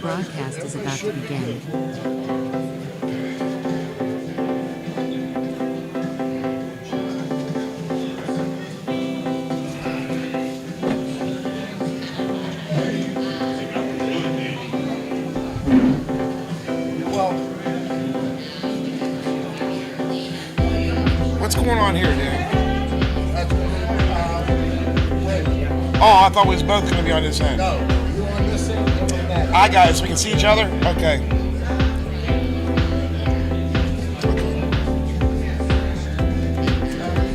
broadcast is about to begin. What's going on here, Dan? Oh, I thought we was both going to be on this end. No, you on this end, I'm on that. I got it, so we can see each other? Okay.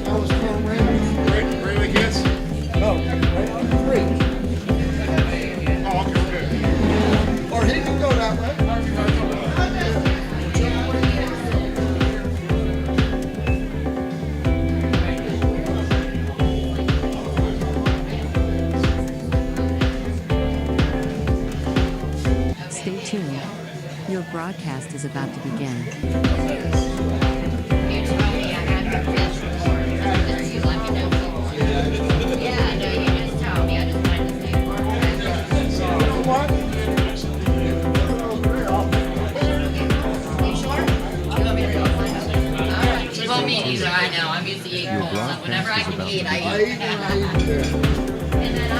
I was going around. Really kids? No, right on 3. Oh, okay, we're good. Or he can go that way. Stay tuned. Your broadcast is about to begin. Well, me neither. I know. I'm used to eating cold, so whenever I can eat, I eat. And then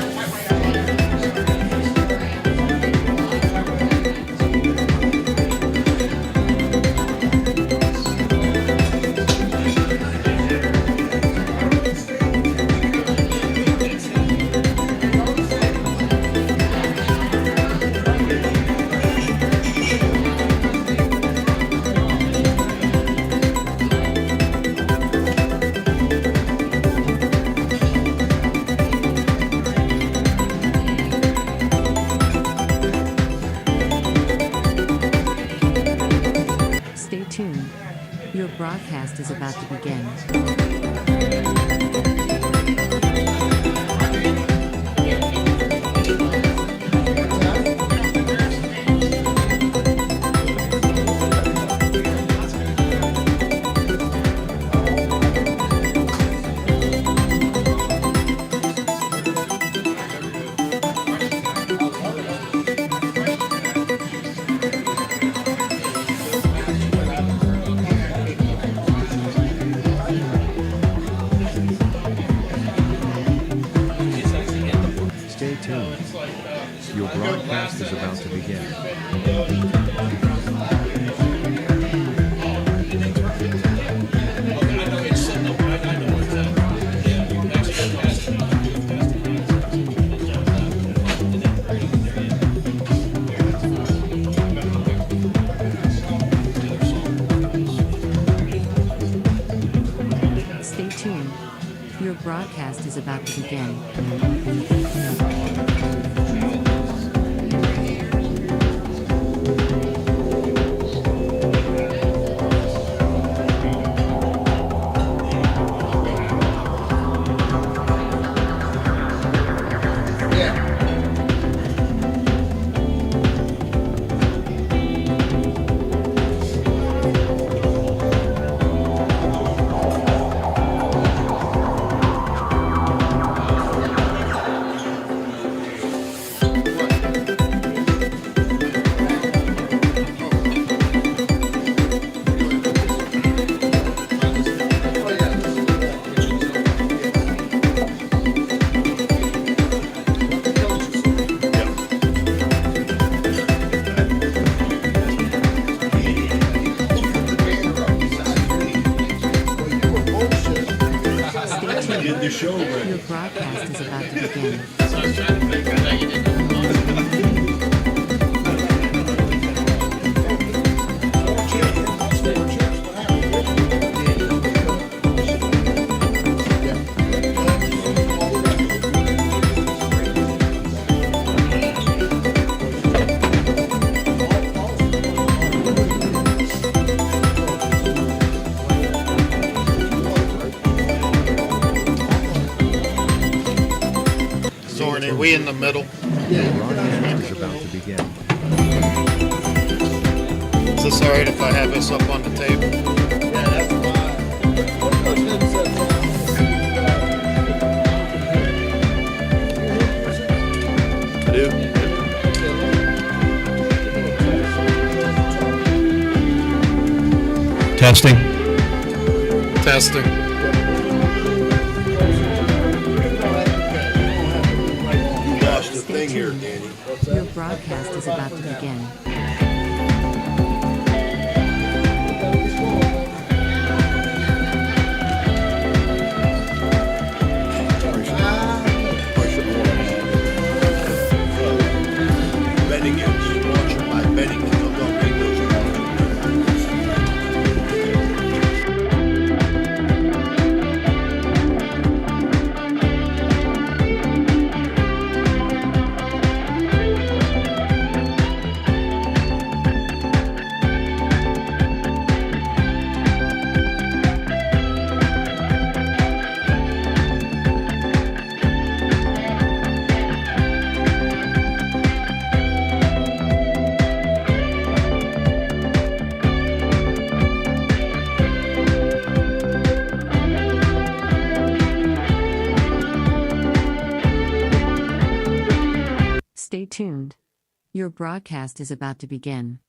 Stay tuned. Your broadcast is about to begin. Stay tuned. Your broadcast is about to begin. Stay tuned. Your broadcast is about to begin. Yeah. Your broadcast is about to begin. Are we in the middle? Your broadcast is about to begin. Is this alright if I have this up on the table? Yeah, that's fine. I do. Testing. Testing. You lost the thing here, Danny. Your broadcast is about to begin. Bennigan's, sponsored by Bennigan's. I'm gonna make those Stay tuned. Your broadcast is about to begin.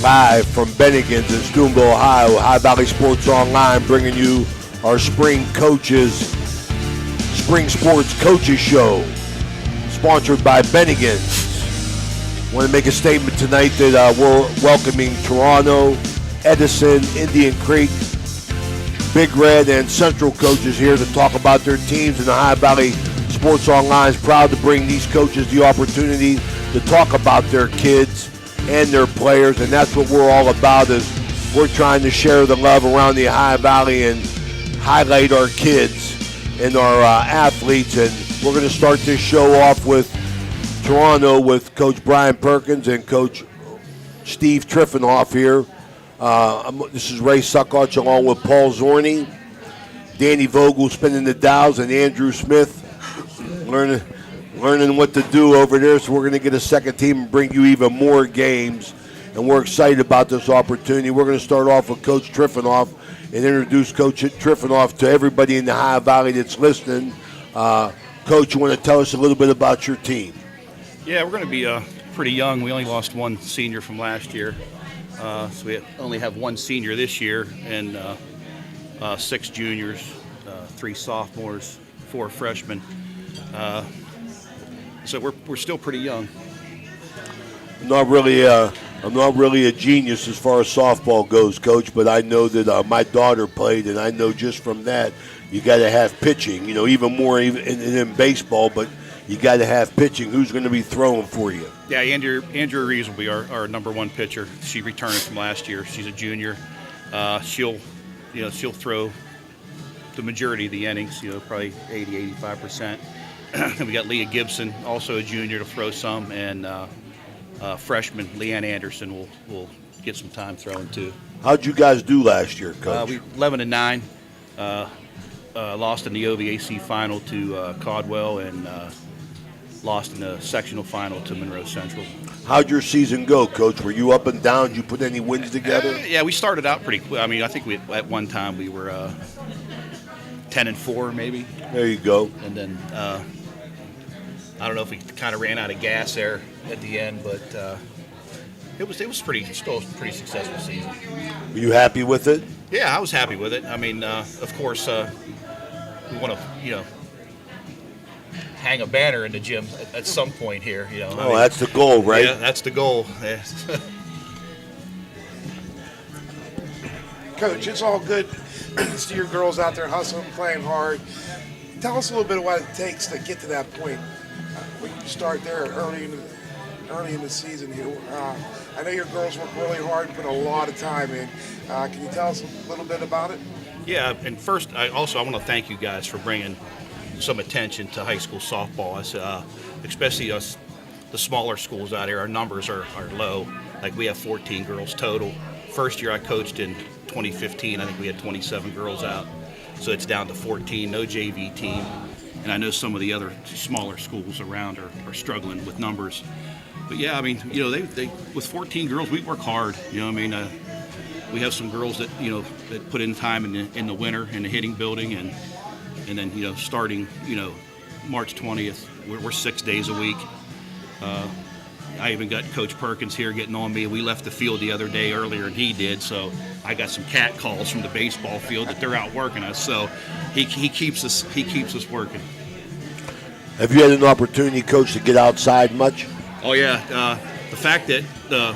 Live from Bennigan's in Steubenville, Ohio, High Valley Sports Online, bringing you our Spring Sports Coaches Show, sponsored by Bennigan's. Want to make a statement tonight that we're welcoming Toronto, Edison, Indian Creek, Big Red, and Central coaches here to talk about their teams, and the High Valley Sports Online is proud to bring these coaches the opportunity to talk about their kids and their players, and that's what we're all about. Is we're trying to share the love around the High Valley and highlight our kids and our athletes. And we're going to start this show off with Toronto with Coach Brian Perkins and Coach Steve Triffenoff here. This is Ray Suckoch along with Paul Zorney, Danny Vogel spinning the dials, and Andrew Smith learning what to do over there. So we're going to get a second team and bring you even more games, and we're excited about this opportunity. We're going to start off with Coach Triffenoff and introduce Coach Triffenoff to everybody in the High Valley that's listening. Coach, you want to tell us a little bit about your team? Yeah, we're going to be pretty young. We only lost one senior from last year. So we only have one senior this year, and 6 juniors, 3 sophomores, 4 freshmen. So we're still pretty young. I'm not really a genius as far as softball goes, Coach, but I know that my daughter played, and I know just from that you got to have pitching. You know, even more in baseball, but you got to have pitching. Who's going to be throwing for you? Yeah, Andrew Reeves will be our number 1 pitcher. She returned from last year. She's a junior. She'll throw the majority of the innings. Probably 80-85%. And we got Leah Gibson, also a junior, to throw some, and freshman Leanne Anderson will get some time throwing too. How'd you guys do last year, Coach? We 11-9. Lost in the OVAC final to Caldwell, and lost in the sectional final to Monroe Central. How'd your season go, Coach? Were you up and down? Did you put any wins together? Yeah, we started out pretty quick. I mean, I think at one time we were 10-4 maybe. There you go. And then I don't know if we kind of ran out of gas there at the end, but it was still a pretty successful season. Were you happy with it? Yeah, I was happy with it. I mean, of course, we want to hang a banner in the gym at some point here. That's the goal, right? Yeah, that's the goal. Yeah. Coach, it's all good to see your girls out there hustling, playing hard. Tell us a little bit of what it takes to get to that point. We can start there early in the season here. I know your girls work really hard and put a lot of time in. Can you tell us a little bit about it? Yeah, and first, I want to thank you guys for bringing some attention to high school softball. Especially us, the smaller schools out here, our numbers are low. Like, we have 14 girls total. First year I coached in 2015, I think we had 27 girls out. So it's down to 14, no JV team. and I know some of the other smaller schools around are struggling with numbers. But yeah, I mean, they with 14 girls, we work hard. We have some girls that that put in time in the winter in the hitting building, and then starting March 20th, we're 6 days a week. I even got Coach Perkins here getting on me. We left the field the other day earlier than he did, so I got some cat calls from the baseball field that they're out working us. So he keeps us working. Have you had an opportunity, Coach, to get outside much? Oh yeah, the fact that the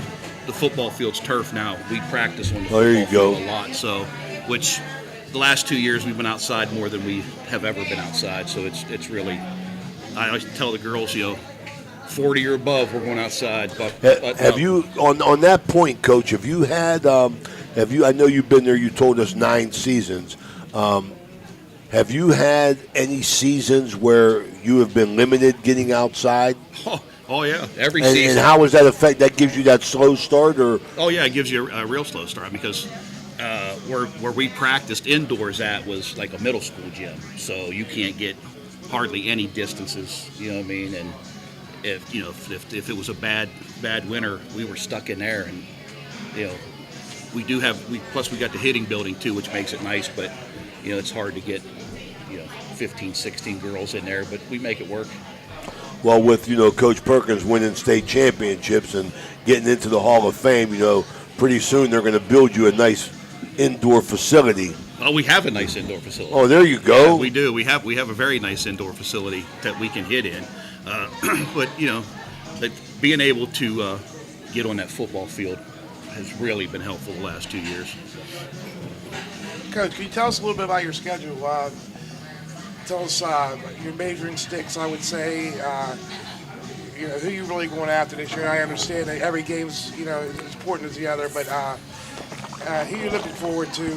football field's turf now, we practice on the there you football go. field a lot. So, which the last 2 years we've been outside more than we have ever been outside. So it's really, I always tell the girls, 40 or above, we're going outside. But have you on that point, Coach? Have you had? I know you've been there. You told us 9 seasons. Have you had any seasons where you have been limited getting outside? Oh yeah, every and, season. And how does that affect? That gives you that slow start, or? Oh yeah, it gives you a real slow start because where we practiced indoors at was like a middle school gym, so you can't get hardly any distances. You know what I mean? And if it was a bad winter, we were stuck in there, and we got the hitting building too, which makes it nice, but it's hard to get 15, 16 girls in there, but we make it work. Well, with Coach Perkins winning state championships and getting into the Hall of Fame, pretty soon they're going to build you a nice indoor facility. Well, we have a nice indoor facility. Oh, there you go. Yeah, we do. We have a very nice indoor facility that we can hit in. But being able to get on that football field has really been helpful the last 2 years. Coach, can you tell us a little bit about your schedule? Tell us your measuring sticks, I would say. Who you're really going after this year. I understand that every game's as important as the other, but who you're looking forward to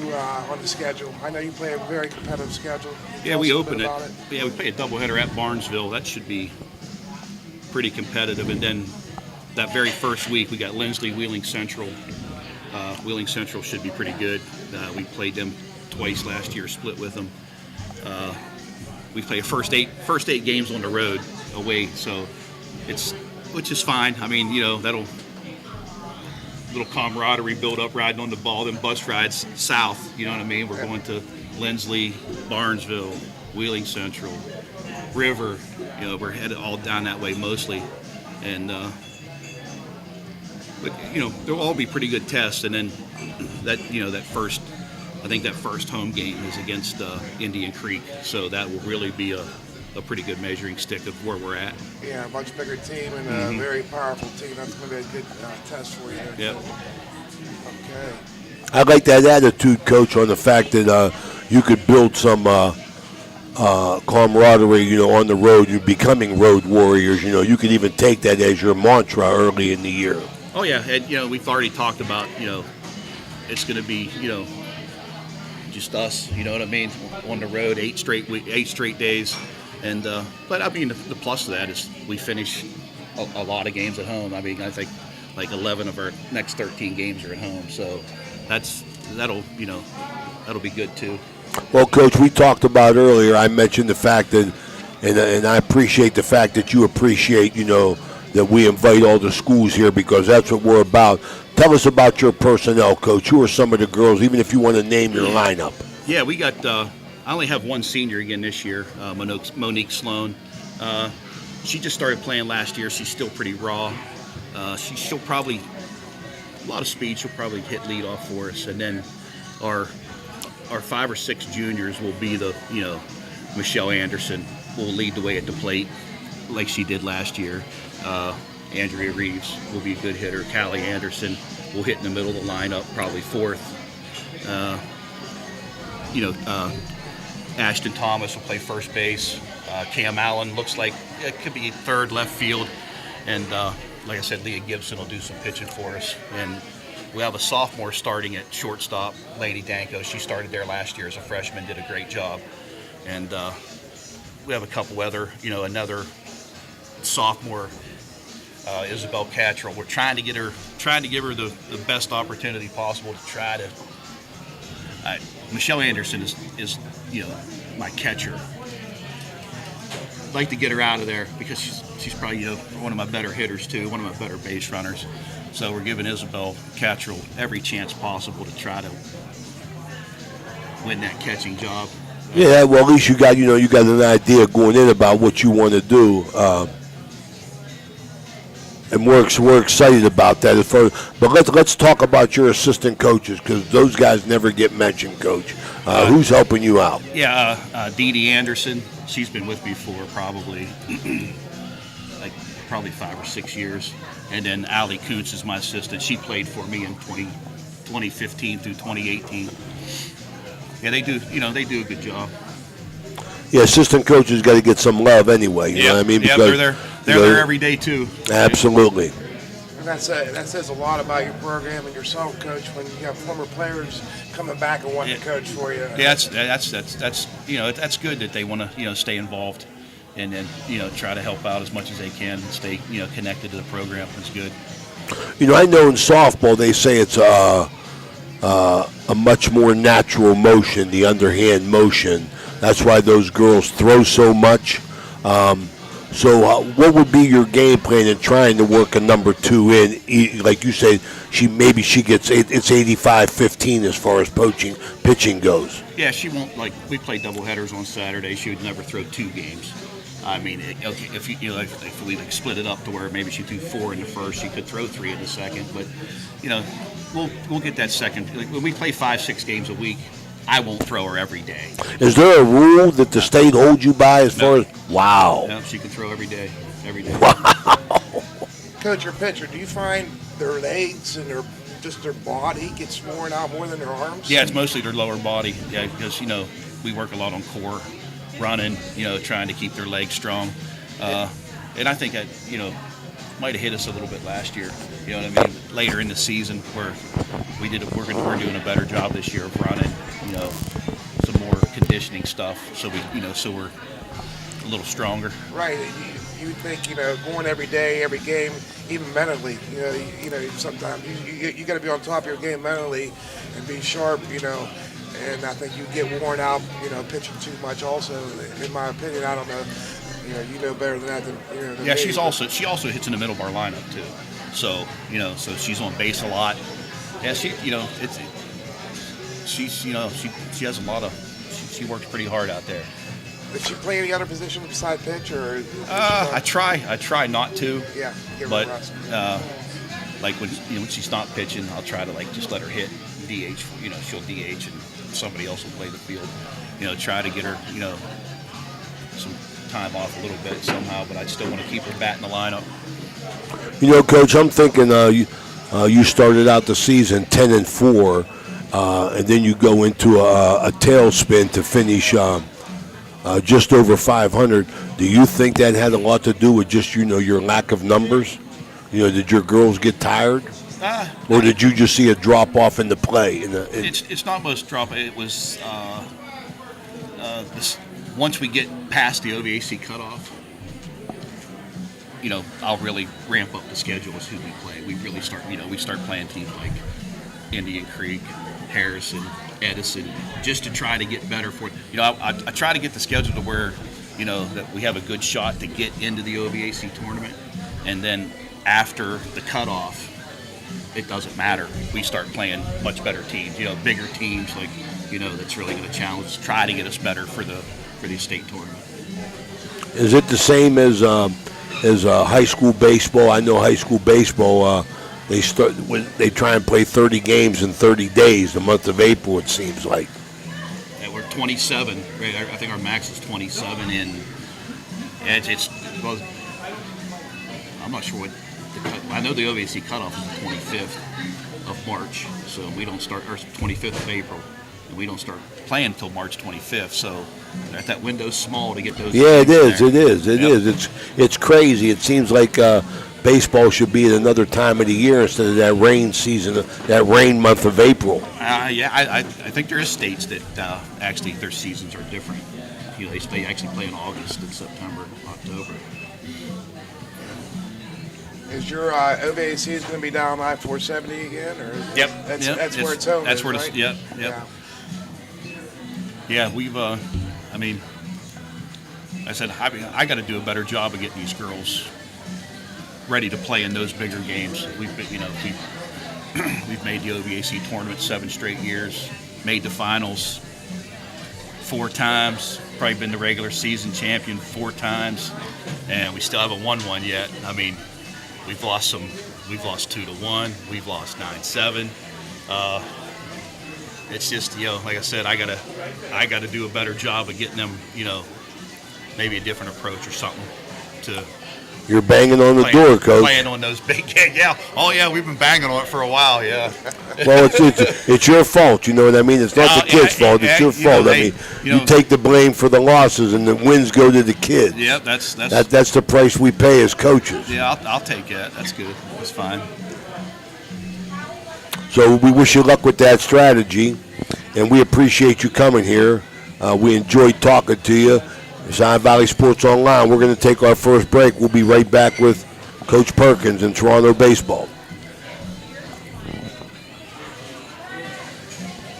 on the schedule? I know you play a very competitive schedule. Yeah, we open it. Yeah, we play a doubleheader at Barnesville. That should be pretty competitive. And then that very first week, we got Lindsley, Wheeling Central. Wheeling Central should be pretty good. We played them twice last year, split with them. We play first eight games on the road away, so which is fine. I mean, that'll little camaraderie build up riding on the ball. Then bus rides south. You know what I mean? We're going to Lindsley, Barnesville, Wheeling Central, River. We're headed all down that way mostly, and but they'll all be pretty good tests. And then that first home game is against Indian Creek, so that will really be a pretty good measuring stick of where we're at. Yeah, a much bigger team and a very powerful team. That's going to be a good test for you. Yep. Okay. I like that attitude, Coach, on the fact that you could build some camaraderie, on the road. You're becoming road warriors. You could even take that as your mantra early in the year. Oh yeah, and we've already talked about it's going to be just us. You know what I mean? On the road, 8 straight days. And but I mean, the plus of that is we finish a lot of games at home. I mean, I think like 11 of our next 13 games are at home, so that'll be good too. Well, Coach, we talked about earlier. I mentioned the fact that, and I appreciate the fact that you appreciate, that we invite all the schools here because that's what we're about. Tell us about your personnel, Coach. Who are some of the girls, even if you want to name your lineup? Yeah, we got. I only have one senior again this year, Monique Sloan. She just started playing last year. She's still pretty raw. She'll probably a lot of speed. She'll probably hit lead off for us, and then our 5 or 6 juniors will be the Michelle Anderson will lead the way at the plate like she did last year. Andrea Reeves will be a good hitter. Callie Anderson will hit in the middle of the lineup, probably 4th. Ashton Thomas will play first base. Cam Allen looks like it could be 3rd left field. And like I said, Leah Gibson will do some pitching for us. And we have a sophomore starting at shortstop, Lady Danko. She started there last year as a freshman, did a great job. And we have a couple other, another sophomore, Isabel Cattrall. We're trying to give her the best opportunity possible to try to. Michelle Anderson is my catcher. like to get her out of there because she's probably one of my better hitters too, one of my better base runners. So we're giving Isabel Cattrall every chance possible to try to win that catching job. Yeah, well, at least you got you got an idea going in about what you want to do, and we're excited about that. But let's talk about your assistant coaches because those guys never get mentioned, Coach. Who's helping you out? Yeah, Dee Dee Anderson. She's been with me for probably 5 or 6 years, and then Allie Kuntz is my assistant. She played for me in 2015 through 2018. Yeah, they do a good job. Yeah, assistant coaches got to get some love anyway. You know what I mean? Yeah, Because, they're there every day too. Absolutely. And that says a lot about your program and yourself, Coach, when you have former players coming back and wanting to coach for you. Yeah, that's good that they want to stay involved, and then try to help out as much as they can and stay connected to the program. It's good. I know in softball they say it's a much more natural motion, the underhand motion. That's why those girls throw so much. So what would be your game plan in trying to work a number 2 in? Like you said, she gets it's 85-15 as far as pitching goes. Yeah, she won't we play doubleheaders on Saturday. She would never throw 2 games. I mean, okay, if we split it up to where maybe she threw 4 in the first, she could throw 3 in the second. But we'll get that second. When we play 5-6 games a week, I won't throw her every day. Is there a rule that the state holds you by as far as? Wow. No, she can throw every day. Wow. Coach, your pitcher, do you find their legs and their body gets worn out more than their arms? Yeah, it's mostly their lower body. Yeah, because we work a lot on core, running. Trying to keep their legs strong. And I think that might have hit us a little bit last year. You know what I mean? Later in the season, where we're doing a better job this year of running. Some more conditioning stuff, so we're a little stronger. Right. You think going every day, every game, even mentally. Sometimes you got to be on top of your game mentally and be sharp. And I think you get worn out. Pitching too much. Also, in my opinion, I don't know. You know better than that. Than Yeah, me. she also hits in the middle of our lineup too. So so she's on base a lot. Yeah, she she has a lot of. She works pretty hard out there. Does she play any other position beside pitch, or? I try not to. Yeah, give her But a rest. when she's not pitching, I'll try to just let her hit DH. She'll DH and somebody else will play the field. Try to get her some time off a little bit somehow. But I still want to keep her bat in the lineup. Coach, I'm thinking you started out the season 10-4, and then you go into a tailspin to finish just over 500. Do you think that had a lot to do with just your lack of numbers? Did your girls get tired, or did you just see a drop off in the play? It's not much drop. It was once we get past the OVAC cutoff. I'll really ramp up the schedule as who we play. We really start playing teams like Indian Creek, Harrison, Edison, just to try to get better for it. I try to get the schedule to where, that we have a good shot to get into the OVAC tournament. And then after the cutoff, it doesn't matter. We start playing much better teams, bigger teams that's really going to challenge, try to get us better for the state tournament. Is it the same as high school baseball? I know high school baseball, they try and play 30 games in 30 days, the month of April, it seems like. Yeah, we're 27. Right? I think our max is 27 in. Well, I'm not sure what I know the OVAC cutoff is the 25th of March, so we don't start, or 25th of April, and we don't start playing until March 25th. So that window's small to get those. Yeah, it is. It's crazy. It seems like baseball should be at another time of the year instead of that rain season, that rain month of April. I think there is states that actually their seasons are different. They actually play in August and September, October. Is your OVAC is going to be down I-470 again, or? Yep. That's where it's home. That's where right? it's. Yep. Yeah, we've. I said, I got to do a better job of getting these girls ready to play in those bigger games. We've made the OVAC tournament 7 straight years, made the finals 4 times, probably been the regular season champion 4 times, and we still haven't won one yet. I mean, we've lost 2-1, we've lost 9-7. It's just, like I said, I gotta do a better job of getting them, maybe a different approach or something to. You're banging on the door, Coach. Playing on those big games, yeah. Oh yeah, we've been banging on it for a while, yeah. Well, it's your fault. You know what I mean? It's not the kids' fault. It's your fault. You take the blame for the losses, and the wins go to the kids. Yeah, that's the price we pay as coaches. Yeah, I'll take that. That's good. That's fine. So we wish you luck with that strategy, and we appreciate you coming here. We enjoyed talking to you. It's Ohio Valley Sports Online. We're going to take our first break. We'll be right back with Coach Perkins in Toronto baseball.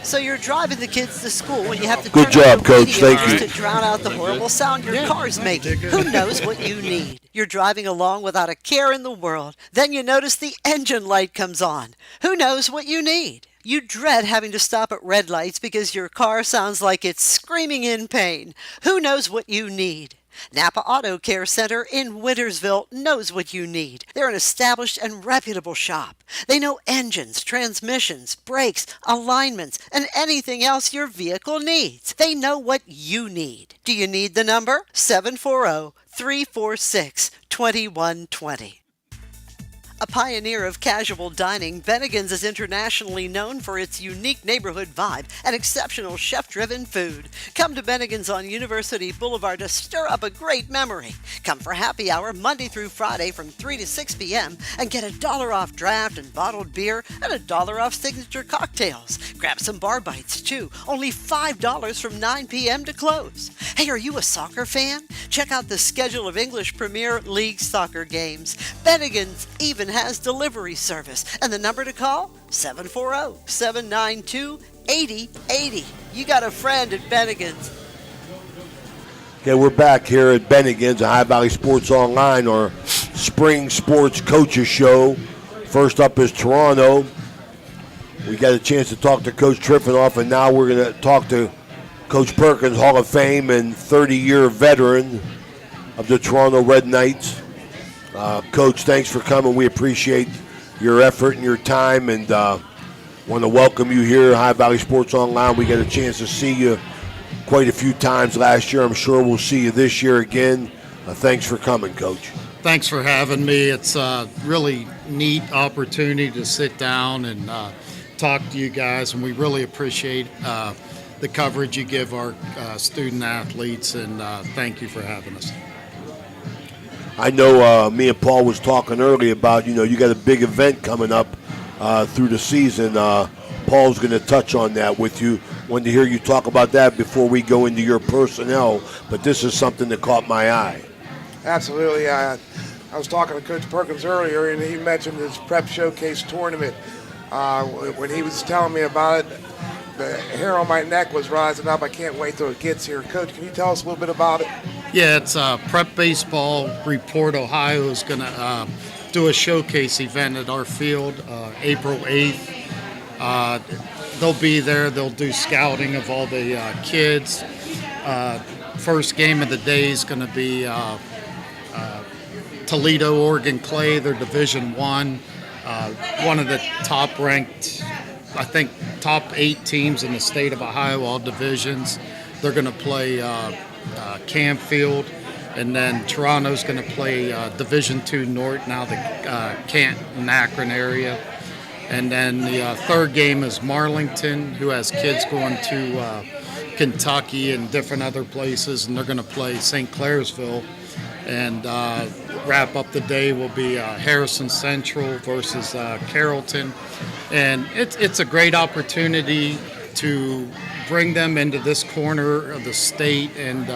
So you're driving the kids to school when you have to Good turn job, on Coach. the radio Thank you. to drown out the horrible sound your car's making. Who knows what you need? You're driving along without a care in the world. Then you notice the engine light comes on. Who knows what you need? You dread having to stop at red lights because your car sounds like it's screaming in pain. Who knows what you need? Napa Auto Care Center in Wintersville knows what you need. They're an established and reputable shop. They know engines, transmissions, brakes, alignments, and anything else your vehicle needs. They know what you need. Do you need the number? 740-346-2120. A pioneer of casual dining, Bennigan's is internationally known for its unique neighborhood vibe and exceptional chef-driven food. Come to Bennigan's on University Boulevard to stir up a great memory. Come for happy hour Monday through Friday from 3 to 6 p.m. and get $1 off draft and bottled beer and $1 off signature cocktails. Grab some bar bites too, only $5 from 9 p.m. to close. Hey, are you a soccer fan? Check out the schedule of English Premier League soccer games. Bennigan's even has delivery service, and the number to call, 740-792-8080. You got a friend at Bennigan's. Okay, we're back here at Bennigan's, Ohio Valley Sports Online, our spring sports coaches show. First up is Toronto. We got a chance to talk to Coach Triffenoff, and now we're going to talk to Coach Perkins, Hall of Fame and 30-year veteran of the Toronto Red Knights. Coach, thanks for coming. We appreciate your effort and your time, and want to welcome you here at Ohio Valley Sports Online. We got a chance to see you quite a few times last year. I'm sure we'll see you this year again. Thanks for coming, Coach. Thanks for having me. It's a really neat opportunity to sit down and talk to you guys, and we really appreciate the coverage you give our student athletes, and thank you for having us. I know me and Paul was talking earlier about, you got a big event coming up through the season. Paul's going to touch on that with you. Wanted to hear you talk about that before we go into your personnel, but this is something that caught my eye. Absolutely. I was talking to Coach Perkins earlier, and he mentioned his Prep Showcase tournament. When he was telling me about it, the hair on my neck was rising up. I can't wait till it gets here. Coach, can you tell us a little bit about it? Yeah, it's Prep Baseball Report Ohio is going to do a showcase event at our field April 8th. They'll be there. They'll do scouting of all the kids. First game of the day is going to be Toledo, Oregon Clay. They're Division I. One of the top-ranked, I think, top 8 teams in the state of Ohio, all divisions. They're going to play Campfield, and then Toronto's going to play Division II North, now the Canton, Akron area. And then the third game is Marlington, who has kids going to Kentucky and different other places, and they're going to play St. Clairsville. And wrap up the day will be Harrison Central versus Carrollton. And it's a great opportunity to bring them into this corner of the state, and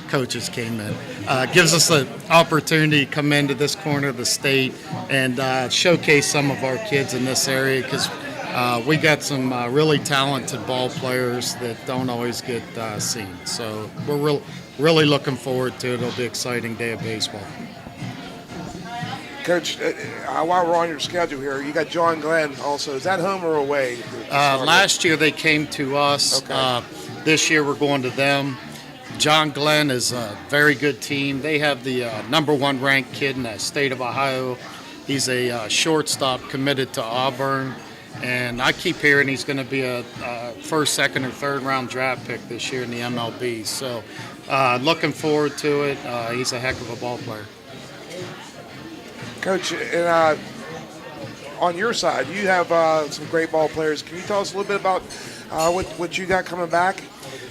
coaches came in. Gives us an opportunity to come into this corner of the state and showcase some of our kids in this area, because we got some really talented ball players that don't always get seen. So we're really looking forward to it. It'll be an exciting day of baseball. Coach, while we're on your schedule here, you got John Glenn also. Is that home or away? Last year they came to us. Okay. This year we're going to them. John Glenn is a very good team. They have the number 1 ranked kid in the state of Ohio. He's a shortstop committed to Auburn. And I keep hearing he's going to be a first, second, or third round draft pick this year in the MLB. So looking forward to it. He's a heck of a ball player. Coach, on your side, you have some great ball players. Can you tell us a little bit about what you got coming back?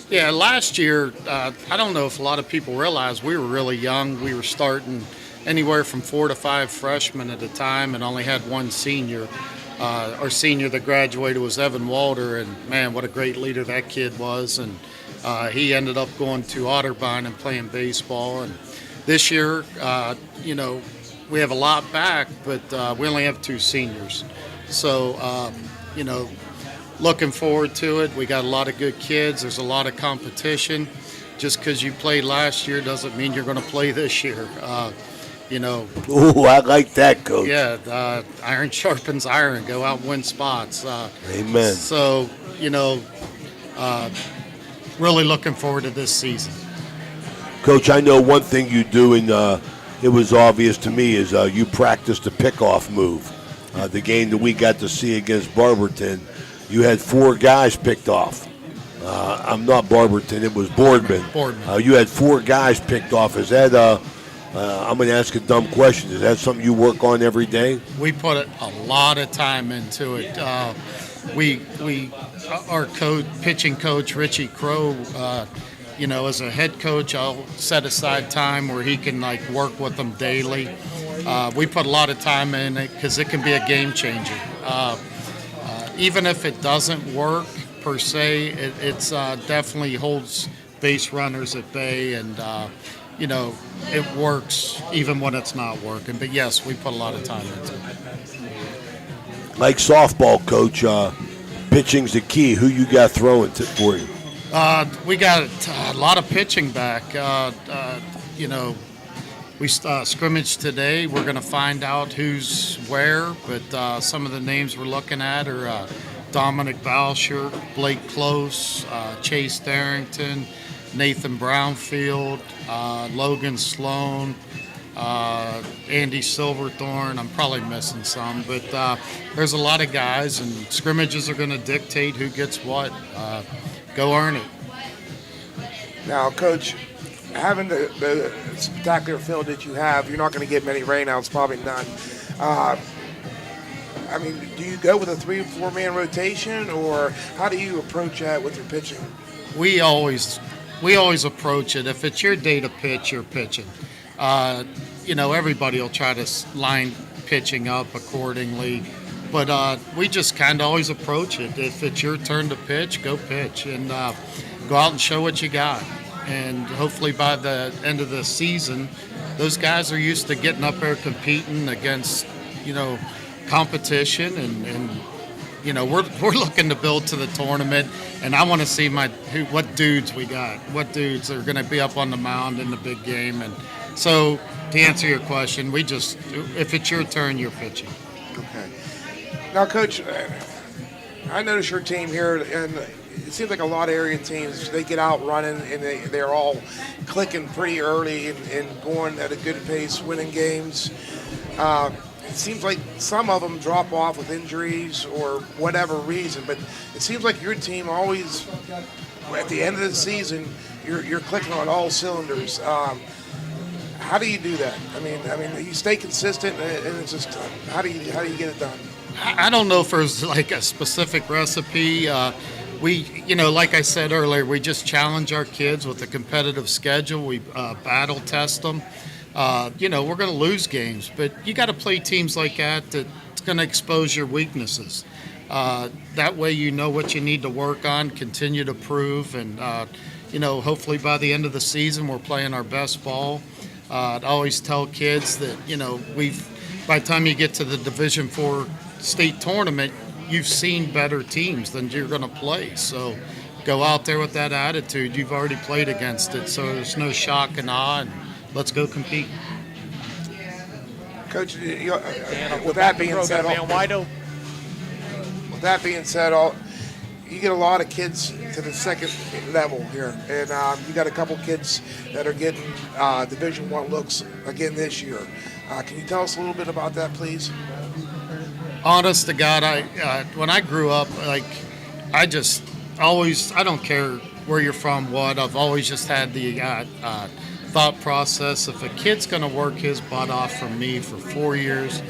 Yeah, last year, I don't know if a lot of people realize we were really young. We were starting anywhere from 4 to 5 freshmen at a time and only had one senior. Our senior that graduated was Evan Walter, and man, what a great leader that kid was. And he ended up going to Otterbein and playing baseball. And this year, we have a lot back, but we only have 2 seniors. So, looking forward to it. We got a lot of good kids. There's a lot of competition. Just because you played last year doesn't mean you're going to play this year. Ooh, I like that, Coach. Yeah, iron sharpens iron. Go out and win spots. Amen. So, really looking forward to this season. Coach, I know one thing you do, and it was obvious to me, is you practice the pickoff move. The game that we got to see against Barberton, you had 4 guys picked off. I'm not Barberton, it was Boardman. You had 4 guys picked off. Is that, I'm going to ask a dumb question, is that something you work on every day? We put a lot of time into it. Our pitching coach, Richie Crow, as a head coach, I'll set aside time where he can work with them daily. We put a lot of time in it because it can be a game changer. Even if it doesn't work per se, it's definitely holds base runners at bay, and it works even when it's not working. But yes, we put a lot of time into it. Like softball, Coach, pitching's the key. Who you got throwing for you? We got a lot of pitching back. We scrimmaged today. We're going to find out who's where, but some of the names we're looking at are Dominic Balsher, Blake Close, Chase Darrington, Nathan Brownfield, Logan Sloan, Andy Silverthorne. I'm probably missing some, but there's a lot of guys, and scrimmages are going to dictate who gets what. Go earn it. Now, Coach, having the spectacular field that you have, you're not going to get many rainouts, probably none. Do you go with a 3 or 4 man rotation, or how do you approach that with your pitching? We always approach it. If it's your day to pitch, you're pitching. Everybody will try to line pitching up accordingly, but we just kind of always approach it. If it's your turn to pitch, go pitch and go out and show what you got. And hopefully by the end of the season, those guys are used to getting up there competing against, competition, and we're looking to build to the tournament, and I want to see what dudes we got, what dudes are going to be up on the mound in the big game. And so to answer your question, if it's your turn, you're pitching. Okay. Now, Coach, I noticed your team here, and it seems like a lot of area teams, they get out running, and they're all clicking pretty early and going at a good pace, winning games. It seems like some of them drop off with injuries or whatever reason, but it seems like your team always, at the end of the season, you're clicking on all cylinders. How do you do that? I mean, you stay consistent, and it's just how do you get it done? I don't know if there's a specific recipe. We, like I said earlier, we just challenge our kids with a competitive schedule. We battle test them. We're going to lose games, but you got to play teams like that's going to expose your weaknesses. That way you know what you need to work on, continue to prove, and, hopefully by the end of the season we're playing our best ball. I'd always tell kids that, by the time you get to the Division IV state tournament, you've seen better teams than you're going to play. So go out there with that attitude. You've already played against it, so there's no shock and awe, and let's go compete. Coach, with that being said, you get a lot of kids to the second level here, and you got a couple kids that are getting Division I looks again this year. Can you tell us a little bit about that, please? Honest to God, when I grew up, I don't care where you're from, I've always just had the thought process, if a kid's going to work his butt off for me for 4 years,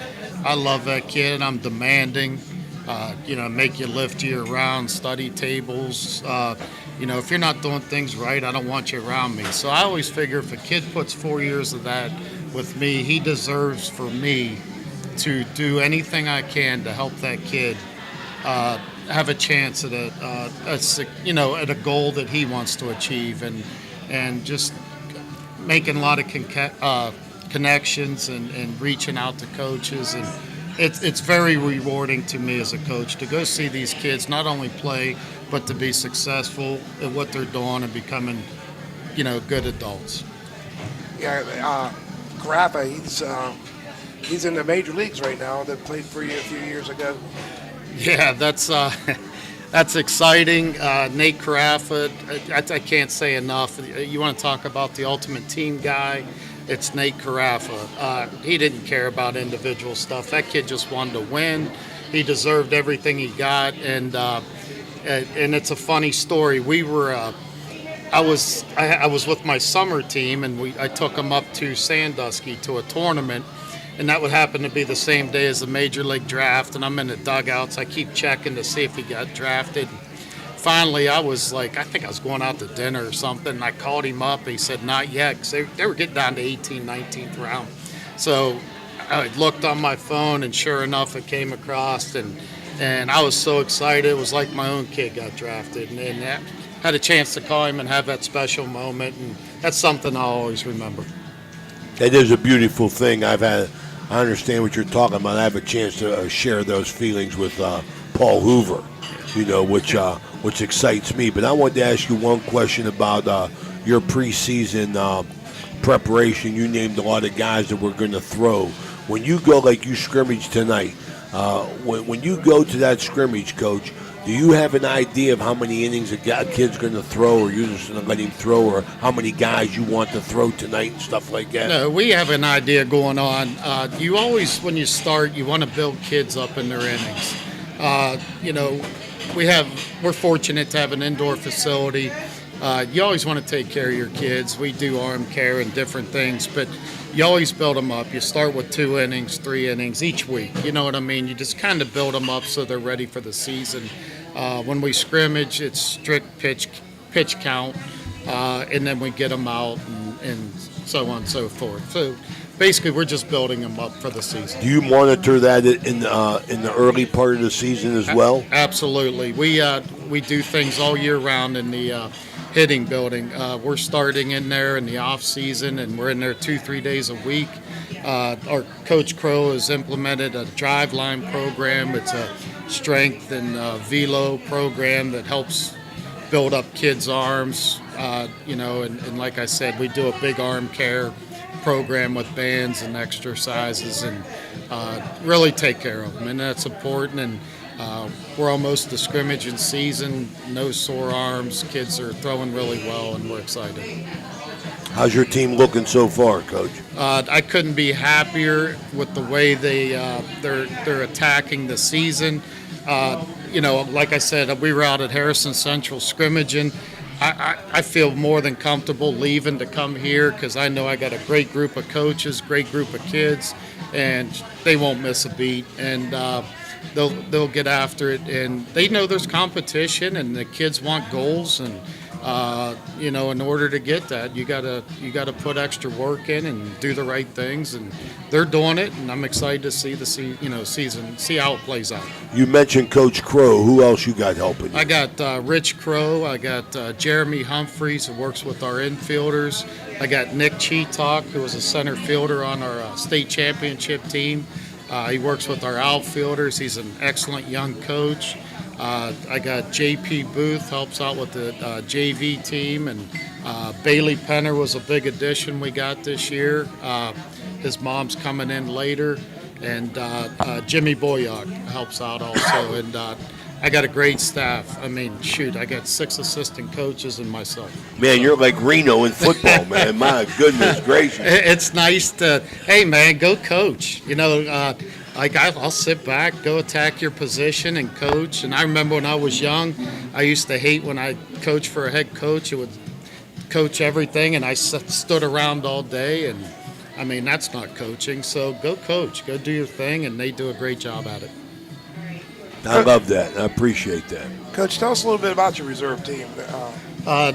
I love that kid, I'm demanding, make you lift you around, study tables, if you're not doing things right, I don't want you around me. So I always figure if a kid puts 4 years of that with me, he deserves for me to do anything I can to help that kid have a chance at a goal that he wants to achieve, and just making a lot of connections and reaching out to coaches, and it's very rewarding to me as a coach to go see these kids not only play but to be successful at what they're doing and becoming good adults. Yeah, Carafa, he's in the major leagues right now. That played for you a few years ago. Yeah, that's exciting. Nate Carafa, I can't say enough. You want to talk about the ultimate team guy? It's Nate Carafa. He didn't care about individual stuff. That kid just wanted to win. He deserved everything he got, and it's a funny story. I was with my summer team, and I took him up to Sandusky to a tournament. And that would happen to be the same day as the Major League Draft, and I'm in the dugouts. I keep checking to see if he got drafted. Finally, I was I think I was going out to dinner or something, and I called him up. He said, not yet, because they were getting down to 18th, 19th round. So I looked on my phone, and sure enough, it came across, and I was so excited. It was like my own kid got drafted, and I had a chance to call him and have that special moment, and that's something I'll always remember. That is a beautiful thing. I understand what you're talking about. I have a chance to share those feelings with Paul Hoover, which excites me. But I wanted to ask you one question about your preseason preparation. You named a lot of guys that we're going to throw. When you go like you scrimmage tonight, when you go to that scrimmage, Coach, do you have an idea of how many innings a kid's going to throw, or you're just going to let him throw, or how many guys you want to throw tonight and stuff like that? No, we have an idea going on. You always, when you start, you want to build kids up in their innings. We're fortunate to have an indoor facility. You always want to take care of your kids. We do arm care and different things, but you always build them up. You start with 2 innings, 3 innings each week. You know what I mean? You just kind of build them up so they're ready for the season. When we scrimmage, it's strict pitch count, and then we get them out and so on and so forth. So basically, we're just building them up for the season. Do you monitor that in the early part of the season as well? Absolutely. We do things all year round in the hitting building. We're starting in there in the off season, and we're in there 2-3 days a week. Our Coach Crow has implemented a drive line program. It's a strength and velo program that helps build up kids' arms. And like I said, we do a big arm care program with bands and exercises, and really take care of them, and that's important. And we're almost to scrimmage in season, no sore arms. Kids are throwing really well, and we're excited. How's your team looking so far, Coach? I couldn't be happier with the way they're attacking the season. Like I said, we were out at Harrison Central scrimmaging. I feel more than comfortable leaving to come here because I know I got a great group of coaches, great group of kids, and they won't miss a beat. And they'll get after it, and they know there's competition, and the kids want goals, and in order to get that, you gotta put extra work in and do the right things, and they're doing it, and I'm excited to see the season, see how it plays out. You mentioned Coach Crow. Who else you got helping you? I got Rich Crow. I got Jeremy Humphreys, who works with our infielders. I got Nick Cheetalk, who was a center fielder on our state championship team. He works with our outfielders. He's an excellent young coach. I got JP Booth, helps out with the JV team, and Bailey Penner was a big addition we got this year. His mom's coming in later, and Jimmy Boyack helps out also. And I got a great staff. I mean, shoot, I got 6 assistant coaches and myself. Man, you're like Reno in football, man. My goodness gracious. It's nice to, hey, man, go coach. You know, like I'll sit back, go attack your position and coach. And I remember when I was young, I used to hate when I coached for a head coach. It would coach everything, and I stood around all day. And, I mean, that's not coaching. So go coach. Go do your thing, and they do a great job at it. I love that. I appreciate that. Coach, tell us a little bit about your reserve team.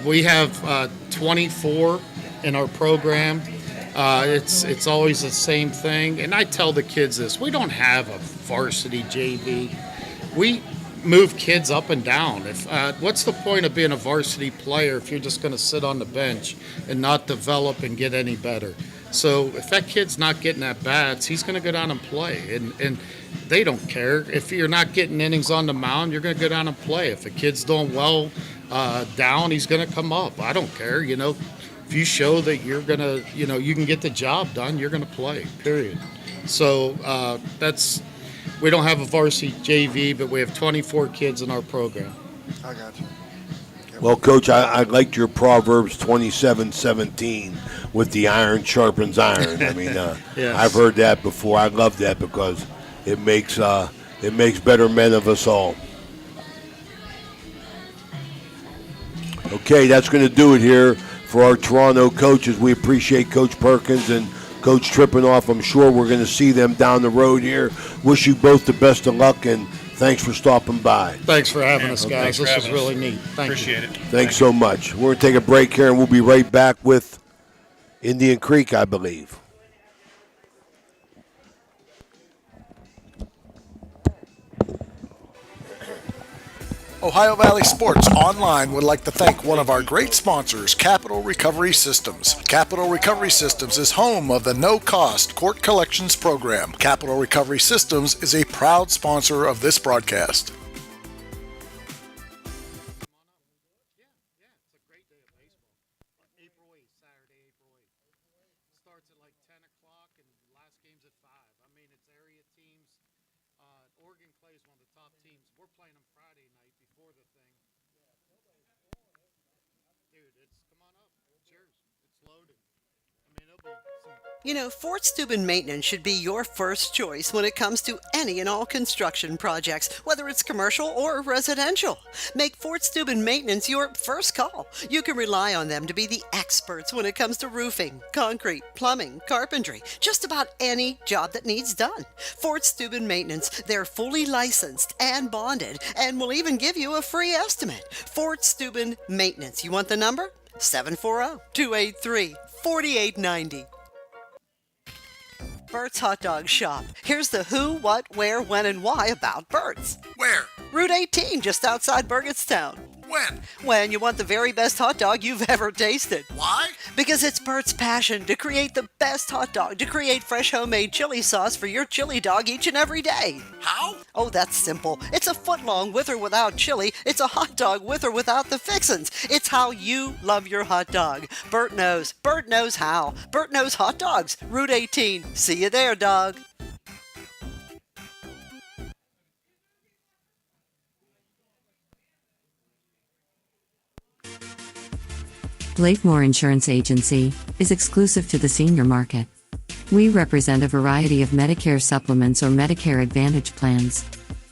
We have 24 in our program. It's always the same thing. And I tell the kids this. We don't have a varsity JV. We move kids up and down. What's the point of being a varsity player if you're just going to sit on the bench and not develop and get any better? So if that kid's not getting at bats, he's going to go down and play. And they don't care. If you're not getting innings on the mound, you're going to go down and play. If a kid's doing well down, he's going to come up. I don't care. You know, if you show that you're going to, you know, you can get the job done, you're going to play, period. So we don't have a varsity JV, but we have 24 kids in our program. I got you. Well, Coach, I liked your Proverbs 27:17 with the iron sharpens iron. I mean, Yes. I've heard that before. I love that because it makes better men of us all. Okay, that's going to do it here for our Toronto coaches. We appreciate Coach Perkins and Coach Trippenoff. I'm sure we're going to see them down the road here. Wish you both the best of luck, and thanks for stopping by. Thanks for having us, guys. This was really neat. Thank you. Appreciate it. Thanks so much. We're going to take a break here, and we'll be right back with Indian Creek, I believe. Ohio Valley Sports Online would like to thank one of our great sponsors, Capital Recovery Systems. Capital Recovery Systems is home of the no-cost court collections program. Capital Recovery Systems is a proud sponsor of this broadcast. You know, Fort Steuben Maintenance should be your first choice when it comes to any and all construction projects, whether it's commercial or residential. Make Fort Steuben Maintenance your first call. You can rely on them to be the experts when it comes to roofing, concrete, plumbing, carpentry, just about any job that needs done. Fort Steuben Maintenance, they're fully licensed and bonded and will even give you a free estimate. Fort Steuben Maintenance. You want the number? 740-283-4890. Bert's Hot Dog Shop. Here's the who, what, where, when, and why about Bert's. Where? Route 18, just outside Burgettstown. When? When you want the very best hot dog you've ever tasted. Why? Because it's Bert's passion to create the best hot dog, to create fresh homemade chili sauce for your chili dog each and every day. How? Oh, that's simple. It's a foot long with or without chili. It's a hot dog with or without the fixins. It's how you love your hot dog. Bert knows. Bert knows how. Bert knows hot dogs. Route 18. See you there, dog. Blakemore Insurance Agency is exclusive to the senior market. We represent a variety of Medicare supplements or Medicare Advantage plans,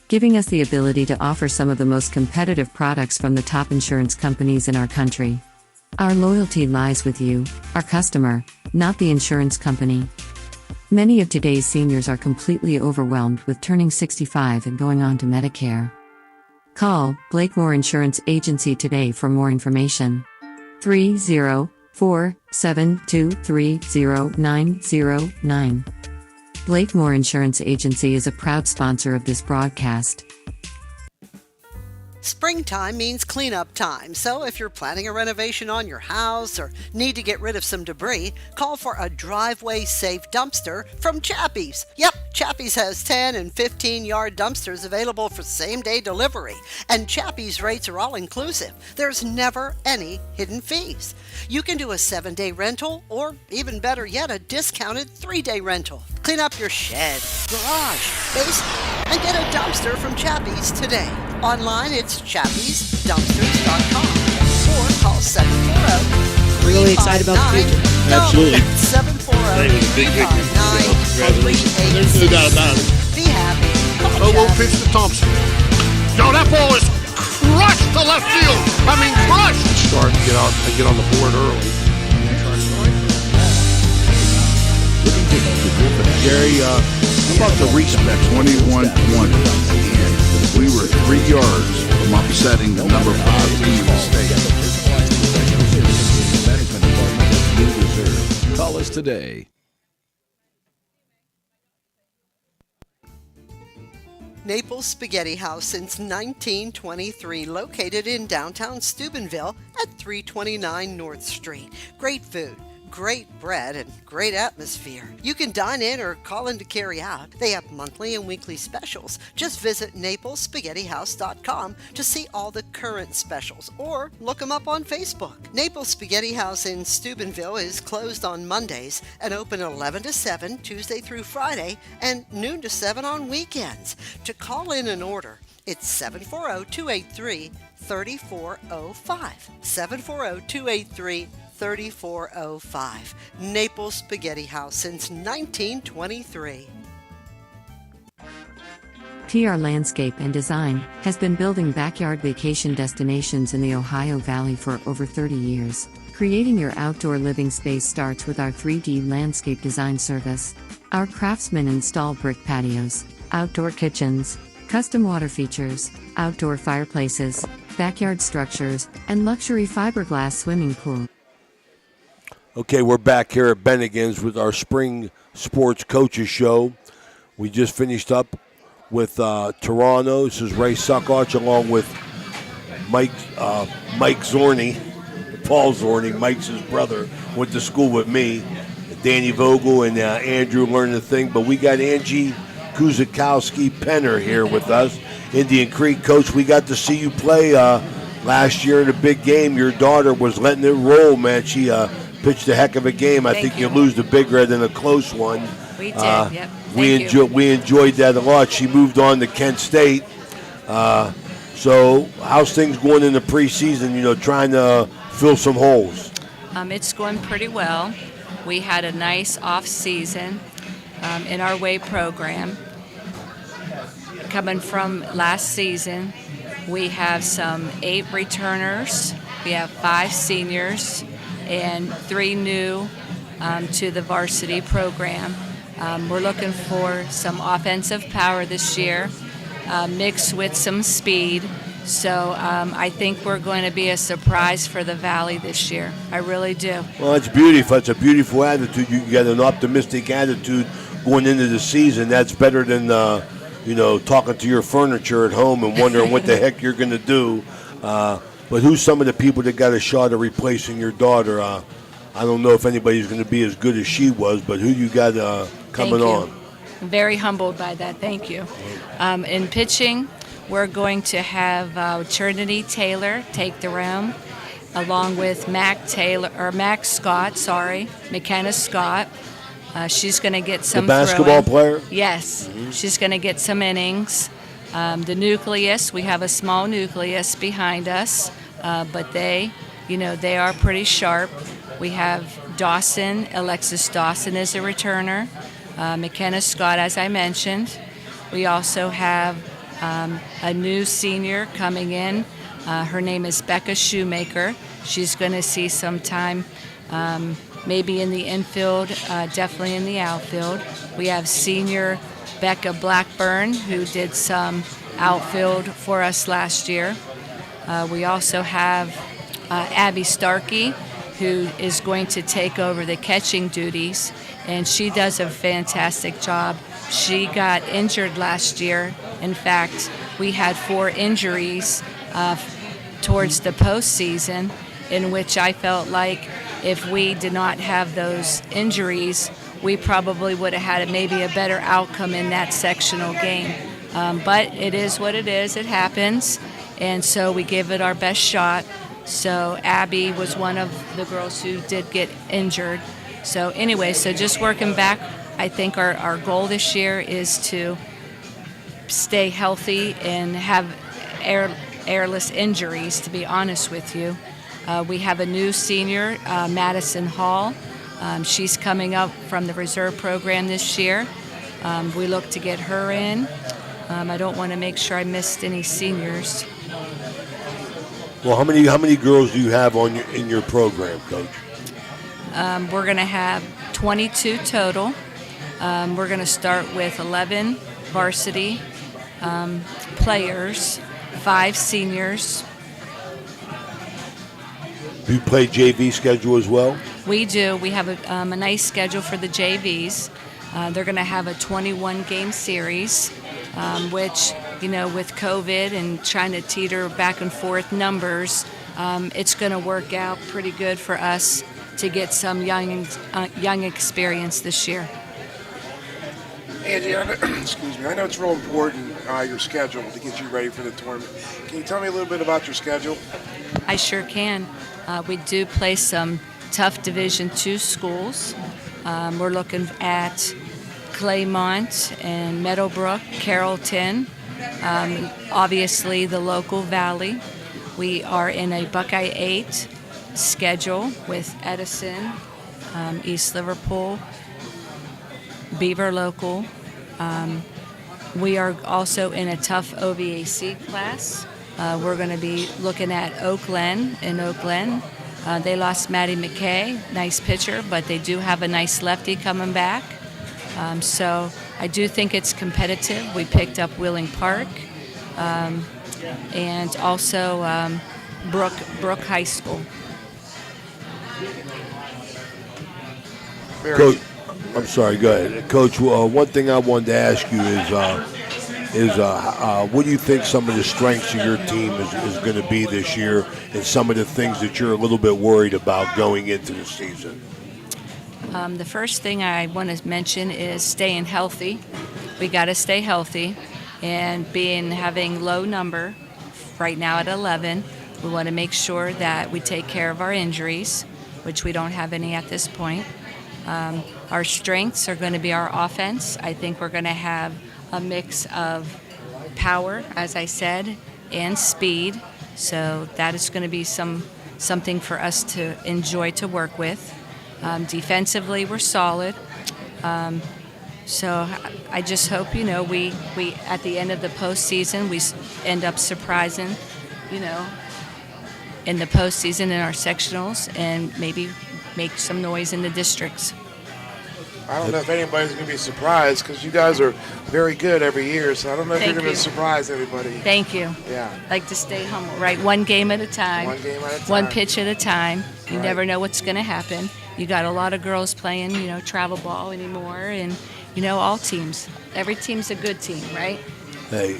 giving us the ability to offer some of the most competitive products from the top insurance companies in our country. Our loyalty lies with you, our customer, not the insurance company. Many of today's seniors are completely overwhelmed with turning 65 and going on to Medicare. Call Blakemore Insurance Agency today for more information. 304-723-0909. Blakemore Insurance Agency is a proud sponsor of this broadcast. Springtime means cleanup time, so if you're planning a renovation on your house or need to get rid of some debris, call for a driveway-safe dumpster from Chappie's. Yep, Chappie's has 10 and 15-yard dumpsters available for same-day delivery, and Chappie's rates are all inclusive. There's never any hidden fees. You can do a 7-day rental, or even better yet, a discounted 3-day rental. Clean up your shed, garage, basement, and get a dumpster from Chappie's today. Online, it's chappiesdumpsters.com or call 740. Really excited about the future. Absolutely. 740-359-3886. There's no doubt about it. Be happy. Oh, we'll pitch to Thompson. No, that ball is crushed to left field. I mean, crushed. Start and get on the board early. Gary, how about the respect? 21-20. And we were 3 yards from upsetting the number 5 team in the state. Call us today. Naples Spaghetti House since 1923, located in downtown Steubenville at 329 North Street. Great food, great bread, and great atmosphere. You can dine in or call in to carry out. They have monthly and weekly specials. Just visit NaplesSpaghettiHouse.com to see all the current specials, or look them up on Facebook. Naples Spaghetti House in Steubenville is closed on Mondays and open 11 to 7 Tuesday through Friday and noon to 7 on weekends. To call in an order, it's 740-283-3405. 740-283-3405. Naples Spaghetti House since 1923. TR Landscape and Design has been building backyard vacation destinations in the Ohio Valley for over 30 years. Creating your outdoor living space starts with our 3D landscape design service. Our craftsmen install brick patios, outdoor kitchens, custom water features, outdoor fireplaces, backyard structures, and luxury fiberglass swimming pool. Okay, we're back here at Bennigan's with our Spring Sports Coaches Show. We just finished up with Toronto. This is Ray Suckarch along with Mike Zorney, Paul Zorney. Mike's his brother, went to school with me. Danny Vogel and Andrew learned the thing. But we got Angie Kuzikowski-Penner here with us. Indian Creek coach, we got to see you play last year in a big game. Your daughter was letting it roll, man. She pitched a heck of a game. I think you lose the big red in a close one. We did, yep. We enjoyed that a lot. She moved on to Kent State. So how's things going in the preseason, trying to fill some holes? It's going pretty well. We had a nice off season in our way program. Coming from last season, we have some 8 returners. We have 5 seniors and 3 new to the varsity program. We're looking for some offensive power this year, mixed with some speed. So I think we're going to be a surprise for the Valley this year. I really do. Well, it's beautiful. It's a beautiful attitude. You got an optimistic attitude going into the season. That's better than, talking to your furniture at home and wondering what the heck you're going to do. But who's some of the people that got a shot at replacing your daughter? I don't know if anybody's going to be as good as she was, but who you got coming on? I'm very humbled by that. Thank you. In pitching, we're going to have Trinity Taylor take the round, along with McKenna Scott. She's going to get some the basketball player? Yes. Mm-hmm. She's going to get some innings. The nucleus, we have a small nucleus behind us, but they are pretty sharp. We have Dawson, Alexis Dawson is a returner. McKenna Scott, as I mentioned. We also have a new senior coming in. Her name is Becca Shoemaker. She's going to see some time, maybe in the infield, definitely in the outfield. We have senior Becca Blackburn, who did some outfield for us last year. We also have Abby Starkey, who is going to take over the catching duties, and she does a fantastic job. She got injured last year. In fact, we had 4 injuries towards the postseason, in which I felt like if we did not have those injuries, we probably would have had maybe a better outcome in that sectional game. But it is what it is. It happens. And so we gave it our best shot. So Abby was one of the girls who did get injured. So anyway, so just working back, I think our goal this year is to stay healthy and have airless injuries, to be honest with you. We have a new senior, Madison Hall. She's coming up from the reserve program this year. We look to get her in. I don't want to make sure I missed any seniors. Well, how many girls do you have in your program, Coach? We're going to have 22 total. We're going to start with 11 varsity players, 5 seniors. Do you play JV schedule as well? We do. We have a nice schedule for the JVs. They're going to have a 21-game series, which, with COVID and trying to teeter back and forth numbers, it's going to work out pretty good for us to get some young experience this year. Angie, excuse me. I know it's real important, your schedule, to get you ready for the tournament. Can you tell me a little bit about your schedule? I sure can. We do play some tough Division II schools. We're looking at Claymont and Meadowbrook, Carrollton, obviously the local Valley. We are in a Buckeye 8 schedule with Edison, East Liverpool, Beaver Local. We are also in a tough OVAC class. We're going to be looking at Oakland. In Oakland, they lost Maddie McKay, nice pitcher, but they do have a nice lefty coming back. So I do think it's competitive. We picked up Wheeling Park and also Brook High School. Coach, I'm sorry, go ahead. Coach, one thing I wanted to ask you is what do you think some of the strengths of your team is going to be this year, and some of the things that you're a little bit worried about going into the season? The first thing I want to mention is staying healthy. We got to stay healthy, and having low number right now at 11, we want to make sure that we take care of our injuries, which we don't have any at this point. Our strengths are going to be our offense. I think we're going to have a mix of power, as I said, and speed. So that is going to be something for us to enjoy to work with. Defensively, we're solid. So I just hope, we at the end of the postseason, we end up surprising, in the postseason in our sectionals and maybe make some noise in the districts. I don't know if anybody's going to be surprised because you guys are very good every year, so I don't know if you're going to surprise everybody. Thank you. Yeah. Like to stay humble, right? One game at a time. One game at a time. One pitch at a time. You Right. never know what's going to happen. You got a lot of girls playing, travel ball anymore, and, all teams. Every team's a good team, right? Hey,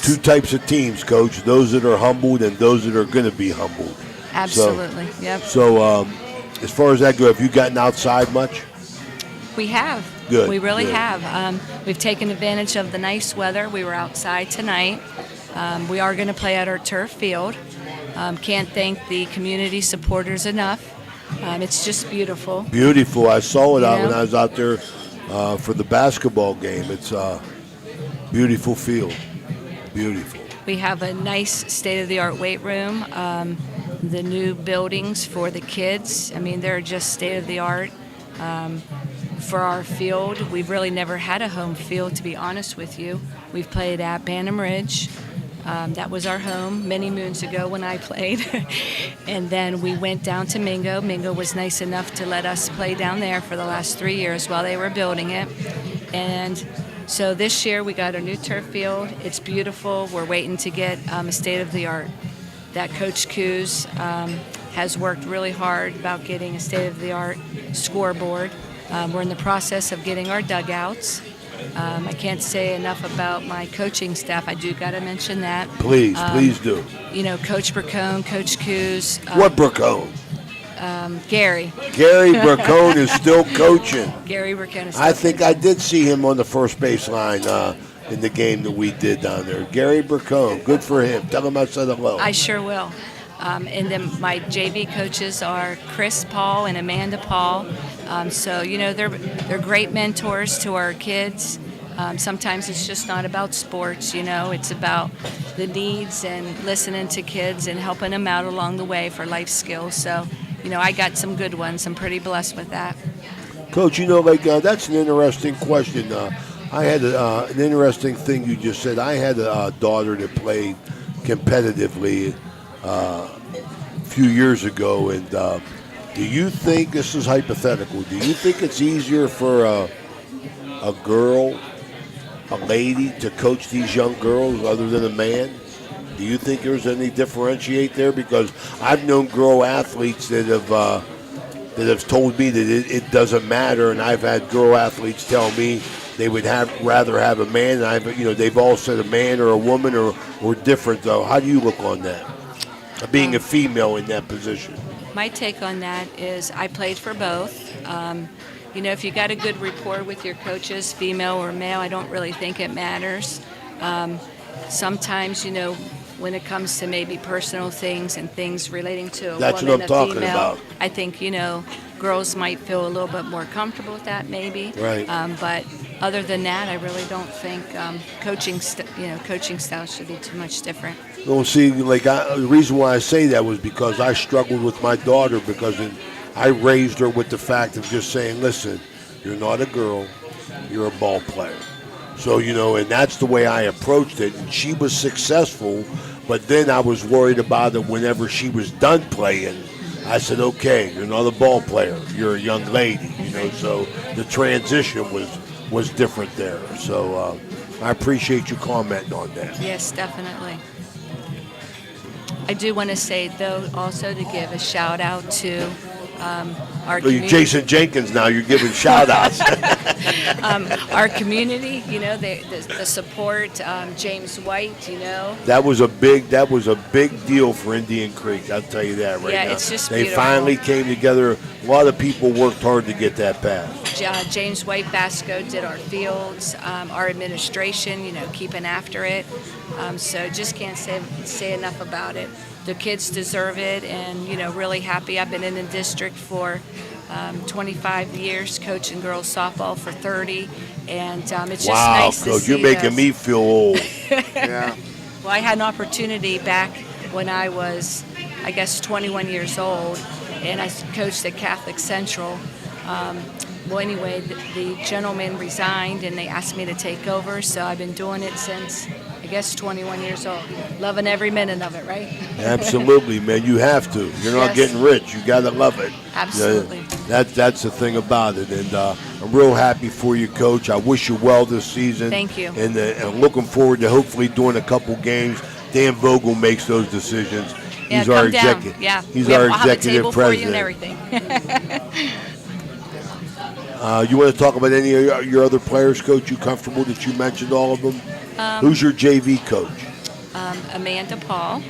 2 types of teams, Coach. Those that are humbled and those that are going to be humbled. Absolutely, yep. So as far as that goes, have you gotten outside much? We have. Good. We really good. have. We've taken advantage of the nice weather. We were outside tonight. We are going to play at our turf field. Can't thank the community supporters enough. It's just beautiful. Beautiful. I saw it out when I was out there for the basketball game. It's a beautiful field. Beautiful. We have a nice state-of-the-art weight room. The new buildings for the kids, they're just state-of-the-art. For our field, we've really never had a home field, to be honest with you. We've played at Bantam Ridge. That was our home many moons ago when I played. And then we went down to Mingo. Mingo was nice enough to let us play down there for the last 3 years while they were building it. And so this year we got a new turf field. It's beautiful. We're waiting to get a state-of-the-art. That Coach Coos has worked really hard about getting a state-of-the-art scoreboard. We're in the process of getting our dugouts. I can't say enough about my coaching staff. I do got to mention that. Please do. Coach Bracone, Coach Coos. What Bracone? Gary. Gary Bracone is still coaching. Gary Bracone. I think I did see him on the first base line in the game that we did down there. Gary Bracone, good for him. Tell him I said hello. I sure will. And then my JV coaches are Chris Paul and Amanda Paul. So they're great mentors to our kids. Sometimes it's just not about sports, it's about the needs and listening to kids and helping them out along the way for life skills. So, I got some good ones. I'm pretty blessed with that. Coach, that's an interesting question. I had an interesting thing you just said. I had a daughter that played competitively a few years ago, and do you think, this is hypothetical, do you think it's easier for a girl, a lady, to coach these young girls other than a man? Do you think there's any differentiate there? Because I've known girl athletes that have told me that it doesn't matter, and I've had girl athletes tell me they would rather have a man. And they've all said a man or a woman or different. Though, how do you look on that? Being a female in that position. My take on that is I played for both. If you got a good rapport with your coaches, female or male, I don't really think it matters. Sometimes, when it comes to maybe personal things and things relating to a That's woman, what I'm talking female, about. I think, girls might feel a little bit more comfortable with that maybe. Right. But other than that, I really don't think coaching styles should be too much different. Well, see, the reason why I say that was because I struggled with my daughter because I raised her with the fact of just saying, listen, you're not a girl, you're a ball player. So, and that's the way I approached it. And she was successful, but then I was worried about it whenever she was done playing. I said, okay, you're not a ball player, you're a young lady, so the transition was different there. So I appreciate you commenting on that. Yes, definitely. I do want to say, though, also to give a shout out to our community. Jason Jenkins now, you're giving shout outs. Our community, the support, James White, That was a big deal for Indian Creek, I'll tell you that right now. Yeah, it's just They beautiful. finally came together. A lot of people worked hard to get that passed. James White Basco did our fields, our administration, keeping after it. So just can't say enough about it. The kids deserve it, and really happy. I've been in the district for 25 years, coaching girls softball for 30, and it's just nice to see. Wow, Coach, you're making me feel old. Yeah. Well, I had an opportunity back when I was, 21 years old, and I coached at Catholic Central. Well, anyway, the gentleman resigned, and they asked me to take over, so I've been doing it since, 21 years old. Loving every minute of it, right? Absolutely, man. You have to. You're not getting rich. You got to love it. Absolutely. That's the thing about it. And I'm real happy for you, Coach. I wish you well this season. Thank you. And I'm looking forward to hopefully doing a couple games. Dan Vogel makes those decisions. Yeah, He's our come down. executive. Yeah. He's our executive I'll have a table president. for you and everything. You want to talk about any of your other players, Coach? You comfortable that you mentioned all of them? Who's your JV coach? Amanda Paul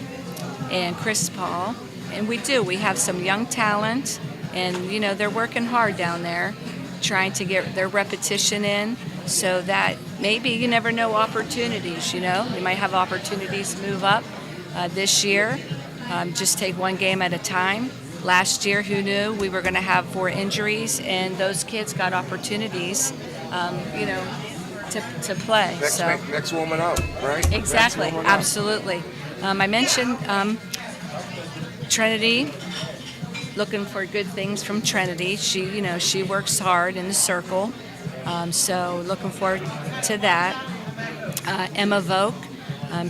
and Chris Paul. And we have some young talent, and they're working hard down there trying to get their repetition in so that maybe, you never know, opportunities, you might have opportunities to move up this year. Just take one game at a time. Last year, who knew we were going to have 4 injuries, and those kids got opportunities, to play. Next woman up, right? Exactly, absolutely. I mentioned Trinity, looking for good things from Trinity. She works hard in the circle, so looking forward to that. Emma Vogt,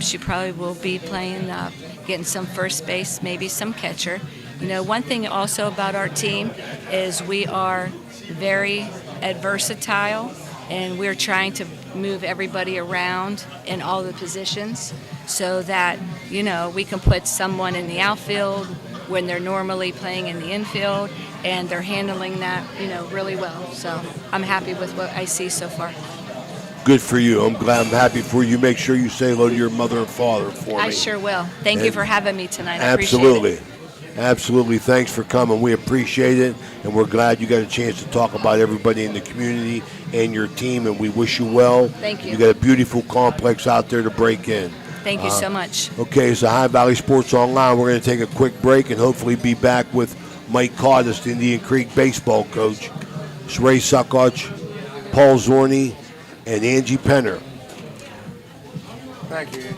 she probably will be playing, getting some first base, maybe some catcher. One thing also about our team is we are very versatile, and we're trying to move everybody around in all the positions so that, we can put someone in the outfield when they're normally playing in the infield, and they're handling that, really well. So I'm happy with what I see so far. Good for you. I'm happy for you. Make sure you say hello to your mother and father for me. I sure will. Thank you for having me tonight. I Absolutely. appreciate it. Absolutely. Thanks for coming. We appreciate it, and we're glad you got a chance to talk about everybody in the community and your team, and we wish you well. Thank you. You got a beautiful complex out there to break in. Thank you so much. Okay, it's the High Valley Sports Online. We're going to take a quick break and hopefully be back with Mike Cardis, the Indian Creek baseball coach. It's Ray Suckoch, Paul Zorni, and Angie Penner. Thank you.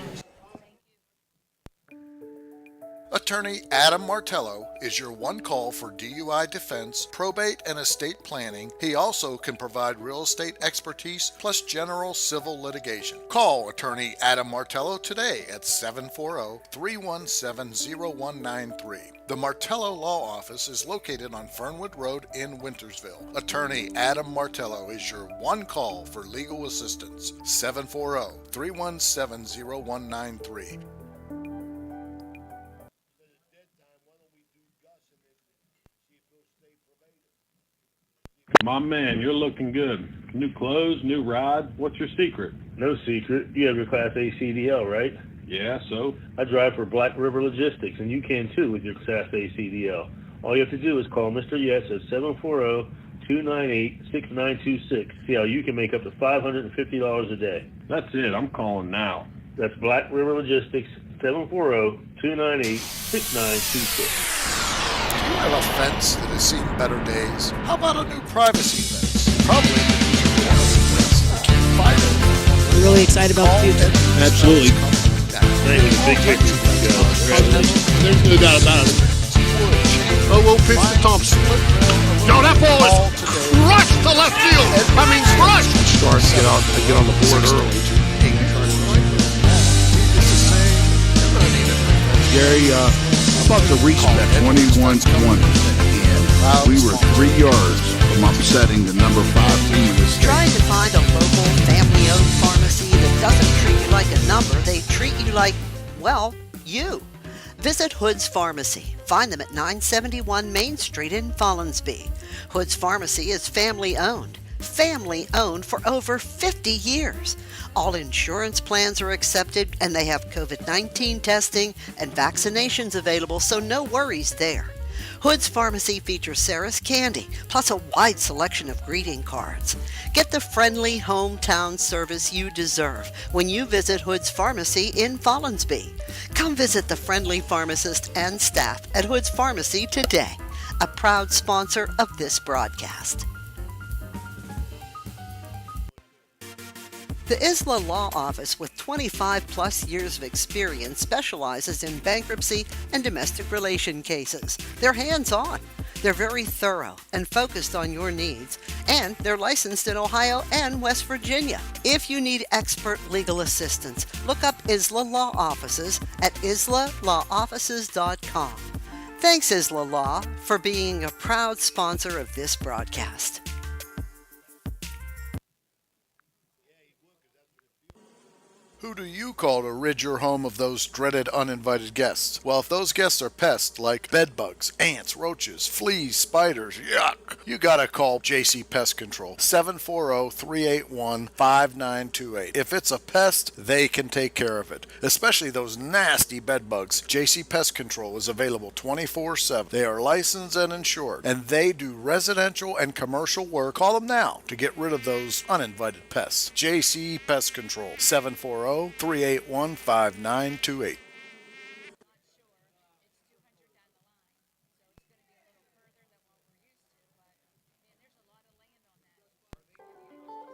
Attorney Adam Martello is your one call for DUI defense, probate, and estate planning. He also can provide real estate expertise plus general civil litigation. Call Attorney Adam Martello today at 740-317-0193. The Martello Law Office is located on Fernwood Road in Wintersville. Attorney Adam Martello is your one call for legal assistance. 740-317-0193. My man, you're looking good. New clothes, new ride. What's your secret? No secret. You have your Class A CDL, right? Yeah, so? I drive for Black River Logistics, and you can too with your Class A CDL. All you have to do is call Mr. Yes at 740-298-6926. See how you can make up to $550 a day. That's it. I'm calling now. That's Black River Logistics, 740-298-6926. Do you have a fence that has seen better days? How about a new privacy fence? Probably one of the fence that can fight it. We're really excited about the future. Absolutely. Thank you. Big picture. There's no doubt about it. Oh, we'll pitch to Thompson. No, that ball is crushed to left field. I mean, crushed. Start to get on the board early. Gary, how about the respect? 21-20. We were 3 yards from upsetting the number 5 team in the state. Trying to find a local, family-owned pharmacy that doesn't treat you like a number, they treat you like, well, you. Visit Hood's Pharmacy. Find them at 971 Main Street in Follinsby. Hood's Pharmacy is family-owned. Family-owned for over 50 years. All insurance plans are accepted, and they have COVID-19 testing and vaccinations available, so no worries there. Hood's Pharmacy features Sarah's Candy, plus a wide selection of greeting cards. Get the friendly hometown service you deserve when you visit Hood's Pharmacy in Follinsby. Come visit the friendly pharmacist and staff at Hood's Pharmacy today, a proud sponsor of this broadcast. The Isla Law Office, with 25 plus years of experience, specializes in bankruptcy and domestic relation cases. They're hands-on. They're very thorough and focused on your needs, and they're licensed in Ohio and West Virginia. If you need expert legal assistance, look up Isla Law Offices at islalawoffices.com. Thanks, Isla Law, for being a proud sponsor of this broadcast. Who do you call to rid your home of those dreaded uninvited guests? Well, if those guests are pests like bed bugs, ants, roaches, fleas, spiders, yuck, you gotta call JC Pest Control, 740-381-5928. If it's a pest, they can take care of it, especially those nasty bed bugs. JC Pest Control is available 24/7. They are licensed and insured, and they do residential and commercial work. Call them now to get rid of those uninvited pests. JC Pest Control, 740-381-5928.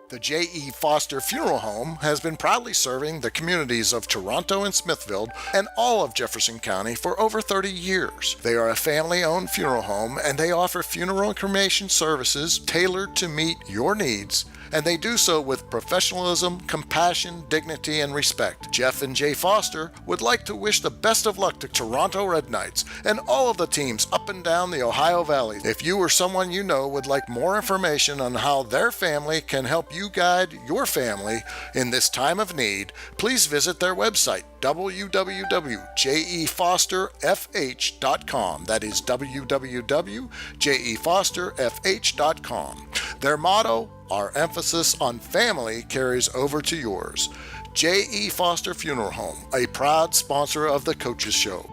The J.E. Foster Funeral Home has been proudly serving the communities of Toronto and Smithfield and all of Jefferson County for over 30 years. They are a family-owned funeral home, and they offer funeral and cremation services tailored to meet your needs, and they do so with professionalism, compassion, dignity, and respect. Jeff and Jay Foster would like to wish the best of luck to Toronto Red Knights and all of the teams up and down the Ohio Valley. If you or someone you know would like more information on how their family can help you guide your family in this time of need, please visit their website, www.jefosterfh.com. That is www.jefosterfh.com. Their motto, our emphasis on family carries over to yours. J.E. Foster Funeral Home, a proud sponsor of the Coaches Show.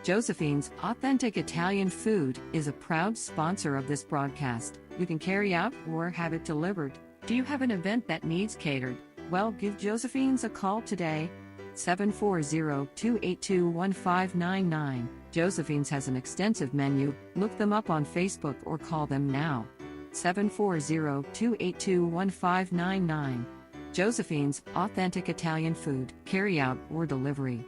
Josephine's Authentic Italian Food is a proud sponsor of this broadcast. You can carry out or have it delivered. Do you have an event that needs catered? Well, give Josephine's a call today. 740-282-1599. Josephine's has an extensive menu. Look them up on Facebook or call them now. 740-282-1599. Josephine's Authentic Italian Food, carry out or delivery.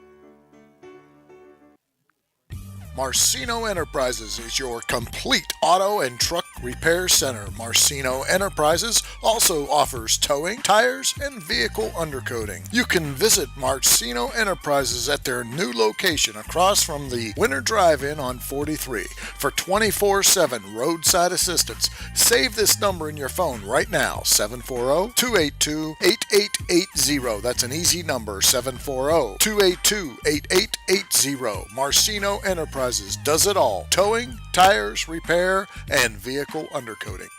Marcino Enterprises is your complete auto and truck repair center. Marcino Enterprises also offers towing, tires, and vehicle undercoating. You can visit Marcino Enterprises at their new location across from the Winter Drive-In on 43 for 24/7 roadside assistance. Save this number in your phone right now, 740-282-8880. That's an easy number, 740-282-8880. Marcino Enterprises does it all: towing, tires, repair, and vehicle undercoating.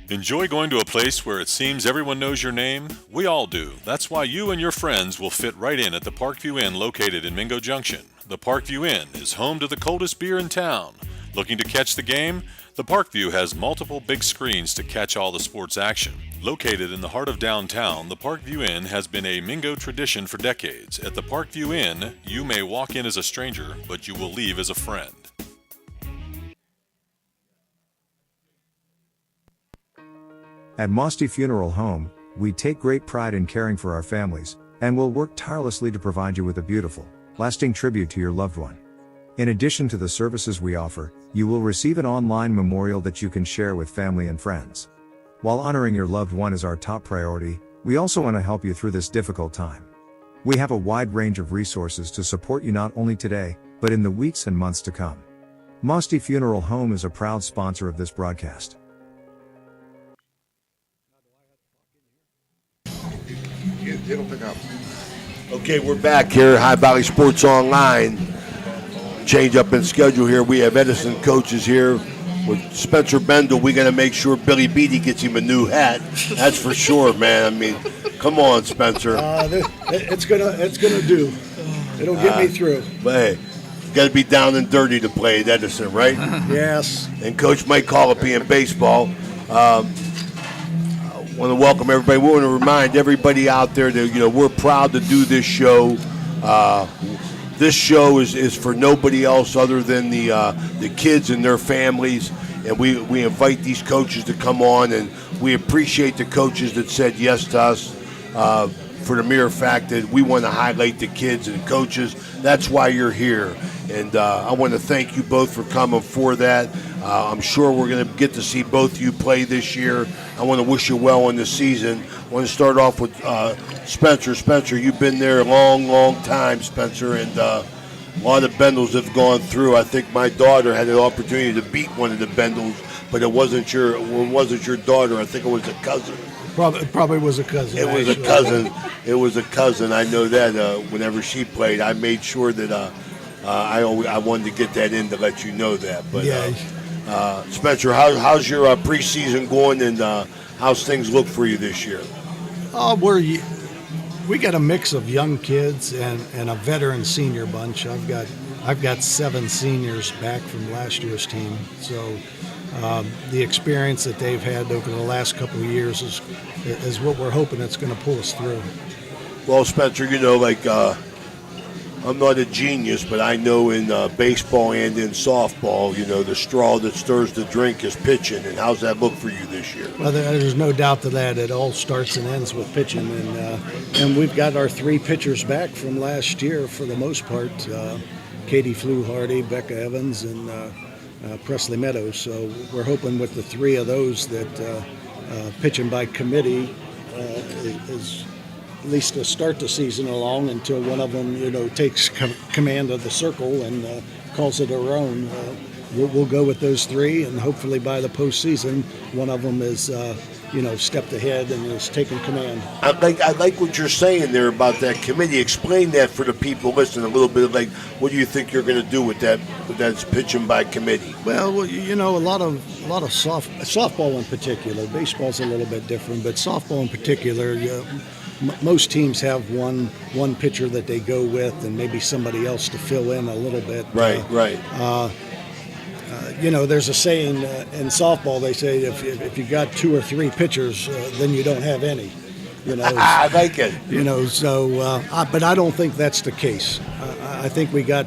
Enjoy going to a place where it seems everyone knows your name? We all do. That's why you and your friends will fit right in at the Parkview Inn located in Mingo Junction. The Parkview Inn is home to the coldest beer in town. Looking to catch the game? The Parkview has multiple big screens to catch all the sports action. Located in the heart of downtown, the Parkview Inn has been a Mingo tradition for decades. At the Parkview Inn, you may walk in as a stranger, but you will leave as a friend. At Mosty Funeral Home, we take great pride in caring for our families, and will work tirelessly to provide you with a beautiful, lasting tribute to your loved one. In addition to the services we offer, you will receive an online memorial that you can share with family and friends. While honoring your loved one is our top priority, we also want to help you through this difficult time. We have a wide range of resources to support you not only today, but in the weeks and months to come. Mosty Funeral Home is a proud sponsor of this broadcast. It'll pick up. Okay, we're back here at High Valley Sports Online. Change up in schedule here. We have Edison coaches here with Spencer Bendel. We're going to make sure Billy Beatty gets him a new hat. That's for sure, man. I mean, come on, Spencer. It's gonna do. It'll get me through. But hey, you got to be down and dirty to play at Edison, right? Yes. And Coach Mike Colopy in baseball. I want to welcome everybody. We want to remind everybody out there that we're proud to do this show. This show is for nobody else other than the kids and their families, and we invite these coaches to come on, and we appreciate the coaches that said yes to us for the mere fact that we want to highlight the kids and coaches. That's why you're here, and I want to thank you both for coming for that. I'm sure we're going to get to see both of you play this year. I want to wish you well in the season. I want to start off with Spencer. Spencer, you've been there a long, long time, Spencer, and a lot of Bendels have gone through. I think my daughter had an opportunity to beat one of the Bendels, but it wasn't your daughter. I think it was a cousin. Probably was a cousin. It was a cousin. It was a cousin. I know that whenever she played, I made sure that I wanted to get that in to let you know that. But Spencer, how's your preseason going, and how's things look for you this year? We got a mix of young kids and a veteran senior bunch. I've got 7 seniors back from last year's team, so the experience that they've had over the last couple of years is what we're hoping it's going to pull us through. Well, Spencer, I'm not a genius, but I know in baseball and in softball, the straw that stirs the drink is pitching. And how's that look for you this year? Well, there's no doubt to that. It all starts and ends with pitching. And we've got our 3 pitchers back from last year for the most part. Katie Fluharty, Becca Evans, and Presley Meadows. So we're hoping with the 3 of those that pitching by committee is at least to start the season along until one of them, takes command of the circle and calls it her own. We'll go with those 3, and hopefully by the postseason, one of them is, stepped ahead and is taking command. I like what you're saying there about that committee. Explain that for the people listening a little bit. Like, what do you think you're going to do with that? That's pitching by committee. Well, a lot of softball in particular. Baseball's a little bit different, but softball in particular. most teams have one pitcher that they go with, and maybe somebody else to fill in a little bit. Right. There's a saying in softball. They say if you got 2 or 3 pitchers, then you don't have any. I like it. But I don't think that's the case. I think we got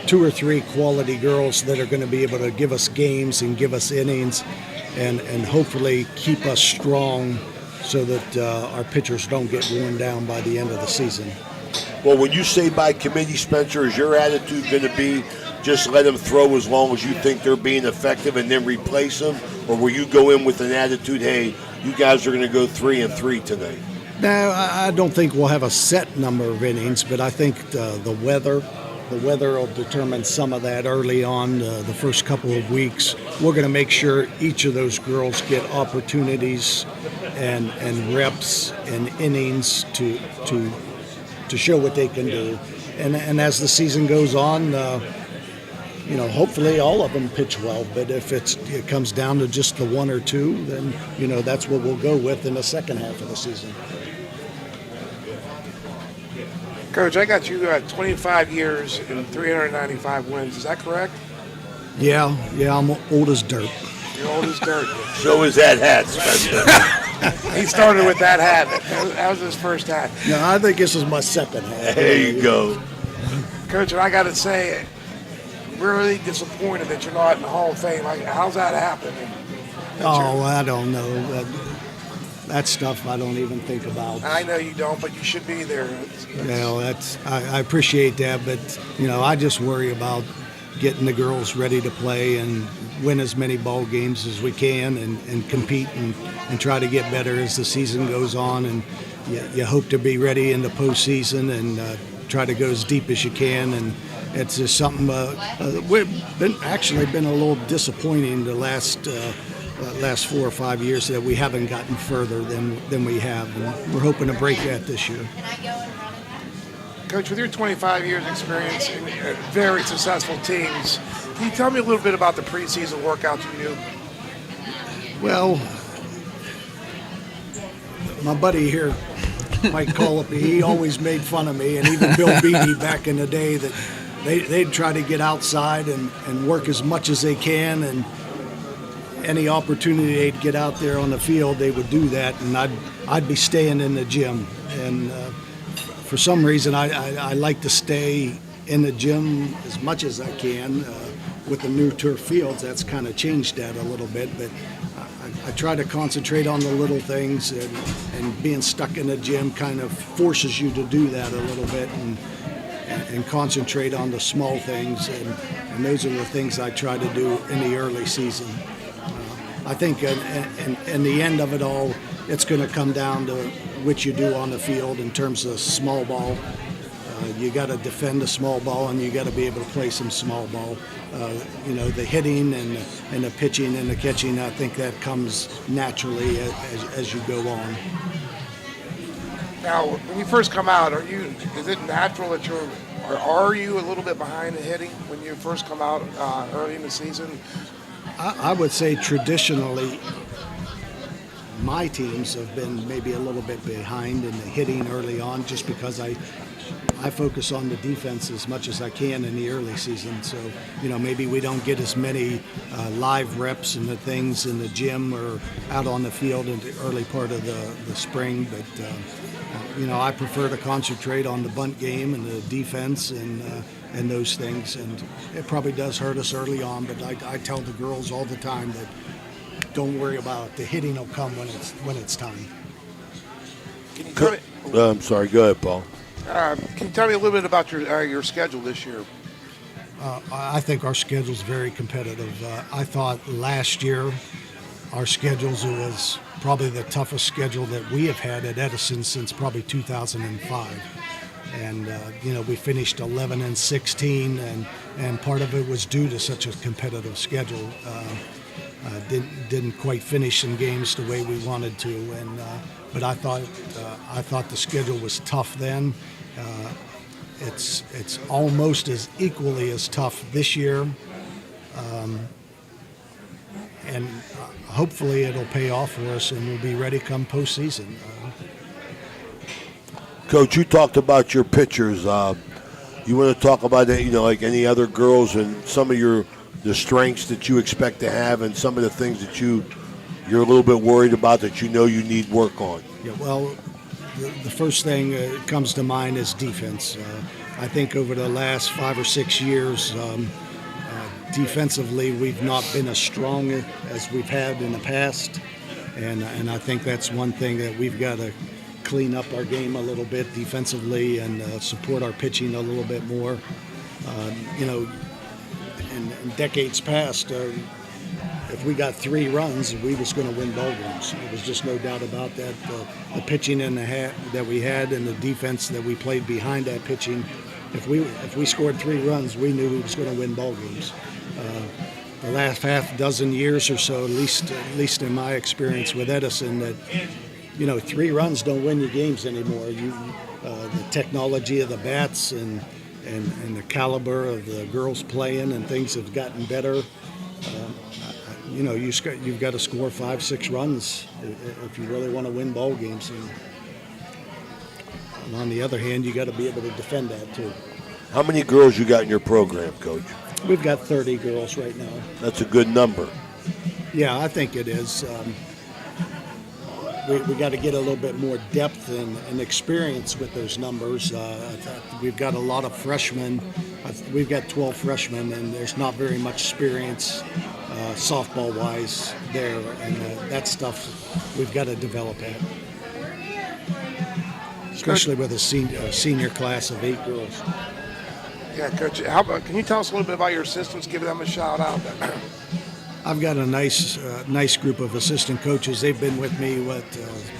2 or 3 quality girls that are going to be able to give us games and give us innings, and hopefully keep us strong, so that our pitchers don't get worn down by the end of the season. Well, when you say by committee, Spencer, is your attitude going to be just let them throw as long as you think they're being effective and then replace them? Or will you go in with an attitude, hey, you guys are going to go 3-3 tonight? No, I don't think we'll have a set number of innings, but I think the weather will determine some of that early on, the first couple of weeks. We're going to make sure each of those girls get opportunities and reps and innings to show what they can do. And as the season goes on, hopefully all of them pitch well. But if it comes down to just the 1 or 2, then that's what we'll go with in the second half of the season. Coach, I got you 25 years and 395 wins. Is that correct? Yeah, I'm old as dirt. You're old as dirt. So is that hat, Spencer. He started with that hat. That was his first hat. No, I think this is my second hat. There you go. Coach, and I got to say, really disappointed that you're not in the Hall of Fame. How's that happening? I don't know. That stuff I don't even think about. I know you don't, but you should be there. I appreciate that, but I just worry about getting the girls ready to play and win as many ball games as we can, and compete and try to get better as the season goes on. And you hope to be ready in the postseason and try to go as deep as you can. And it's just something we've been a little disappointing the last 4 or 5 years that we haven't gotten further than we have, and we're hoping to break that this year. Coach, with your 25 years experience in very successful teams, can you tell me a little bit about the preseason workouts you do? Well, my buddy here, Mike Colopy, he always made fun of me, and even Bill Beattie back in the day, that they'd try to get outside and work as much as they can, and any opportunity they'd get out there on the field, they would do that, and I'd be staying in the gym. And for some reason, I like to stay in the gym as much as I can. With the new turf fields, that's kind of changed that a little bit, but I try to concentrate on the little things, and being stuck in the gym kind of forces you to do that a little bit, and concentrate on the small things, and those are the things I try to do in the early season. I think in the end of it all, it's going to come down to what you do on the field in terms of small ball. You got to defend the small ball, and you got to be able to play some small ball. The hitting and the pitching and the catching, I think that comes naturally as you go on. Now, when you first come out, is it natural that are you a little bit behind the hitting when you first come out early in the season? I would say traditionally, my teams have been maybe a little bit behind in the hitting early on, just because I focus on the defense as much as I can in the early season. So, maybe we don't get as many live reps and the things in the gym or out on the field in the early part of the spring. But, I prefer to concentrate on the bunt game and the defense and those things. And it probably does hurt us early on, but I tell the girls all the time that don't worry about it. The hitting will come when it's time. Can you tell me, I'm sorry. Go ahead, Paul. Can you tell me a little bit about your schedule this year? I think our schedule is very competitive. I thought last year our schedules was probably the toughest schedule that we have had at Edison since probably 2005. And, we finished 11-16, and part of it was due to such a competitive schedule. Didn't quite finish some games the way we wanted to, but I thought the schedule was tough then. It's almost as equally as tough this year, and hopefully it'll pay off for us, and we'll be ready come postseason. Coach, you talked about your pitchers. You want to talk about that, like any other girls and some of the strengths that you expect to have and some of the things that you're a little bit worried about that you need work on? Yeah, well, the first thing that comes to mind is defense. I think over the last 5 or 6 years, defensively, we've not been as strong as we've had in the past, and I think that's one thing that we've got to clean up our game a little bit defensively and support our pitching a little bit more. In decades past, if we got 3 runs, we was going to win ball games. There was just no doubt about that. The pitching that we had and the defense that we played behind that pitching, if we scored 3 runs, we knew we was going to win ball games. The last half dozen years or so, at least in my experience with Edison, that 3 runs don't win you games anymore. The technology of the bats and the caliber of the girls playing and things have gotten better. You've got to score 5, 6 runs if you really want to win ball games. And on the other hand, you got to be able to defend that too. How many girls you got in your program, Coach? We've got 30 girls right now. That's a good number. Yeah, I think it is. We got to get a little bit more depth and experience with those numbers. We've got a lot of freshmen. We've got 12 freshmen, and there's not very much experience softball-wise there, and that stuff we've got to develop at, especially with a senior class of 8 girls. Yeah, Coach, can you tell us a little bit about your assistants? Give them a shout out. I've got a nice group of assistant coaches. They've been with me,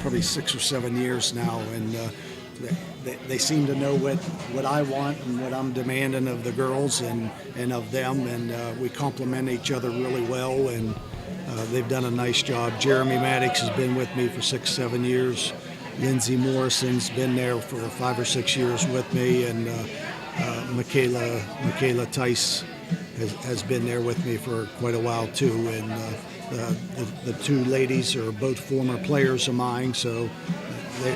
probably 6 or 7 years now, and they seem to know what I want and what I'm demanding of the girls and of them, and we complement each other really well, and they've done a nice job. Jeremy Maddox has been with me for 6, 7 years. Lindsay Morrison's been there for 5 or 6 years with me, and Michaela Tice has been there with me for quite a while too, and the 2 ladies are both former players of mine, so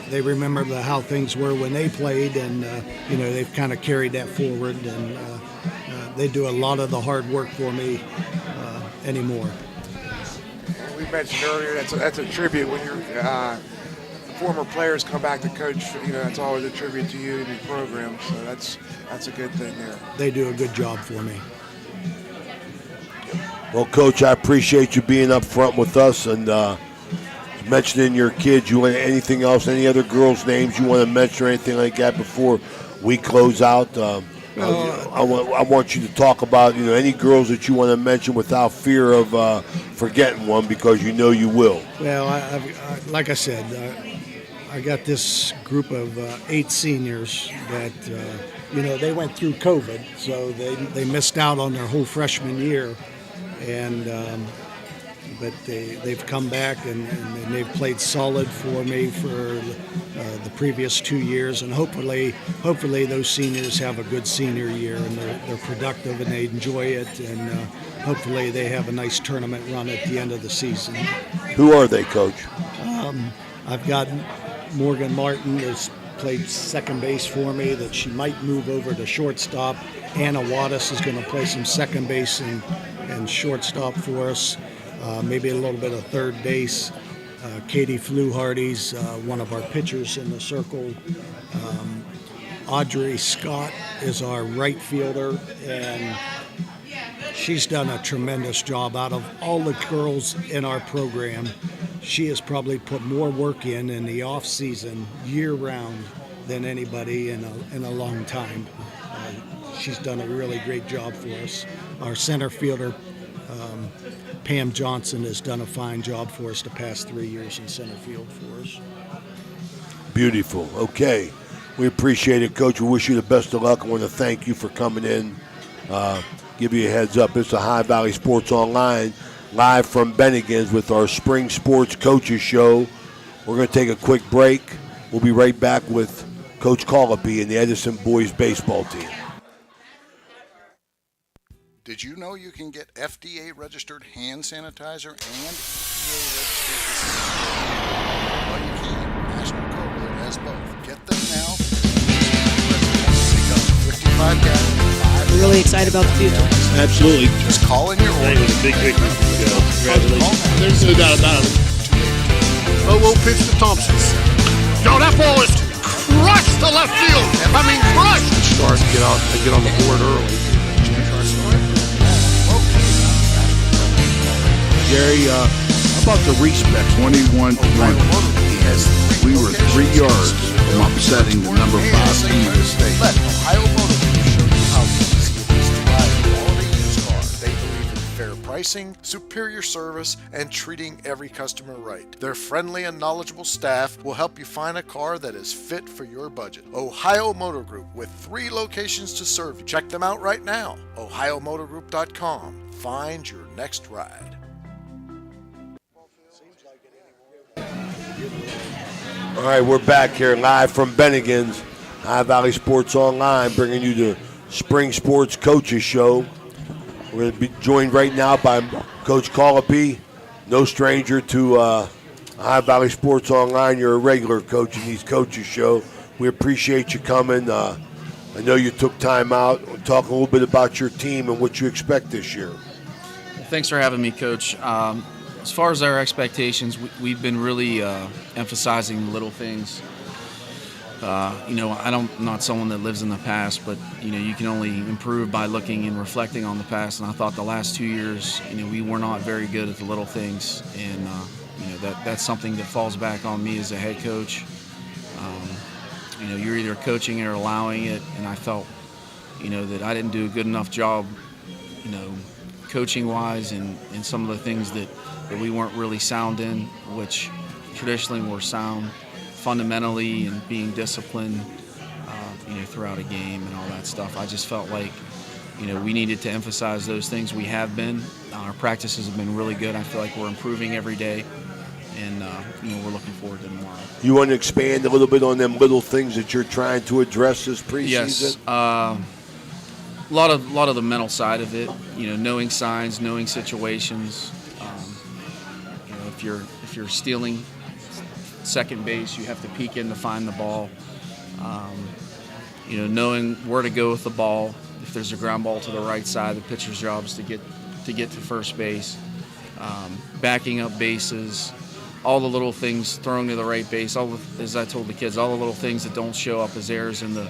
they remember how things were when they played, and they've kind of carried that forward, and they do a lot of the hard work for me anymore. We mentioned earlier that's a tribute when your former players come back to coach. That's always a tribute to you and your program, so that's a good thing there. They do a good job for me. Well, Coach, I appreciate you being up front with us and mentioning your kids. You want anything else, any other girls' names you want to mention or anything like that before we close out? I want you to talk about any girls that you want to mention without fear of forgetting one, because you will. Well, like I said, I got this group of 8 seniors that they went through COVID, so they missed out on their whole freshman year. But they've come back and they've played solid for me for the previous 2 years, and hopefully those seniors have a good senior year and they're productive and they enjoy it, and hopefully they have a nice tournament run at the end of the season. Who are they, Coach? I've got Morgan Martin that's played second base for me, that she might move over to shortstop. Anna Wattis is going to play some second base and shortstop for us, maybe a little bit of third base. Katie Fluharty's one of our pitchers in the circle. Audrey Scott is our right fielder, and she's done a tremendous job. Out of all the girls in our program, she has probably put more work in the off season year-round than anybody in a long time. She's done a really great job for us. Our center fielder, Pam Johnson, has done a fine job for us the past 3 years in center field for us. Beautiful. Okay. We appreciate it, Coach. We wish you the best of luck. I want to thank you for coming in. Give you a heads up. It's the High Valley Sports Online, live from Bennigan's with our Spring Sports Coaches Show. We're going to take a quick break. We'll be right back with Coach Colopy and the Edison boys baseball team. Did you know you can get FDA-registered hand sanitizer and EPA-registered? Well, you can. National Cold has both. Get them now really excited about the future. Absolutely. Just call in your order. It was a big victory for you guys. Congratulations. There's no doubt about it. Low pitch to Thompson. Yo, that ball is crushed to left field. I mean, crushed. Start to get on the board early. Gary, how about the respect? 21-20. We were 3 yards from upsetting the number 5 team in the state. Let Ohio Motor Group show you how easy it is to buy a quality used car. They believe in fair pricing, superior service, and treating every customer right. Their friendly and knowledgeable staff will help you find a car that is fit for your budget. Ohio Motor Group, with 3 locations to serve you. Check them out right now. OhioMotorGroup.com. Find your next ride. All right, we're back here live from Bennigan's, High Valley Sports Online, bringing you the Spring Sports Coaches Show. We're going to be joined right now by Coach Colopy, no stranger to High Valley Sports Online. You're a regular coach in these coaches show. We appreciate you coming. I know you took time out. Talk a little bit about your team and what you expect this year. Thanks for having me, Coach. As far as our expectations, we've been really emphasizing the little things. I'm not someone that lives in the past, but you can only improve by looking and reflecting on the past. And I thought the last 2 years, we were not very good at the little things, and that's something that falls back on me as a head coach. You're either coaching it or allowing it, and I felt, that I didn't do a good enough job, coaching-wise, and some of the things that we weren't really sound in, which traditionally were sound fundamentally and being disciplined, throughout a game and all that stuff. I just felt like, we needed to emphasize those things. We have been. Our practices have been really good. I feel like we're improving every day, and we're looking forward to tomorrow. You want to expand a little bit on them little things that you're trying to address this preseason? Yes. A lot of the mental side of it, knowing signs, knowing situations. If you're stealing second base, you have to peek in to find the ball. Knowing where to go with the ball. If there's a ground ball to the right side, the pitcher's job is to get to first base. Backing up bases, all the little things, throwing to the right base. As I told the kids, all the little things that don't show up as errors in the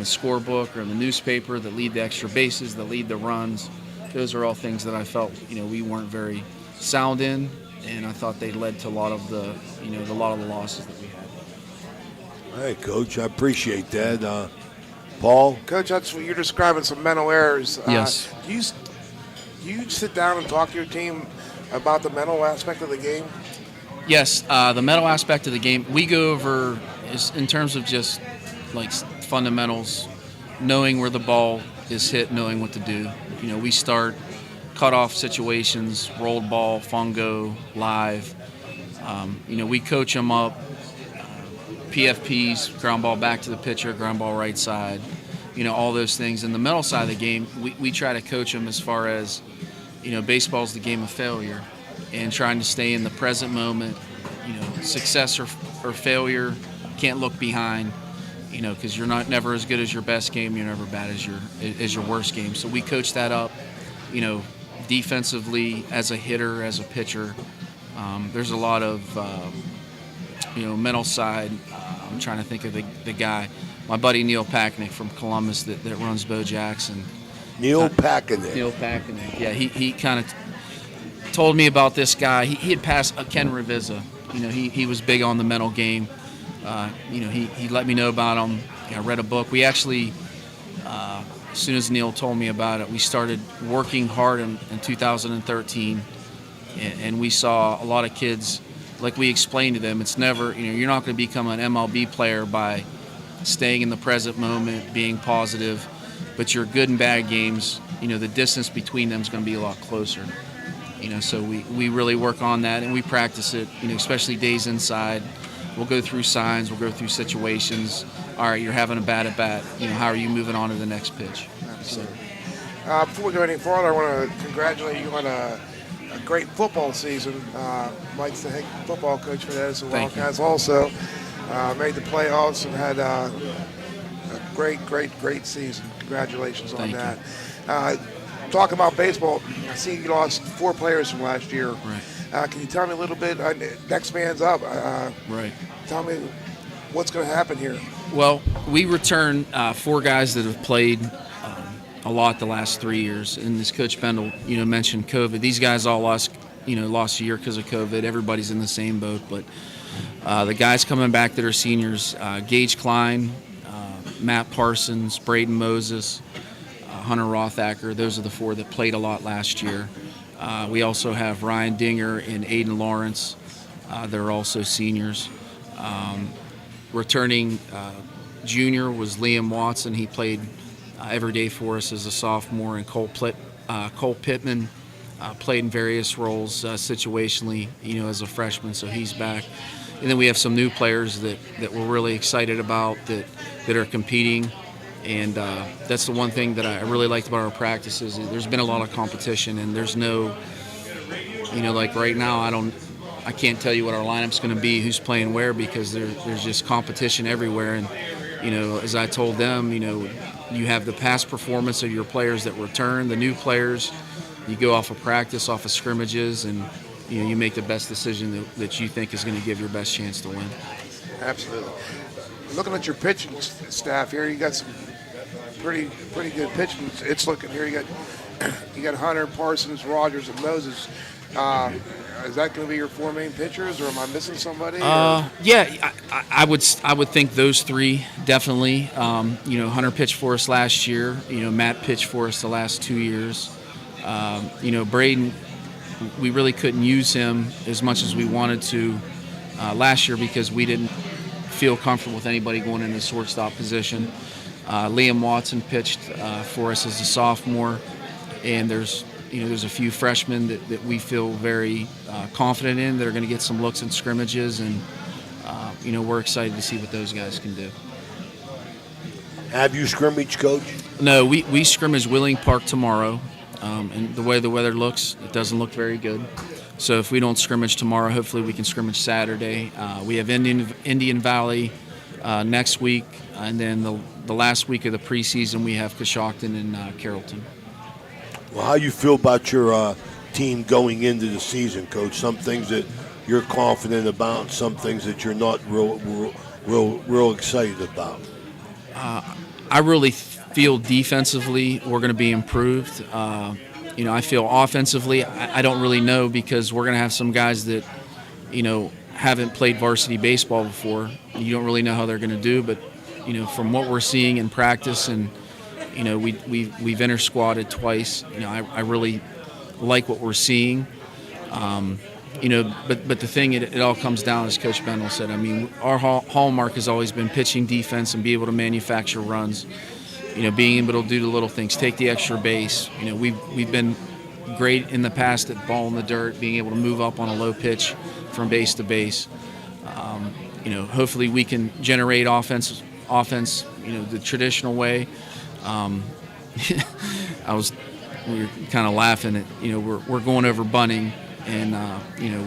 scorebook or in the newspaper that lead to extra bases, that lead to runs. Those are all things that I felt we weren't very sound in, and I thought they led to a lot of the losses that we had. All right, Coach, I appreciate that. Paul? Coach, that's what you're describing, some mental errors. Yes. Do you sit down and talk to your team about the mental aspect of the game? Yes, the mental aspect of the game, we go over is in terms of just like fundamentals, knowing where the ball is hit, knowing what to do. We start cutoff situations, rolled ball, fungo, live. We coach them up, PFPs, ground ball back to the pitcher, ground ball right side, all those things. And the mental side of the game, we try to coach them as far as, baseball's the game of failure and trying to stay in the present moment, success or failure, can't look behind, because you're never as good as your best game, you're never bad as your worst game. So we coach that up, defensively, as a hitter, as a pitcher. There's a lot of, mental side. I'm trying to think of the guy, my buddy Neil Packnick from Columbus that runs Bo Jackson. Neil Packnick. Yeah, he kind of told me about this guy. He had passed Ken Ravizza. He was big on the mental game. He let me know about him. I read a book. We actually, as soon as Neil told me about it, we started working hard in 2013, and we saw a lot of kids, like we explained to them, it's never, you're not going to become an MLB player by staying in the present moment, being positive, but your good and bad games, the distance between them is going to be a lot closer. So we really work on that, and we practice it, especially days inside. We'll go through signs, we'll go through situations. All right, you're having a bad at bat. How are you moving on to the next pitch? Absolutely. Before we go any further, I want to congratulate you on a great football season. Mike's the head football coach for the Edison Wildcats also. Made the playoffs and had a great season. Congratulations on Thank that. Talking about baseball, I see you lost 4 players from last year. Right. Can you tell me a little bit? Next man's up. Right. Tell me what's going to happen here. Well, we return 4 guys that have played a lot the last 3 years. And as Coach Bendel, mentioned COVID. These guys all lost a year because of COVID. Everybody's in the same boat. But the guys coming back that are seniors, Gage Klein, Matt Parsons, Braden Moses, Hunter Rothacker, those are the 4 that played a lot last year. We also have Ryan Dinger and Aiden Lawrence. They're also seniors. Returning junior was Liam Watson. He played every day for us as a sophomore. And Cole Pittman played in various roles situationally, as a freshman, so he's back. And then we have some new players that we're really excited about that are competing. And that's the one thing that I really liked about our practices. There's been a lot of competition, and there's no, like right now, I can't tell you what our lineup's going to be, who's playing where, because there's just competition everywhere. And as I told them, you have the past performance of your players that return, the new players. You go off of practice, off of scrimmages, and you make the best decision that you think is going to give your best chance to win. Absolutely. Looking at your pitching staff here, you got some pretty good pitching. It's looking here. You got Hunter, Parsons, Rogers, and Moses. Is that going to be your 4 main pitchers, or am I missing somebody? Yeah, I would think those 3 definitely. Hunter pitched for us last year. Matt pitched for us the last 2 years. Braden, we really couldn't use him as much as we wanted to last year because we didn't feel comfortable with anybody going in the shortstop position. Liam Watson pitched for us as a sophomore, and there's a few freshmen that we feel very confident in that are going to get some looks in scrimmages, and we're excited to see what those guys can do. Have you scrimmaged, Coach? No, we scrimmage Wheeling Park tomorrow, and the way the weather looks, it doesn't look very good. So if we don't scrimmage tomorrow, hopefully we can scrimmage Saturday. We have Indian Valley next week, and then the last week of the preseason we have Coshocton and Carrollton. Well, how you feel about your team going into the season, Coach? Some things that you're confident about, some things that you're not real excited about. I really feel defensively we're going to be improved. I feel offensively, I don't really know, because we're going to have some guys that, haven't played varsity baseball before. You don't really know how they're going to do, but, from what we're seeing in practice, and, we've inter-squatted twice. I really like what we're seeing. But the thing, it all comes down, as Coach Bendel said. I mean, our hallmark has always been pitching defense and be able to manufacture runs. Being able to do the little things, take the extra base. We've been great in the past at ball in the dirt, being able to move up on a low pitch from base to base. Hopefully we can generate offense, the traditional way. We were kind of laughing at, we're going over bunting, and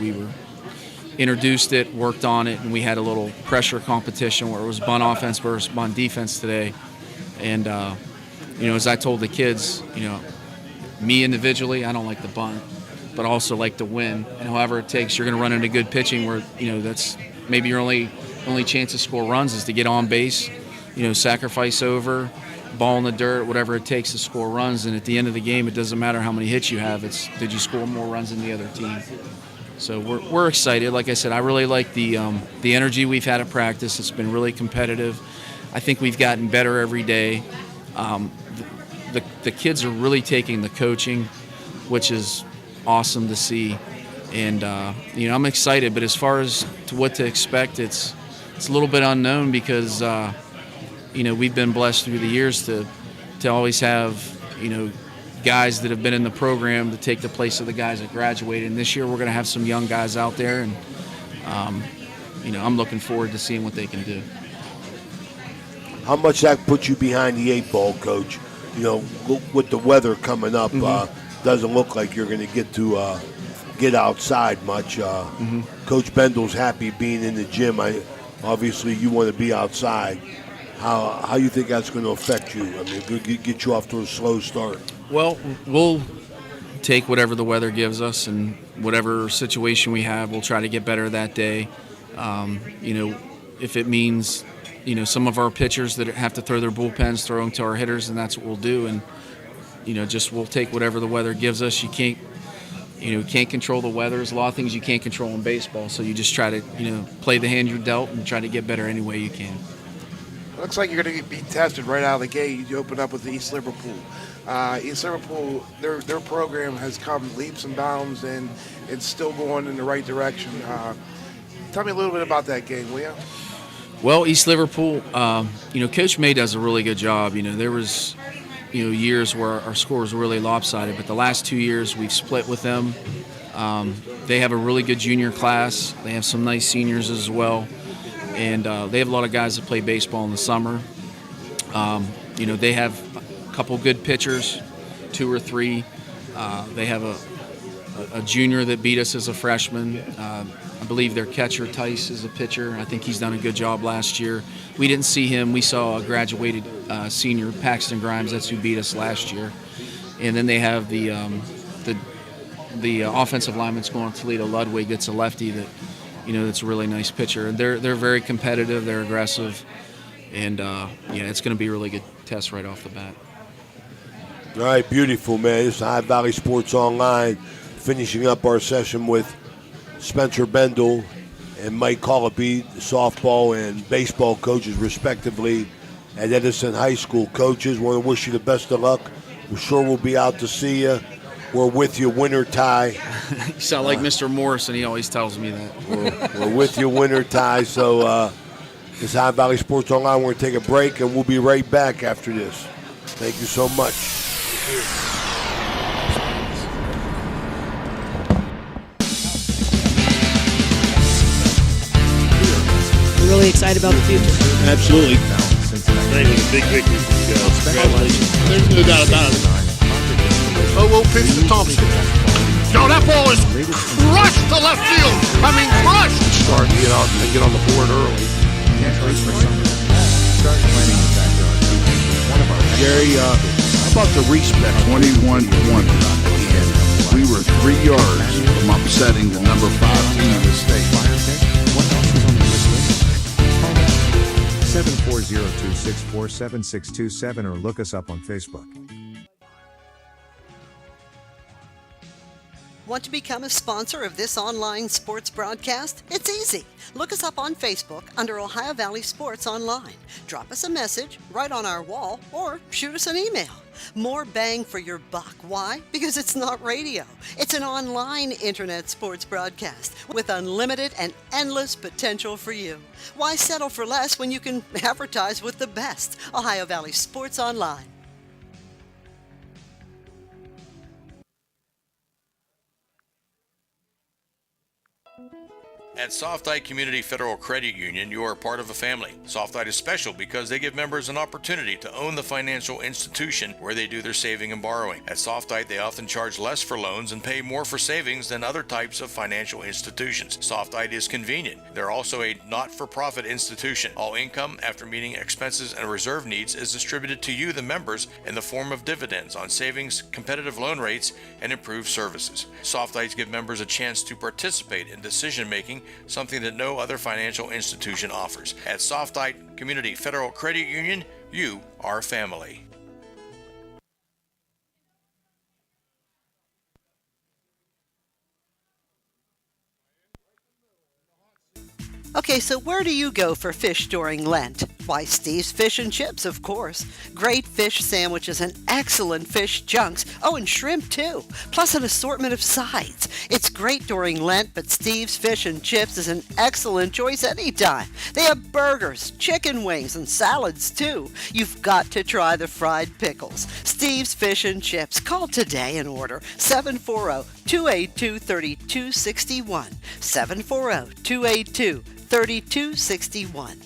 we were introduced it, worked on it, and we had a little pressure competition where it was bunt offense versus bunt defense today. And, as I told the kids, me individually, I don't like the bunt, but also like to win. And however it takes, you're going to run into good pitching where, that's maybe your only chance to score runs is to get on base, sacrifice over, ball in the dirt, whatever it takes to score runs. And at the end of the game, it doesn't matter how many hits you have. It's did you score more runs than the other team. So we're excited. Like I said, I really like the energy we've had at practice. It's been really competitive. I think we've gotten better every day. The kids are really taking the coaching, which is awesome to see. And I'm excited. But as far as to what to expect, it's a little bit unknown because we've been blessed through the years to always have guys that have been in the program to take the place of the guys that graduated. And this year we're going to have some young guys out there, and I'm looking forward to seeing what they can do. How much that puts you behind the 8 ball, Coach? With the weather coming up, doesn't look like you're going to get outside much. Coach Bendel's happy being in the gym. Obviously you want to be outside. how you think that's going to affect you? I mean, get you off to a slow start. Well, we'll take whatever the weather gives us, and whatever situation we have, we'll try to get better that day. If it means, some of our pitchers that have to throw their bullpens, throw them to our hitters, and that's what we'll do. And, we'll take whatever the weather gives us. You can't control the weather. There's a lot of things you can't control in baseball, so you just try to, play the hand you're dealt and try to get better any way you can. Looks like you're going to be tested right out of the gate. You open up with East Liverpool. East Liverpool, their program has come leaps and bounds, and it's still going in the right direction. Tell me a little bit about that game, will you? Well, East Liverpool, Coach May does a really good job. There was, years where our scores were really lopsided, but the last 2 years we've split with them. They have a really good junior class. They have some nice seniors as well. And they have a lot of guys that play baseball in the summer. They have a couple good pitchers, 2 or 3. They have a junior that beat us as a freshman. I believe their catcher, Tice, is a pitcher. I think he's done a good job last year. We didn't see him. We saw a graduated senior, Paxton Grimes. That's who beat us last year. And then they have the offensive lineman's going on Toledo. Ludwig, that's a lefty that, that's a really nice pitcher. And they're very competitive. They're aggressive. And, it's going to be a really good test right off the bat. All right, beautiful, man. This is High Valley Sports Online, finishing up our session with Spencer Bendel and Mike Colopy, softball and baseball coaches, respectively, at Edison High School. Coaches, want to wish you the best of luck. We're sure we'll be out to see you. We're with you, winter tie. You sound like Mr. Morrison. He always tells me that. We're with you, winter tie. So this is High Valley Sports Online. We're going to take a break, and we'll be right back after this. Thank you so much. We're really excited about the future. Absolutely. Thank you. Big victory for you guys. Congratulations. There's no doubt about it. Oh, pitch to Thompson. No, that ball is crushed to left field. I mean, crushed. Start to get on the board early. Gary, how about the respect? 21-20. We were 3 yards from upsetting the number 5 team in the state. 740-264-7627 or look us up on Facebook. Want to become a sponsor of this online sports broadcast? It's easy. Look us up on Facebook under Ohio Valley Sports Online. Drop us a message right on our wall or shoot us an email. More bang for your buck. Why? Because it's not radio. It's an online internet sports broadcast with unlimited and endless potential for you. Why settle for less when you can advertise with the best? Ohio Valley Sports Online. At Softite Community Federal Credit Union, you are part of a family. Softite is special because they give members an opportunity to own the financial institution where they do their saving and borrowing. At Softite, they often charge less for loans and pay more for savings than other types of financial institutions. Softite is convenient. They're also a not-for-profit institution. All income, after meeting expenses and reserve needs, is distributed to you, the members, in the form of dividends on savings, competitive loan rates, and improved services. Softites give members a chance to participate in decision-making, something that no other financial institution offers. At Softite Community Federal Credit Union, you are family. Okay, so where do you go for fish during Lent? Why, Steve's Fish and Chips, of course. Great fish sandwiches and excellent fish chunks. Oh, and shrimp, too. Plus an assortment of sides. It's great during Lent, but Steve's Fish and Chips is an excellent choice anytime. They have burgers, chicken wings, and salads, too. You've got to try the fried pickles. Steve's Fish and Chips. Call today and order 740-282-3261. 740-282-3261.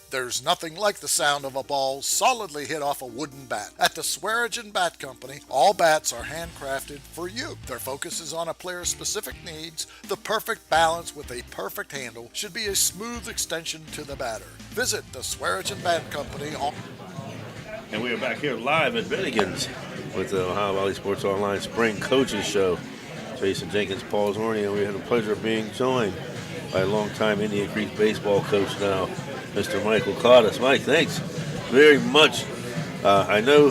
There's nothing like the sound of a ball solidly hit off a wooden bat. At the Swearingen Bat Company, all bats are handcrafted for you. Their focus is on a player's specific needs. The perfect balance with a perfect handle should be a smooth extension to the batter. Visit the Swearingen Bat Company on... And we are back here live at Bennigan's with the Ohio Valley Sports Online Spring Coaches Show. Jason Jenkins, Paul Zorni, and we had the pleasure of being joined by a longtime Indian Creek baseball coach now, Mr. Michael Cottis. Mike, thanks very much. I know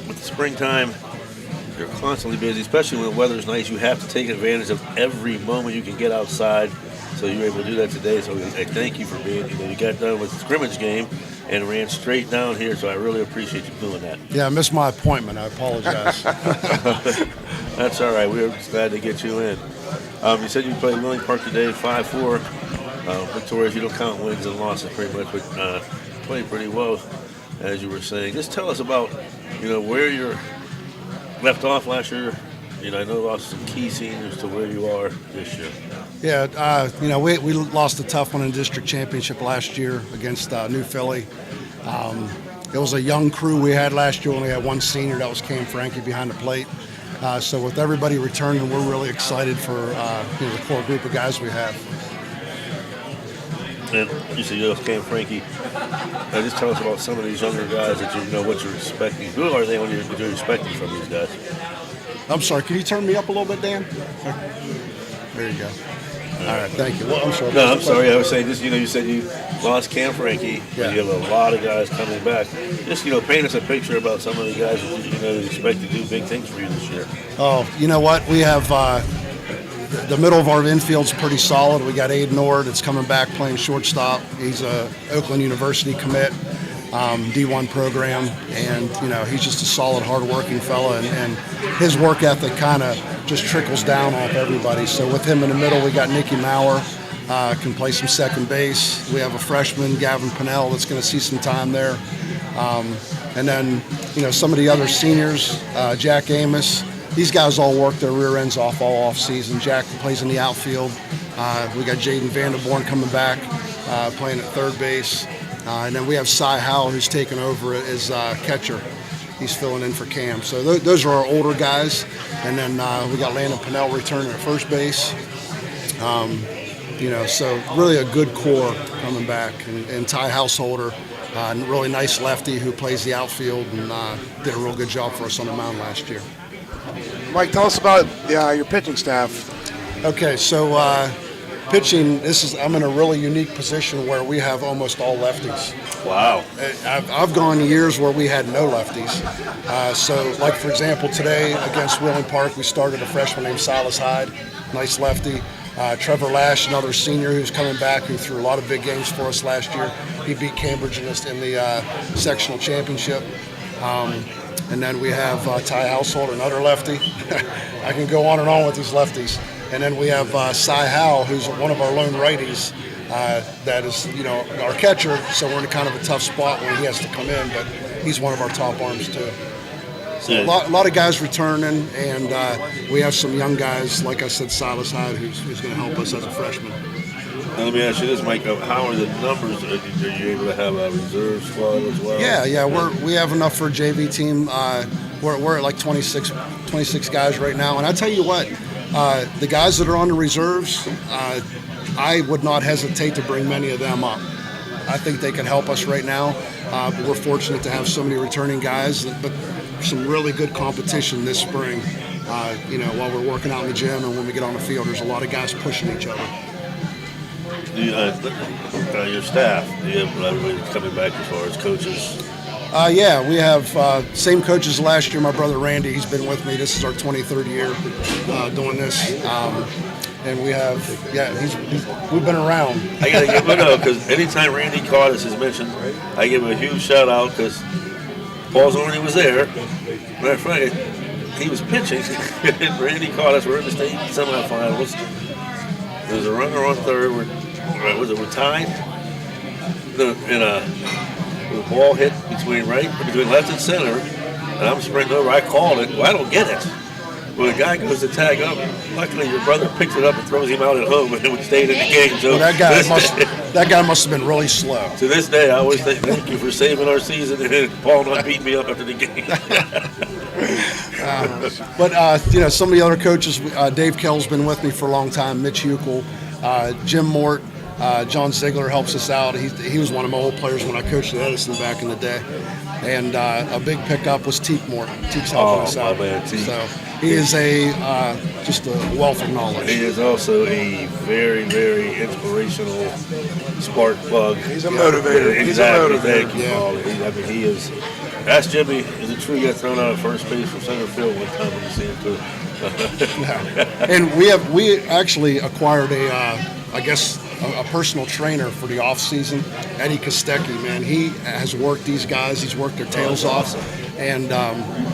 with the springtime, you're constantly busy, especially when the weather's nice. You have to take advantage of every moment you can get outside. So you were able to do that today. So I thank you for being, you got done with the scrimmage game and ran straight down here. So I really appreciate you doing that. Yeah, I missed my appointment. I apologize. That's all right. We were glad to get you in. You said you played Wheeling Park today, 5-4. Victorious, you don't count wins and losses pretty much, but played pretty well, as you were saying. Just tell us about, where you're left off last year. I know you lost some key seniors to where you are this year. Yeah, we lost a tough one in district championship last year against New Philly. It was a young crew we had last year. We only had one senior, that was Cam Frankie behind the plate. So with everybody returning, we're really excited for the core group of guys we have. And you said you lost Cam Frankie. Just tell us about some of these younger guys that what you're expecting. Who are they when you're expecting from these guys? I'm sorry, can you turn me up a little bit, Dan? There you go. All right, thank you. Well, I'm sorry. No, I'm sorry. I was saying, just you said you lost Cam Frankie. Yeah. You have a lot of guys coming back. Just paint us a picture about some of the guys that expect to do big things for you this year. Oh, you know what? We have the middle of our infield's pretty solid. We got Aiden Ord that's coming back playing shortstop. He's a Oakland University commit, D1 program, and he's just a solid, hard-working fella, and his work ethic kind of just trickles down off everybody. So with him in the middle, we got Nicky Maurer, can play some second base. We have a freshman, Gavin Pinnell, that's going to see some time there. And then, some of the other seniors, Jack Amos, these guys all work their rear ends off all off season. Jack plays in the outfield. We got Jaden Vanderborn coming back, playing at third base. And then we have Cy Howell, who's taken over as catcher. He's filling in for Cam. So those are our older guys. And then we got Landon Pinnell returning at first base. So really a good core coming back. And Ty Householder, really nice lefty who plays the outfield and did a real good job for us on the mound last year. Mike, tell us about your pitching staff. Okay, so pitching, I'm in a really unique position where we have almost all lefties. Wow. I've gone years where we had no lefties. So, like, for example, today against Wheeling Park, we started a freshman named Silas Hyde, nice lefty. Trevor Lash, another senior who's coming back, who threw a lot of big games for us last year. He beat Cambridge in the sectional championship. And then we have Ty Householder, another lefty. I can go on and on with these lefties. And then we have Cy Howell, who's one of our lone righties. That is, our catcher. So we're in kind of a tough spot when he has to come in, but he's one of our top arms too. So a lot of guys returning, and we have some young guys, like I said, Silas Hyde, who's going to help us as a freshman. Now, let me ask you this, Mike. How are the numbers? Are you able to have a reserve squad as well? Yeah. We have enough for a JV team. We're at like 26 guys right now. And I tell you what, the guys that are on the reserves, I would not hesitate to bring many of them up. I think they can help us right now. But we're fortunate to have so many returning guys, but some really good competition this spring. While we're working out in the gym and when we get on the field, there's a lot of guys pushing each other. Your staff, do you have everybody coming back as far as coaches? Yeah, we have same coaches last year. My brother Randy, he's been with me. This is our 23rd year doing this. And we have, we've been around. I got to give it up because anytime Randy Cottis is mentioned, I give him a huge shout out because Paul Zorni was there. Matter of fact, he was pitching. And Randy Cottis, we're in the state semifinals. There's a runner on third. We're tied. And the ball hit between left and center. And I'm sprinting over. I called it. Well, I don't get it. Well, the guy goes to tag up. Luckily, your brother picks it up and throws him out at home, and we stayed in the game. So Well, that guy must have been really slow. to this day, I always think, thank you for saving our season, and then Paul not beating me up after the game. But some of the other coaches, Dave Kell's been with me for a long time, Mitch Huckel, Jim Mort, John Ziegler helps us out. He was one of my old players when I coached at Edison back in the day. And a big pickup was Teek Mort. Teek's helping us out. Man, Teek. So he is just a wealth of knowledge. He is also a very, very inspirational spark plug. He's a motivator. Exactly. He's a motivator. Thank you, Paul. He is. Ask Jimmy, is it true he got thrown out at first base from center field one time when you see him too? And we actually acquired a personal trainer for the off season, Eddie Kostecki. Man, he has worked these guys. He's worked their tails off, and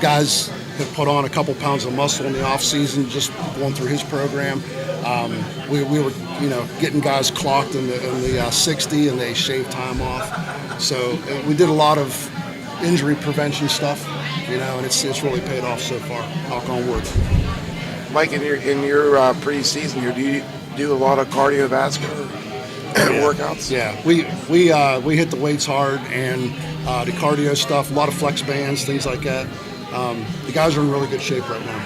guys have put on a couple pounds of muscle in the off season just going through his program. We were getting guys clocked in the 60, and they shaved time off. So we did a lot of injury prevention stuff, and it's really paid off so far. Knock on wood. Mike, in your pre-season here, do you do a lot of cardiovascular workouts? Yeah, we hit the weights hard and the cardio stuff, a lot of flex bands, things like that. The guys are in really good shape right now.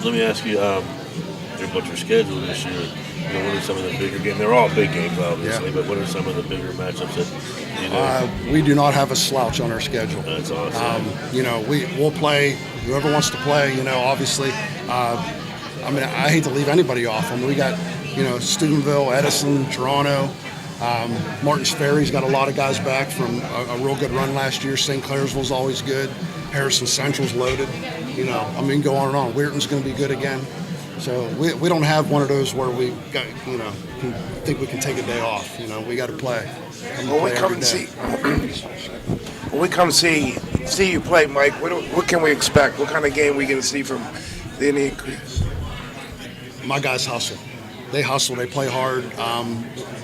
Let me ask you about your schedule this year. What are some of the bigger games? They're all big games, obviously, but what are some of the bigger matchups that we do not have a slouch on our schedule. That's awesome. We'll play whoever wants to play. Obviously. I hate to leave anybody off. We got Steubenville, Edison, Toronto. Martins Ferry's got a lot of guys back from a real good run last year. St. Clairsville's always good. Harrison Central's loaded. Go on and on. Weirton's going to be good again. So we don't have one of those where we got think we can take a day off. We got to play. When we come see you play, Mike, what can we expect? What kind of game we going to see from the Indian Creek? My guys hustle. They hustle. They play hard.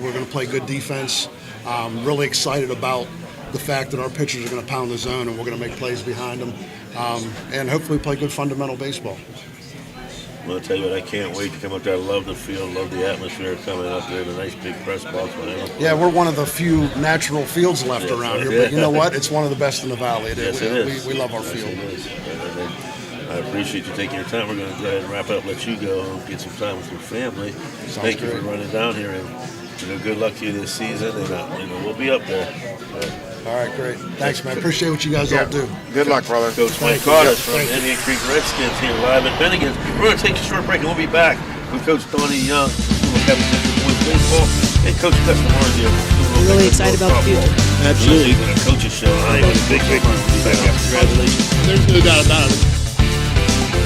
We're going to play good defense. Really excited about the fact that our pitchers are going to pound the zone and we're going to make plays behind them. And hopefully play good fundamental baseball. I'm going to tell you what, I can't wait to come up there. I love the field, love the atmosphere coming up there, the nice big press box. Yeah, we're one of the few natural fields left around here, but you know what? It's one of the best in the valley. It is. We love our field. It is. I appreciate you taking your time. We're going to go ahead and wrap up, let you go and get some time with your family. Thank you for running down here, and good luck to you this season, and we'll be up there. All right, great. Thanks, man. Appreciate what you guys all do. Good luck, brother. Coach Mike Carter from Indian Creek Redskins here live at Bennigan's. We're going to take a short break, and we'll be back with Coach Donnie Young, Kevin Boys Baseball, and Coach Preston Marzio. We're really excited about the future. Absolutely. A coach's show. I think it's a big we'll be back after. Congratulations. There's no doubt about it.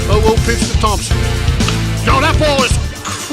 We'll pitch to Thompson. No, that ball is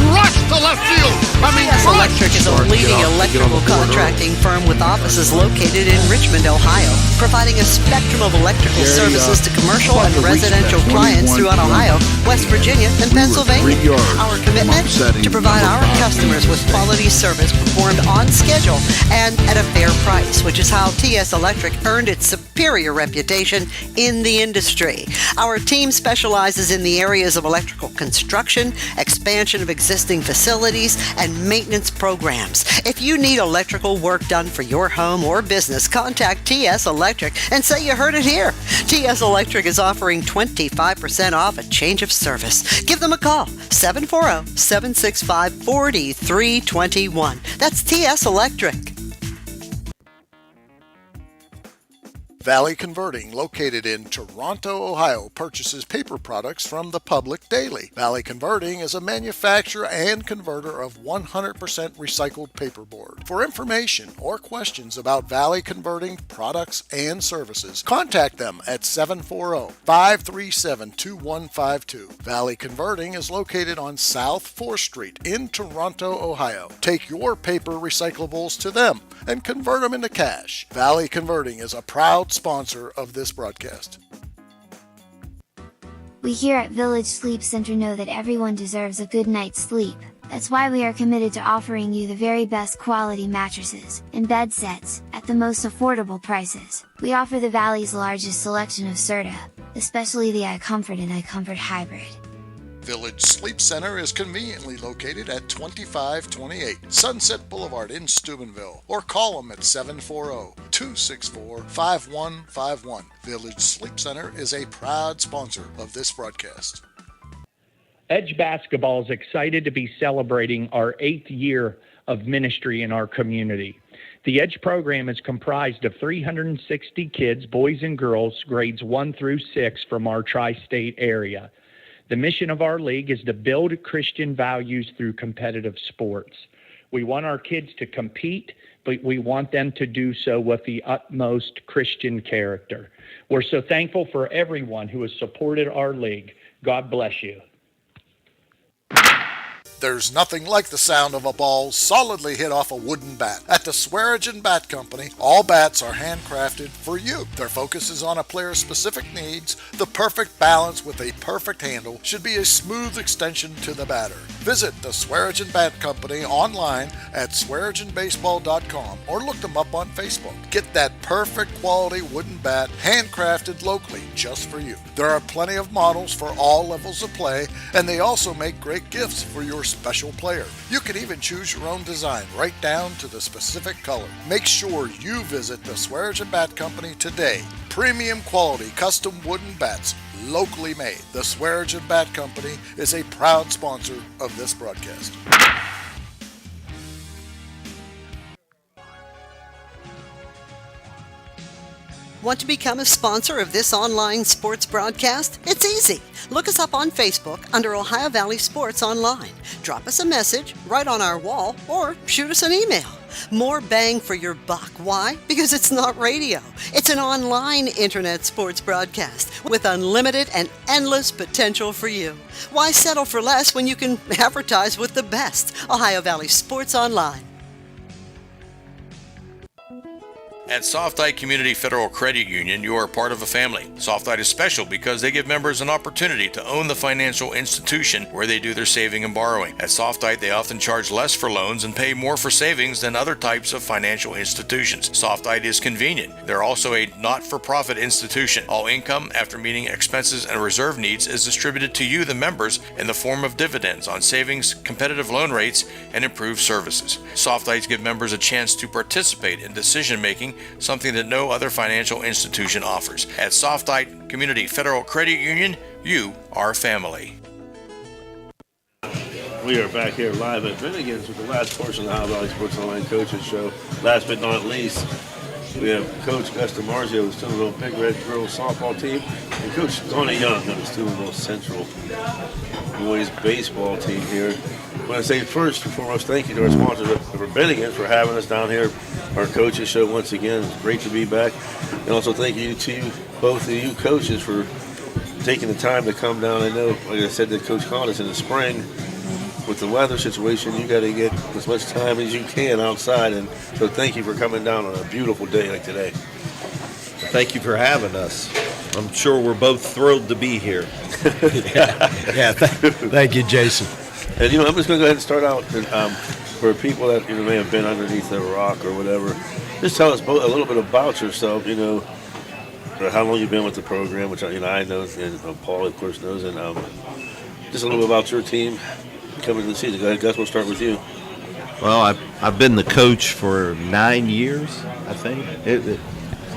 crushed to left field. TS Electric is a leading electrical contracting firm with offices located in Richmond, Ohio, providing a spectrum of electrical services to commercial and residential clients throughout Ohio, West Virginia, and Pennsylvania. Our commitment to provide our customers with quality service performed on schedule and at a fair price, which is how TS Electric earned its superior reputation in the industry. Our team specializes in the areas of electrical construction, expansion of existing facilities, and maintenance programs. If you need electrical work done for your home or business, contact TS Electric and say you heard it here. TS Electric is offering 25% off a change of service. Give them a call, 740-765-4321. That's TS Electric. Valley Converting, located in Toronto, Ohio, purchases paper products from the public daily. Valley Converting is a manufacturer and converter of 100% recycled paperboard. For information or questions about Valley Converting products and services, contact them at 740-537-2152. Valley Converting is located on South 4th Street in Toronto, Ohio. Take your paper recyclables to them and convert them into cash. Valley Converting is a proud sponsor of this broadcast. We here at Village Sleep Center know that everyone deserves a good night's sleep. That's why we are committed to offering you the very best quality mattresses and bed sets at the most affordable prices. We offer the Valley's largest selection of Serta, especially the iComfort and iComfort Hybrid. Village Sleep Center is conveniently located at 2528 Sunset Boulevard in Steubenville, or call them at 740-264-5151. Village Sleep Center is a proud sponsor of this broadcast. Edge Basketball is excited to be celebrating our 8th year of ministry in our community. The Edge program is comprised of 360 kids, boys and girls, grades 1 through 6 from our tri-state area. The mission of our league is to build Christian values through competitive sports. We want our kids to compete, but we want them to do so with the utmost Christian character. We're so thankful for everyone who has supported our league. God bless you. There's nothing like the sound of a ball solidly hit off a wooden bat. At the Swearingen Bat Company, all bats are handcrafted for you. Their focus is on a player's specific needs. The perfect balance with a perfect handle should be a smooth extension to the batter. Visit the Swearingen Bat Company online at swearingenbaseball.com or look them up on Facebook. Get that perfect quality wooden bat handcrafted locally just for you. There are plenty of models for all levels of play, and they also make great gifts for your special player. You can even choose your own design right down to the specific color. Make sure you visit the Swearingen Bat Company today. Premium quality custom wooden bats, locally made. The Swearingen Bat Company is a proud sponsor of this broadcast. Want to become a sponsor of this online sports broadcast? It's easy. Look us up on Facebook under Ohio Valley Sports Online. Drop us a message right on our wall or shoot us an email. More bang for your buck. Why? Because it's not radio. It's an online internet sports broadcast with unlimited and endless potential for you. Why settle for less when you can advertise with the best? Ohio Valley Sports Online. At Softite Community Federal Credit Union, you are part of a family. Softite is special because they give members an opportunity to own the financial institution where they do their saving and borrowing. At Softite, they often charge less for loans and pay more for savings than other types of financial institutions. Softite is convenient. They're also a not-for-profit institution. All income, after meeting expenses and reserve needs, is distributed to you, the members, in the form of dividends on savings, competitive loan rates, and improved services. Softites give members a chance to participate in decision-making, something that no other financial institution offers. At Softite Community Federal Credit Union, you are family. We are back here live at Bennigan's with the last portion of the Ohio Valley Sports Online Coaches Show. Last but not least, we have Coach Gus DiMarzio of the Steubenville Big Red Girls softball team, and Coach Donnie Young of the Steubenville Central boys baseball team here. I want to say first and foremost, thank you to our sponsors for Bennigan's for having us down here. Our coaches show once again. It's great to be back. And also thank you to both of you coaches for taking the time to come down. I know, like I said to Coach Collins, in the spring, with the weather situation, you got to get as much time as you can outside. And so thank you for coming down on a beautiful day like today. Thank you for having us. I'm sure we're both thrilled to be here. Thank you, Jason. And, I'm just going to go ahead and start out for people that may have been underneath a rock or whatever. Just tell us a little bit about yourself, how long you've been with the program, which I know, and Paul, of course, knows, and just a little bit about your team coming to the season. Go ahead, Gus, we'll start with you. Well, I've been the coach for 9 years, I think.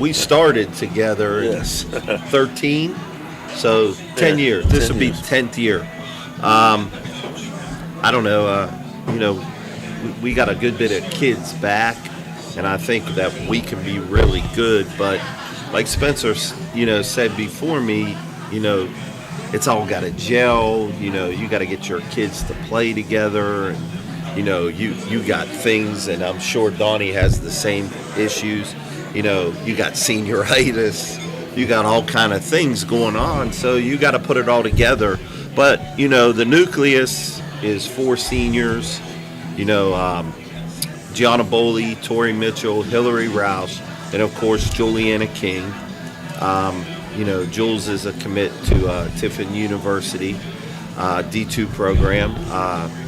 We started together in 13, so 10 years. This will be 10th year. I don't know, we got a good bit of kids back, and I think that we can be really good. But like Spencer, said before me, it's all got to gel. You got to get your kids to play together. And, you got things, and I'm sure Donnie has the same issues. You got senioritis. You got all kind of things going on, so you got to put it all together. But, the nucleus is 4 seniors. Gianna Boley, Tori Mitchell, Hillary Rouse, and of course Juliana King. Jules is a commit to Tiffin University D2 program.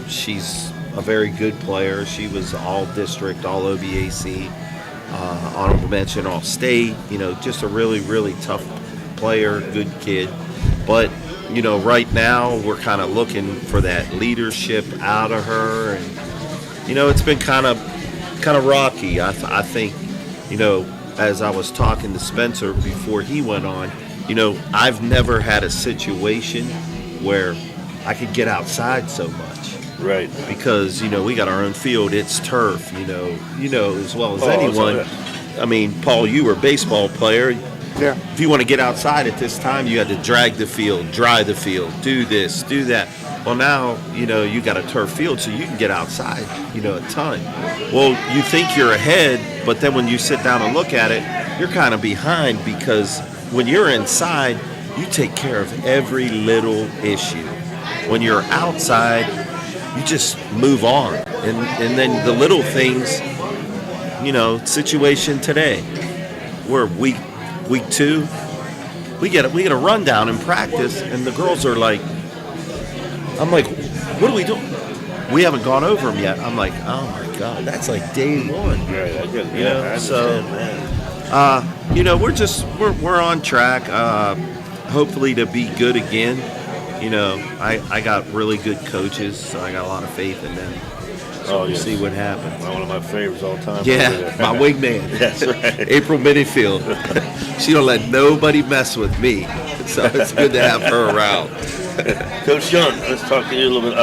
She's a very good player. She was all district, all OVAC, honorable mention, all state. Just a really, really tough player, good kid. But, you know, right now we're kind of looking for that leadership out of her. And, you know, it's been kind of rocky. I think, you know, as I was talking to Spencer before he went on, you know, I've never had a situation where I could get outside so much. Right. Because, you know, we got our own field. It's turf, you know as well as anyone. I mean, Paul, you were a baseball player. Yeah. If you want to get outside at this time, you had to drag the field, dry the field, do this, do that. Well, now, you know, you got a turf field, so you can get outside, you know, a ton. Well, you think you're ahead, but then when you sit down and look at it, you're kind of behind, because when you're inside, you take care of every little issue. When you're outside, you just move on. And then the little things, you know, situation today, we're week 2, we get a rundown in practice, and the girls are like, I'm like, what are we doing? We haven't gone over them yet. I'm like, oh my God, that's like day one. Right, I get it. You know, I understand that. you know, we're on track. Hopefully to be good again. You know, I got really good coaches, so I got a lot of faith in them. So we'll see what happens. One of my favorites all time. Yeah, my wingman. That's right. April Minifield. She don't let nobody mess with me, so it's good to have her around. Coach Young, let's talk to you a little bit.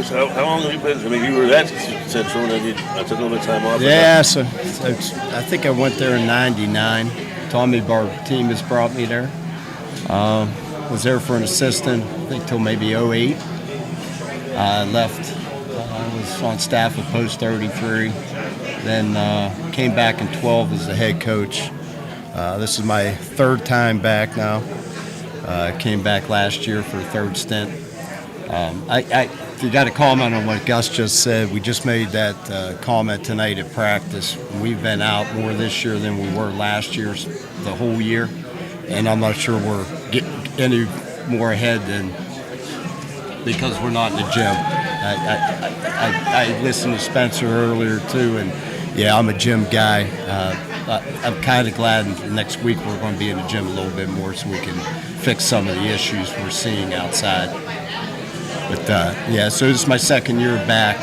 How long have you been? I mean, you were at Central, and then I took a little bit of time off. Yeah, so I think I went there in '99. Tommy Bartimas brought me there. Was there for an assistant, I think, till maybe '08. I left. I was on staff with Post 33. Then came back in 12 as the head coach. This is my third time back now. Came back last year for a third stint. If you got a comment on what Gus just said, we just made that comment tonight at practice. We've been out more this year than we were last year, the whole year. And I'm not sure we're getting any more ahead than because we're not in the gym. I listened to Spencer earlier too, and yeah, I'm a gym guy. I'm kind of glad next week we're going to be in the gym a little bit more so we can fix some of the issues we're seeing outside. But yeah, so this is my second year back.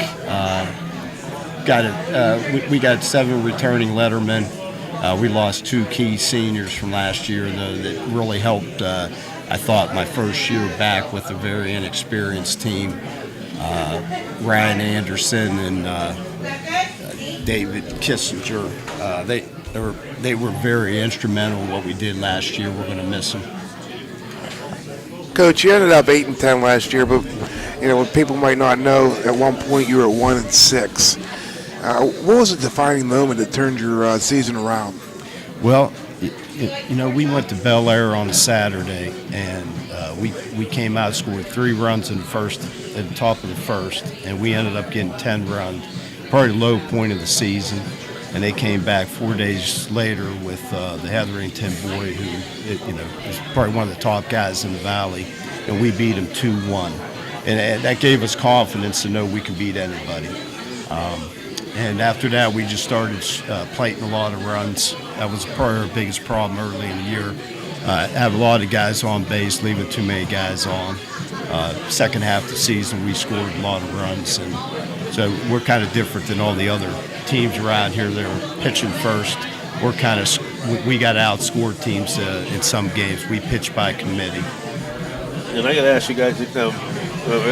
We got 7 returning lettermen. We lost 2 key seniors from last year, though, that really helped. I thought my first year back with a very inexperienced team. Ryan Anderson and David Kissinger. They were very instrumental in what we did last year. We're going to miss them. Coach, you ended up 8-10 last year, but you know, what people might not know, at one point you were at 1-6. What was the defining moment that turned your season around? Well, you know, we went to Bel Air on a Saturday, and we came out, scored 3 runs in the first, at the top of the first, and we ended up getting 10 runs, probably the low point of the season. And they came back 4 days later with the Hetherington boy, who you know is probably one of the top guys in the valley, and we beat him 2-1, and that gave us confidence to know we could beat anybody. And after that, we just started plating a lot of runs. That was probably our biggest problem early in the year. Have a lot of guys on base, leaving too many guys on. Second half of the season, we scored a lot of runs, and so we're kind of different than all the other teams around here that are pitching first. We're kind of, we got to outscore teams in some games. We pitch by committee. And I got to ask you guys, I'll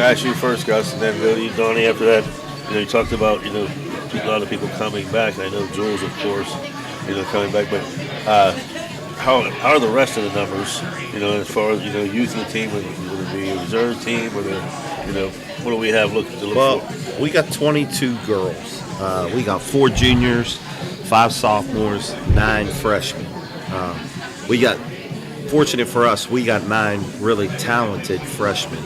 ask you first, Gus, and then go to you, Donnie, after that. You know, you talked about, you know, a lot of people coming back. I know Jules, of course, you know, coming back. But how are the rest of the numbers, you know, as far as, you know, youth of the team, whether it be a reserve team, or you know, what do we have to look for? We got 22 girls. We got 4 juniors, 5 sophomores, 9 freshmen. Fortunate for us, we got 9 really talented freshmen.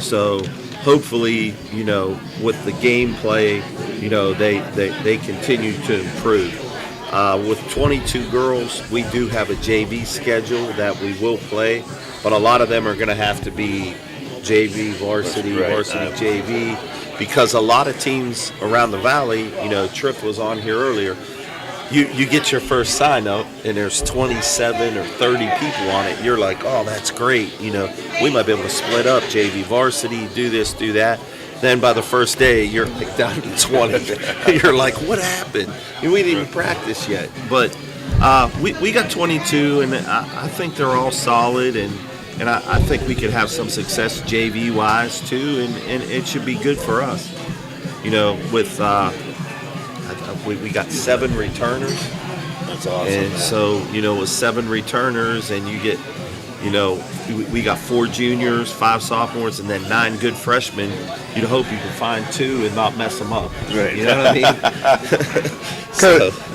So hopefully, you know, with the gameplay, you know, they continue to improve. With 22 girls, we do have a JV schedule that we will play, but a lot of them are going to have to be JV, varsity, JV, because a lot of teams around the valley, you know, Tripp was on here earlier, you get your first sign up and there's 27 or 30 people on it. You're like, oh, that's great. You know, we might be able to split up JV varsity, do this, do that. Then by the first day, you're like down to 20. You're like, what happened? And we didn't even practice yet. But we got 22, and I think they're all solid, and I think we could have some success JV-wise too, and it should be good for us. You know, with we got 7 returners. That's awesome. And so, you know, with 7 returners, and you get, you know, we got 4 juniors, 5 sophomores, and then 9 good freshmen. You'd hope you can find 2 and not mess them up. Right. You know what I mean?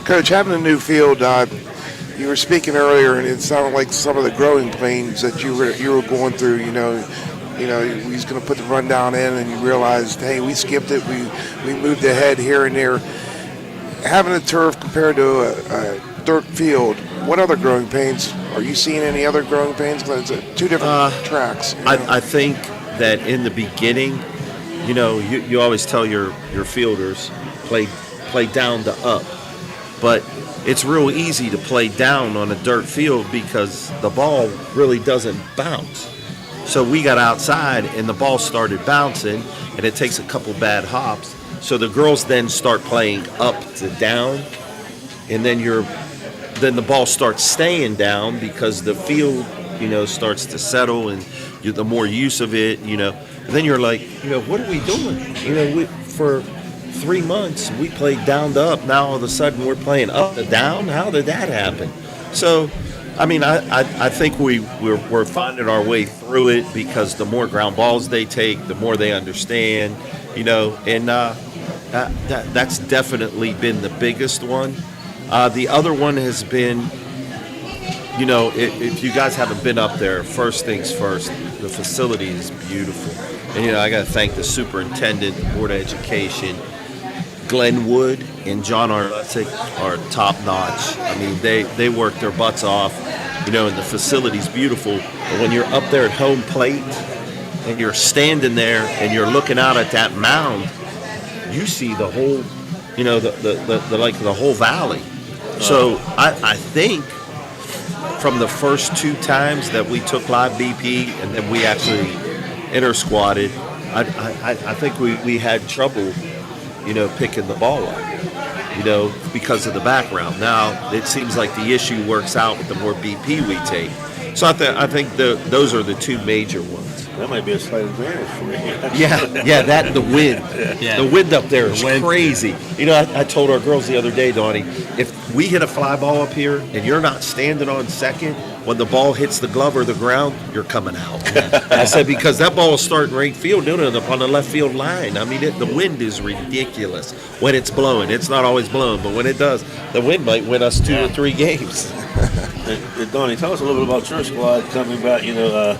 Coach, having a new field, you were speaking earlier, and it sounded like some of the growing pains that you were going through. You know, he's going to put the rundown in, and you realized, hey, we skipped it. We moved ahead here and there. Having a turf compared to a dirt field, what other growing pains? Are you seeing any other growing pains? Because it's 2 different tracks. You know? I think that in the beginning, you know, you always tell your fielders, play down to up. But it's real easy to play down on a dirt field because the ball really doesn't bounce. So we got outside and the ball started bouncing, and it takes a couple bad hops. So the girls then start playing up to down, and then the ball starts staying down because the field, you know, starts to settle, and the more use of it, you know. And then you're like, you know, what are we doing? You know, for 3 months we played down to up. Now all of a sudden we're playing up to down. How did that happen? So, I mean, I think we're finding our way through it because the more ground balls they take, the more they understand, you know, and that's definitely been the biggest one. The other one has been, you know, if you guys haven't been up there, first things first, the facility is beautiful. And, you know, I got to thank the superintendent, the Board of Education. Glenn Wood and John Arlesic are top notch. I mean, they work their butts off, you know, and the facility's beautiful. But when you're up there at home plate and you're standing there and you're looking out at that mound, you see the whole, you know, the whole valley. So I think from the first 2 times that we took live BP and then we actually inter-squatted, I think we had trouble, you know, picking the ball up, you know, because of the background. Now it seems like the issue works out with the more BP we take. So I think those are the 2 major ones. That might be a slight advantage for you. Yeah, that the wind. Yeah. The wind up there is crazy. You know, I told our girls the other day, Donnie, if we hit a fly ball up here and you're not standing on second, when the ball hits the glove or the ground, you're coming out. I said, because that ball is starting right field, doing it on the left field line. I mean, the wind is ridiculous when it's blowing. It's not always blowing, but when it does, the wind might win us 2 or 3 games. Donnie, tell us a little bit about your squad coming back, you know,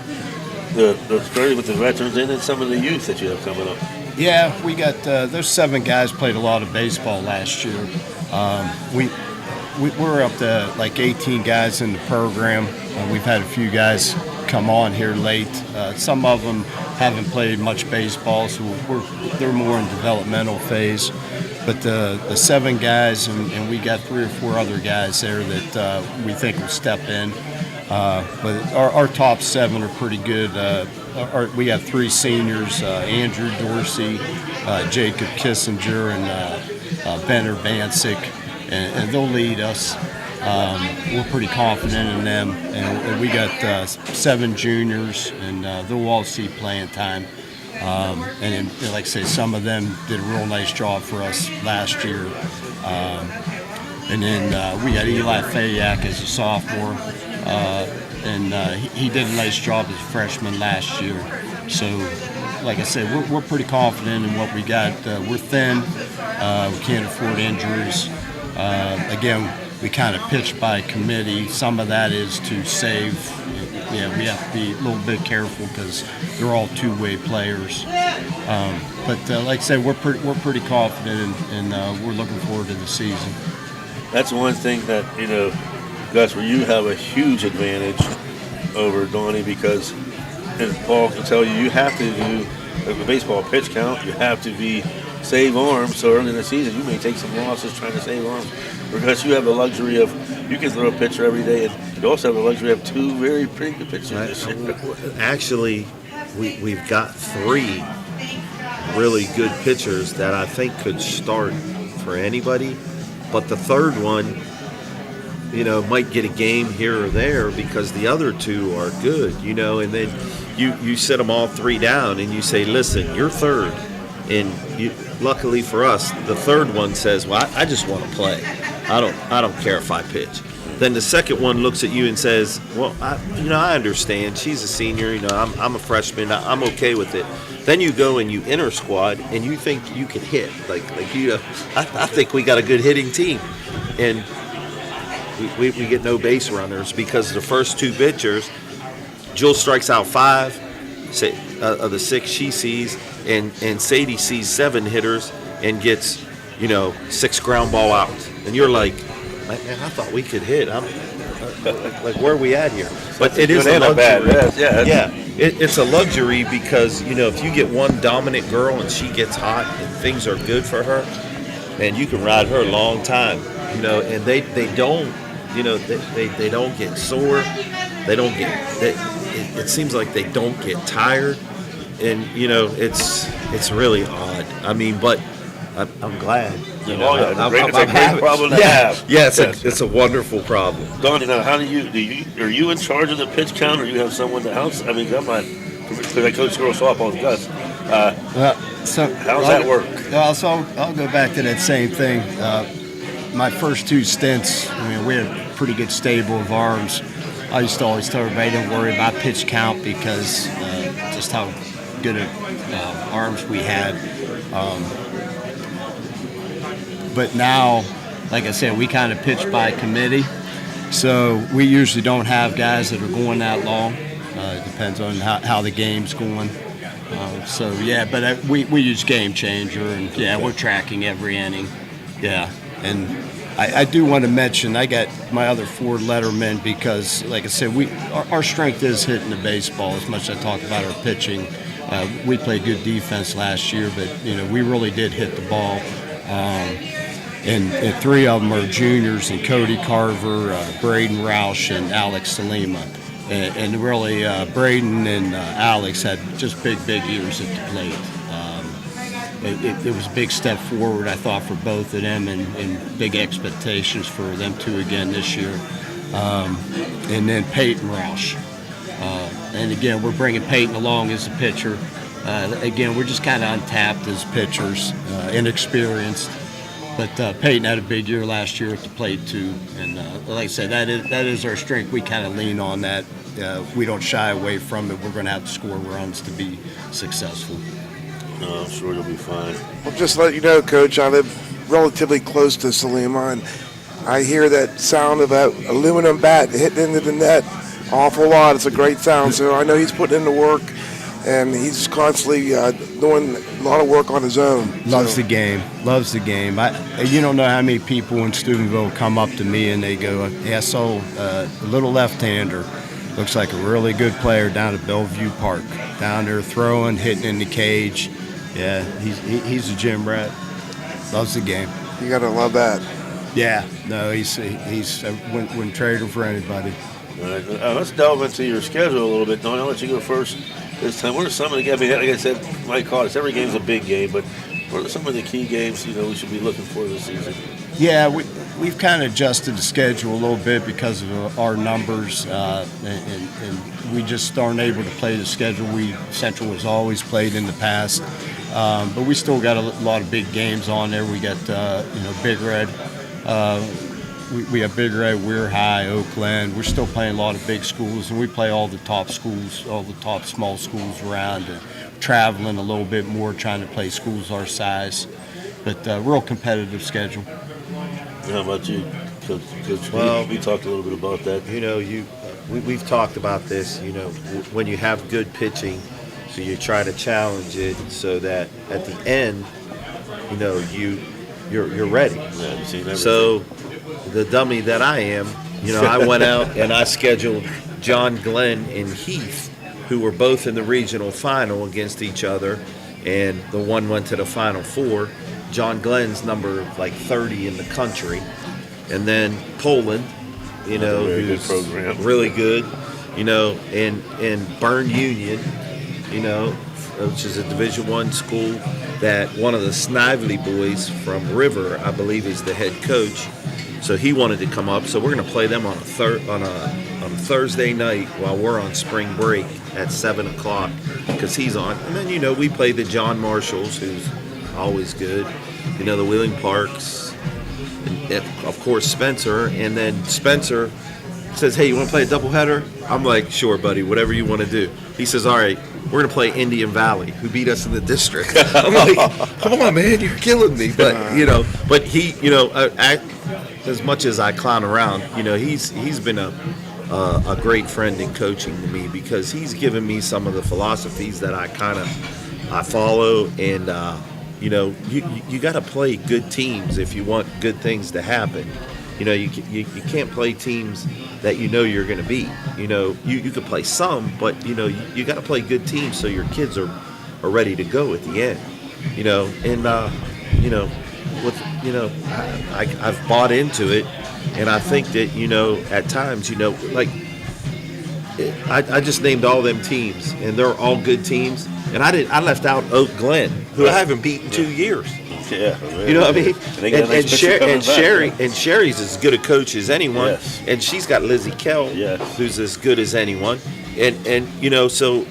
the story with the veterans and then some of the youth that you have coming up. Yeah, we got those 7 guys played a lot of baseball last year. We're up to like 18 guys in the program. We've had a few guys come on here late. Some of them haven't played much baseball, so they're more in developmental phase. But the 7 guys, and we got 3 or 4 other guys there that we think will step in. But our top 7 are pretty good. We have 3 seniors, Andrew Dorsey, Jacob Kissinger, and Benner Bancic, and they'll lead us. We're pretty confident in them. And we got 7 juniors, and they'll all see playing time. And then, like I say, some of them did a real nice job for us last year. And then we got Eli Fayak as a sophomore. And he did a nice job as a freshman last year. So, like I said, we're pretty confident in what we got. We're thin. We can't afford injuries. Again, we kind of pitch by committee. Some of that is to save. Yeah, we have to be a little bit careful because they're all 2-way players. But like I said, we're pretty confident, and we're looking forward to the season. That's one thing that, you know, Gus, where you have a huge advantage over Donnie because, and Paul can tell you, you have to do a baseball pitch count. You have to be save arms. So early in the season, you may take some losses trying to save arms because you have the luxury of you can throw a pitcher every day, and you also have the luxury of two very pretty good pitchers this year. Actually, we've got 3 really good pitchers that I think could start for anybody, but the third one, might get a game here or there because the other 2 are good, and then you sit them all 3 down and you say, listen, you're third, and luckily for us, the third one says, well, I just want to play. I don't care if I pitch. Then the second one looks at you and says, well, I understand. She's a senior. I'm a freshman. I'm okay with it. Then you go and you enter squad and you think you can hit. I think we got a good hitting team. And we get no base runners because the first 2 pitchers, Jill strikes out 5 of the 6 she sees, and Sadie sees 7 hitters and gets, 6 ground ball outs. And you're like, man, I thought we could hit. I'm like, where are we at here? But it is a luxury. It's a luxury because if you get one dominant girl and she gets hot and things are good for her, man, you can ride her a long time. And they don't, they don't get sore. They don't get. It seems like they don't get tired, and it's really odd. I mean, but I'm glad. It's a great problem to have. Yeah, it's a wonderful problem. Donnie, now how are you in charge of the pitch count, or you have someone to house? I mean, come on, because I coach girls softball with Gus. How's that work? So I'll go back to that same thing. My first 2 stints, we had a pretty good stable of arms. I used to always tell everybody don't worry about pitch count because just how good of arms we had. But now, like I said, we kind of pitch by committee. So we usually don't have guys that are going that long. It depends on how the game's going. But we use Game Changer, and we're tracking every inning. Yeah, and I do want to mention I got my other 4 lettermen because, like I said, our strength is hitting the baseball. As much as I talk about our pitching, we played good defense last year, but we really did hit the ball. And 3 of them are juniors, and Cody Carver, Braden Roush, and Alex Salima. And really, Braden and Alex had just big years at the plate. It was a big step forward, I thought, for both of them, and big expectations for them 2 again this year. And then Peyton Roush. And again, we're bringing Peyton along as a pitcher. Again, we're just kind of untapped as pitchers, inexperienced. But Peyton had a big year last year at the plate too, and like I said, that is our strength. We kind of lean on that. We don't shy away from it. We're going to have to score runs to be successful. I'm sure you'll be fine. Well, just to let you know, Coach, I live relatively close to Salima, and I hear that sound of that aluminum bat hitting into the net awful lot. It's a great sound, so I know he's putting in the work. And he's constantly doing a lot of work on his own. Loves the game. You don't know how many people in Steubenville come up to me and they go, I saw a little left-hander. Looks like a really good player down at Bellevue Park. Down there throwing, hitting in the cage. Yeah, he's a gym rat. Loves the game. You got to love that. Yeah. No, he's wouldn't trade him for anybody. All right, let's delve into your schedule a little bit. Don, I'll let you go first this time. What are some of the games? Like I said, Mike called us. Every game's a big game, but what are some of the key games we should be looking for this season? Yeah, we've kind of adjusted the schedule a little bit because of our numbers, and we just aren't able to play the schedule Central has always played in the past. But we still got a lot of big games on there. We got Big Red. We have Big Red, Weir High, Oakland. We're still playing a lot of big schools, and we play all the top schools, all the top small schools around, and traveling a little bit more, trying to play schools our size. But real competitive schedule. How about you, Coach? Well, we talked a little bit about that. We've talked about this. When you have good pitching, so you try to challenge it so that at the end, you're ready. Yeah, you've seen everything. So the dummy that I am, I went out and I scheduled John Glenn and Heath, who were both in the regional final against each other, and the one went to the Final Four. John Glenn's number like 30 in the country, and then Poland, you know, who's good program. really good, you know, and Bern Union, you know, which is a Division I school that one of the Snively boys from River, I believe, is the head coach. So he wanted to come up. So we're going to play them on a Thursday night while we're on spring break at 7 o'clock because he's on. And then, you know, we play the John Marshalls, who's always good. You know, the Wheeling Parks, and of course Spencer. And then Spencer says, hey, you want to play a doubleheader? I'm like, sure, buddy, whatever you want to do. He says, all right, we're going to play Indian Valley, who beat us in the district. I'm like, come on, man, you're killing me. But, you know, but he, you know, as much as I clown around, you know, he's been a great friend in coaching to me because he's given me some of the philosophies that I follow. And, you know, you got to play good teams if you want good things to happen. You know, you can't play teams that you know you're going to beat. You know, you could play some, but, you know, you got to play good teams so your kids are ready to go at the end. You know, and, you know, I've bought into it, and I think that, you know, at times, you know, like, I just named all them teams, and they're all good teams, and I left out Oak Glen, who I haven't beaten 2 years. Yeah, you know what I mean? And Sherry's as good a coach as anyone, yes. And she's got Lizzie Kell, yes. who's as good as anyone, and you know, so,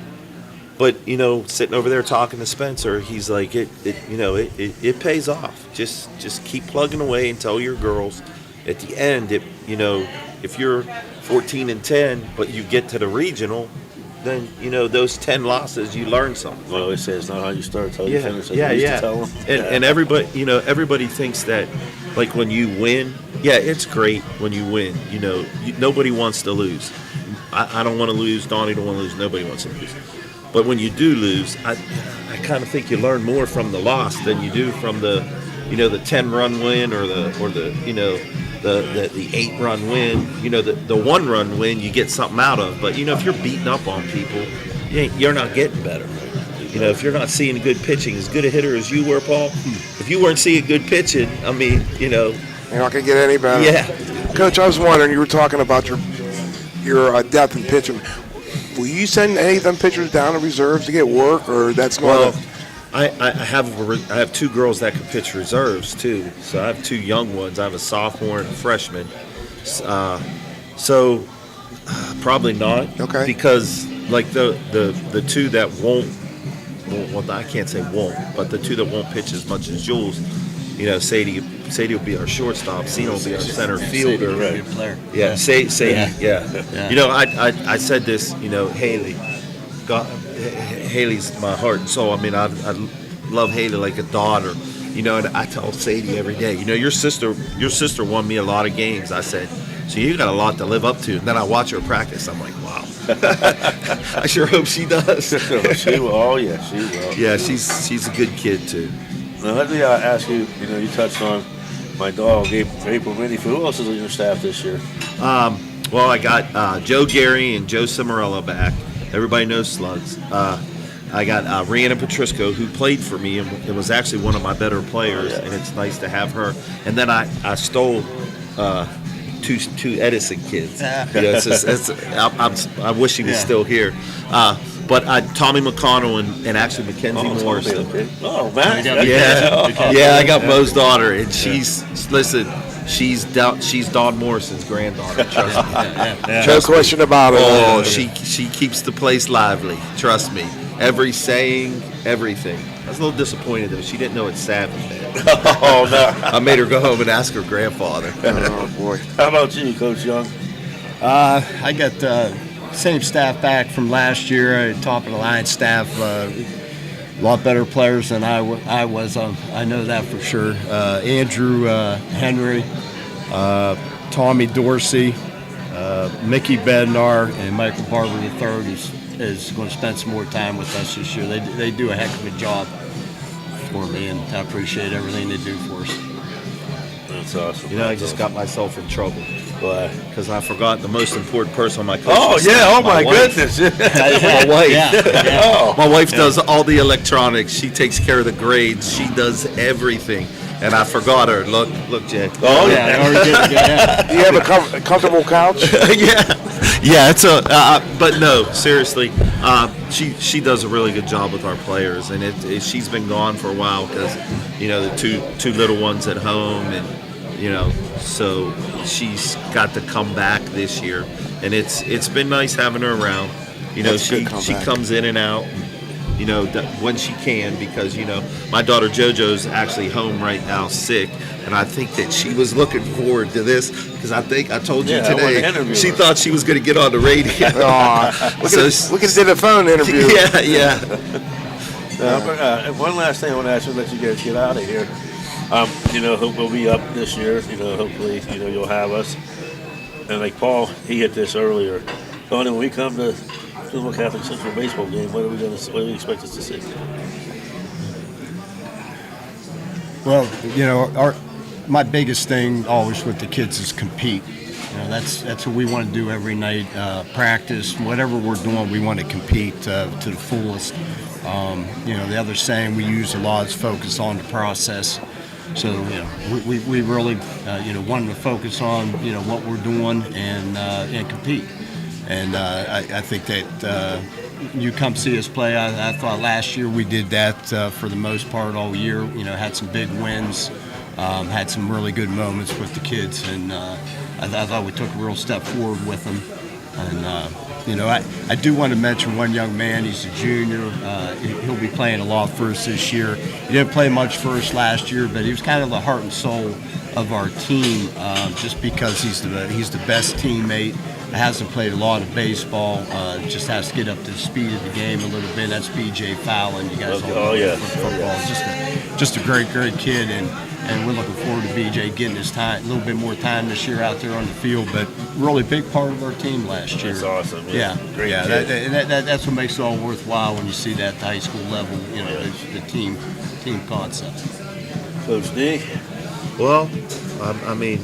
but you know, sitting over there talking to Spencer, he's like, it pays off. Just keep plugging away and tell your girls, at the end, you know, if you're 14-10, but you get to the regional, then, you know, those 10 losses, you learn something. Well, I always say it's not how you start, it's how you finish. Yeah. Tell them. And everybody, you know, everybody thinks that, like, when you win, yeah, it's great when you win. You know, nobody wants to lose. I don't want to lose. Donnie don't want to lose. Nobody wants to lose. But when you do lose, I kind of think you learn more from the loss than you do from the, you know, the 10-run win or the you know, the 8-run win. You know, the 1-run win you get something out of. But, you know, if you're beating up on people, you're not getting better. You know, if you're not seeing good pitching, as good a hitter as you were, Paul, if you weren't seeing good pitching, I mean, you know. You're not going to get any better. Yeah. Coach, I was wondering, you were talking about your depth in pitching. Will you send any of them pitchers down to reserves to get work, or that's not? Well, I have 2 girls that can pitch reserves too. So I have 2 young ones. I have a sophomore and a freshman. So probably not. Okay. Because like the 2 that won't, well, I can't say won't, but the 2 that won't pitch as much as Jules, you know, Sadie will be our shortstop. Cena will be our center fielder. Sadie will be a player. Yeah, Sadie. Yeah. You know, I said this. You know, Haley's my heart and soul. I mean, I love Haley like a daughter. You know, and I tell Sadie every day. You know, your sister won me a lot of games. I said, so you got a lot to live up to. And then I watch her practice. I'm like, wow. I sure hope she does. She will. Oh yeah, she will. Yeah, she's a good kid too. Now let me ask you. You know, you touched on my dog, April Minnie. Who else is on your staff this year? Well, I got Joe Gary and Joe Cimarello back. Everybody knows Slugs. I got Rhiannon Petrisco, who played for me and it was actually one of my better players, and it's nice to have her. And then I stole two Edison kids. You know, I wish he was still here. But Tommy McConnell and actually Mackenzie Morrison. Oh, man. Yeah, I got Mo's daughter, and she's Don Morrison's granddaughter. Trust me. No question about it. Oh, she keeps the place lively. Trust me. Every saying, everything. I was a little disappointed though. She didn't know it's Sabbath. Oh no! I made her go home and ask her grandfather. Oh boy. How about you, Coach Young? I got same staff back from last year. Top of the line staff. A lot better players than I was. I know that for sure. Andrew Henry, Tommy Dorsey, Mickey Bednar, and Michael Barber III is going to spend some more time with us this year. They do a heck of a job for me, and I appreciate everything they do for us. That's awesome. You know, I just got myself in trouble. Why? Because I forgot the most important person on my coaching Oh, staff, yeah. Oh, my wife. goodness. My wife. Oh. My wife does all the electronics. She takes care of the grades. She does everything. And I forgot her. Look, Jay. Oh, yeah. Do you have a comfortable couch? Yeah, it's but no, seriously, she does a really good job with our players, and she's been gone for a while because, you know, the two little ones at home, and you know, so she's got to come back this year, and it's been nice having her around. You know, she comes in and out, you know, when she can, because, you know, my daughter JoJo's actually home right now sick, and I think that she was looking forward to this because I think I told you today she thought she was going to get on the radio. We could do the phone interview. Yeah. One last thing I want to ask you, let you guys get out of here. You know, we'll be up this year. You know, hopefully, you know, you'll have us. And like Paul, he hit this earlier. Tony, when we come to Louisville Catholic Central baseball game, what do you expect us to see? Well, you know, my biggest thing always with the kids is compete. You know, that's what we want to do every night. Practice, whatever we're doing, we want to compete to the fullest. You know, the other saying we use a lot is focus on the process. So, you know, we really, you know, wanted to focus on, you know, what we're doing and compete. And I think that you come see us play. I thought last year we did that for the most part all year. You know, had some big wins, had some really good moments with the kids, and I thought we took a real step forward with them. And you know, I do want to mention one young man. He's a junior. He'll be playing a lot for us this year. He didn't play much for us last year, but he was kind of the heart and soul of our team, just because he's the best teammate. Hasn't played a lot of baseball. Just has to get up to the speed of the game a little bit. That's B.J. Fallon. You guys all know football. Just a great kid, and we're looking forward to B.J. getting his time, a little bit more time this year out there on the field. But really big part of our team last year. That's awesome. Yeah. Great That's what makes it all worthwhile when you see that at the high school level. You know, the team concept. Coach D. Well, I mean,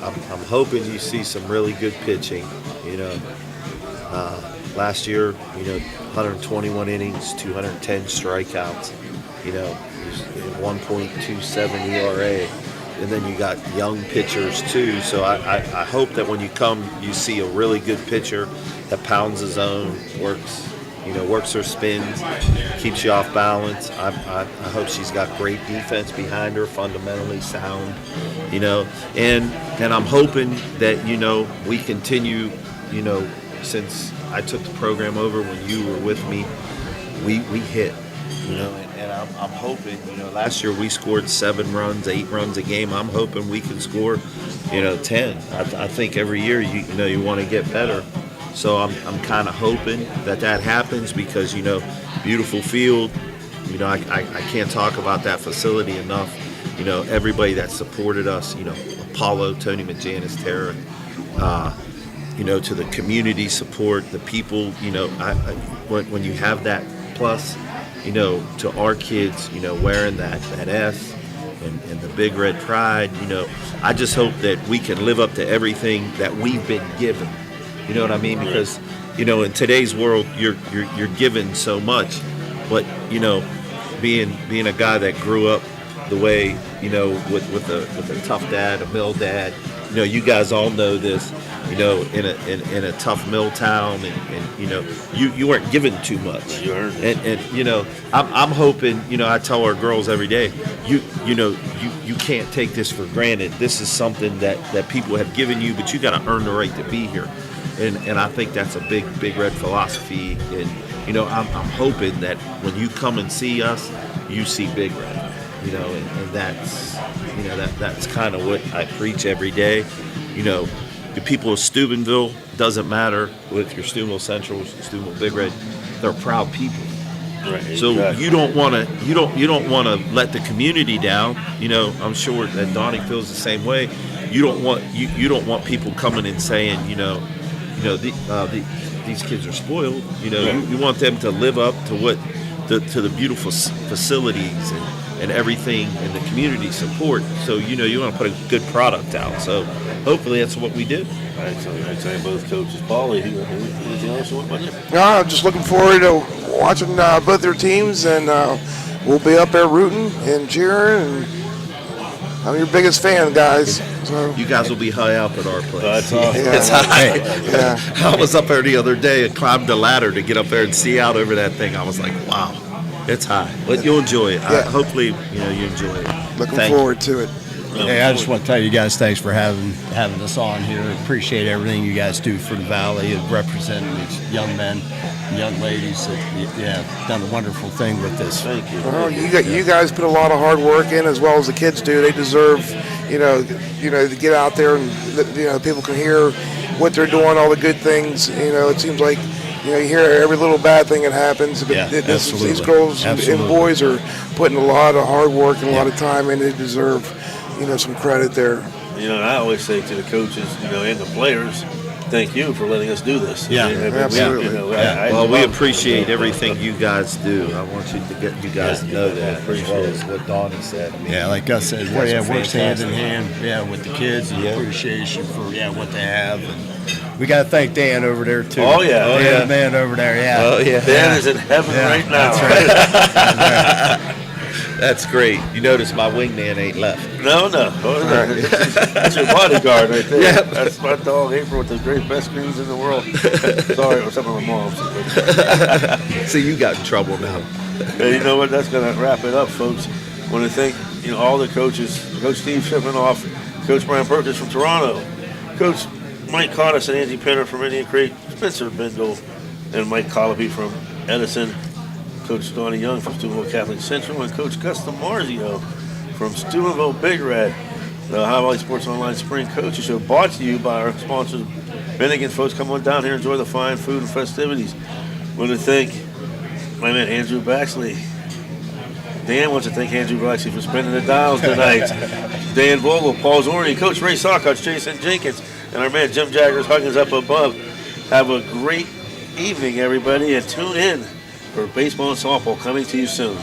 I'm hoping you see some really good pitching. You know, last year, you know, 121 innings, 210 strikeouts. You know, 1.27 ERA, and then you got young pitchers too. So I hope that when you come, you see a really good pitcher that pounds the zone, works her spins, keeps you off balance. I hope she's got great defense behind her, fundamentally sound, you know, and I'm hoping that, you know, we continue, you know, since I took the program over when you were with me, we hit, you know, and I'm hoping, you know, last year we scored 7 runs, 8 runs a game. I'm hoping we can score, you know, 10. I think every year, you know, you want to get better. So I'm kind of hoping that happens because, you know, beautiful field. You know, I can't talk about that facility enough. You know, everybody that supported us, you know, Apollo, Tony McJanis, Tara, you know, to the community support, the people, you know, when you have that plus, you know, to our kids, you know, wearing that S and the big red pride, you know, I just hope that we can live up to everything that we've been given. You know what I mean? Because, you know, in today's world, you're given so much, but, you know, being a guy that grew up the way, you know, with a tough dad, a mill dad, you know, you guys all know this, you know, in a tough mill town, and you know, you weren't given too much, and you know, I'm hoping, you know, I tell our girls every day, you know, you can't take this for granted. This is something that people have given you, but you got to earn the right to be here. And I think that's a big red philosophy. And, you know, I'm hoping that when you come and see us, you see Big Red, you know, and that's, you know, that's kind of what I preach every day. You know, the people of Steubenville, doesn't matter if you're Steubenville Central, Steubenville Big Red, they're proud people. Right, so exactly. you don't want to let the community down. You know, I'm sure that Donnie feels the same way. You don't want people coming and saying, you know, these kids are spoiled. You know, you want them to live up to to the beautiful facilities and and everything, and the community support. So you want to put a good product out. So hopefully that's what we do. Excellent. Both coaches. Paulie, anything else you want to mention? No, I'm just looking forward to watching both their teams, and we'll be up there rooting and cheering. And I'm your biggest fan, guys. So. You guys will be high up at our place. That's awesome. It's high. Yeah. I was up there the other day and climbed the ladder to get up there and see out over that thing. I was like, wow, it's high. But you'll enjoy it. Yeah. Hopefully, you enjoy it. Looking forward to it. Hey, I just want to tell you guys thanks for having us on here. Appreciate everything you guys do for the Valley and representing these young men and young ladies that done a wonderful thing with this. Thank you. Well, you guys put a lot of hard work in, as well as the kids do. They deserve, to get out there and people can hear what they're doing, all the good things. It seems like you hear every little bad thing that happens. But absolutely. These girls Absolutely. and boys are putting a lot of hard work and a lot of time, and they deserve some credit there. I always say to the coaches, and the players, thank you for letting us do this. Yeah, absolutely. We appreciate everything you guys do. I want you guys to know that, as well as what Donnie said. Like I said, works hand in hand. With the kids and appreciation for what they have. And we got to thank Dan over there too. Oh yeah, Dan, the man over there. Yeah. Oh yeah. Dan is in heaven right now. That's right. That's great. You notice my wingman ain't left. No. That's your bodyguard right there. Yeah. That's my dog April with the best screams in the world. Sorry, it was some of my mom's. See, you got in trouble now. Hey, you know what? That's going to wrap it up, folks. I want to thank all the coaches, Coach Steve Shippenoff, Coach Brian Perkins from Toronto, Coach Mike Cottis and Angie Penner from Indian Creek, Spencer Bindle, and Mike Colopy from Edison, Coach Donnie Young from Steubenville Catholic Central, and Coach Gus DiMarzio from Steubenville Big Red. The Ohio Valley Sports Online Spring Coaches Show brought to you by our sponsors, Bennigan's. Folks, come on down here, enjoy the fine food and festivities. I want to thank my man Andrew Baxley. Dan wants to thank Andrew Baxley for spinning the dials tonight. Dan Vogel, Paul Zorni, Coach Ray Sawcox, Jason Jenkins, and our man Jim Jaggers hugging us up above. Have a great evening, everybody, and tune in for baseball and softball coming to you soon.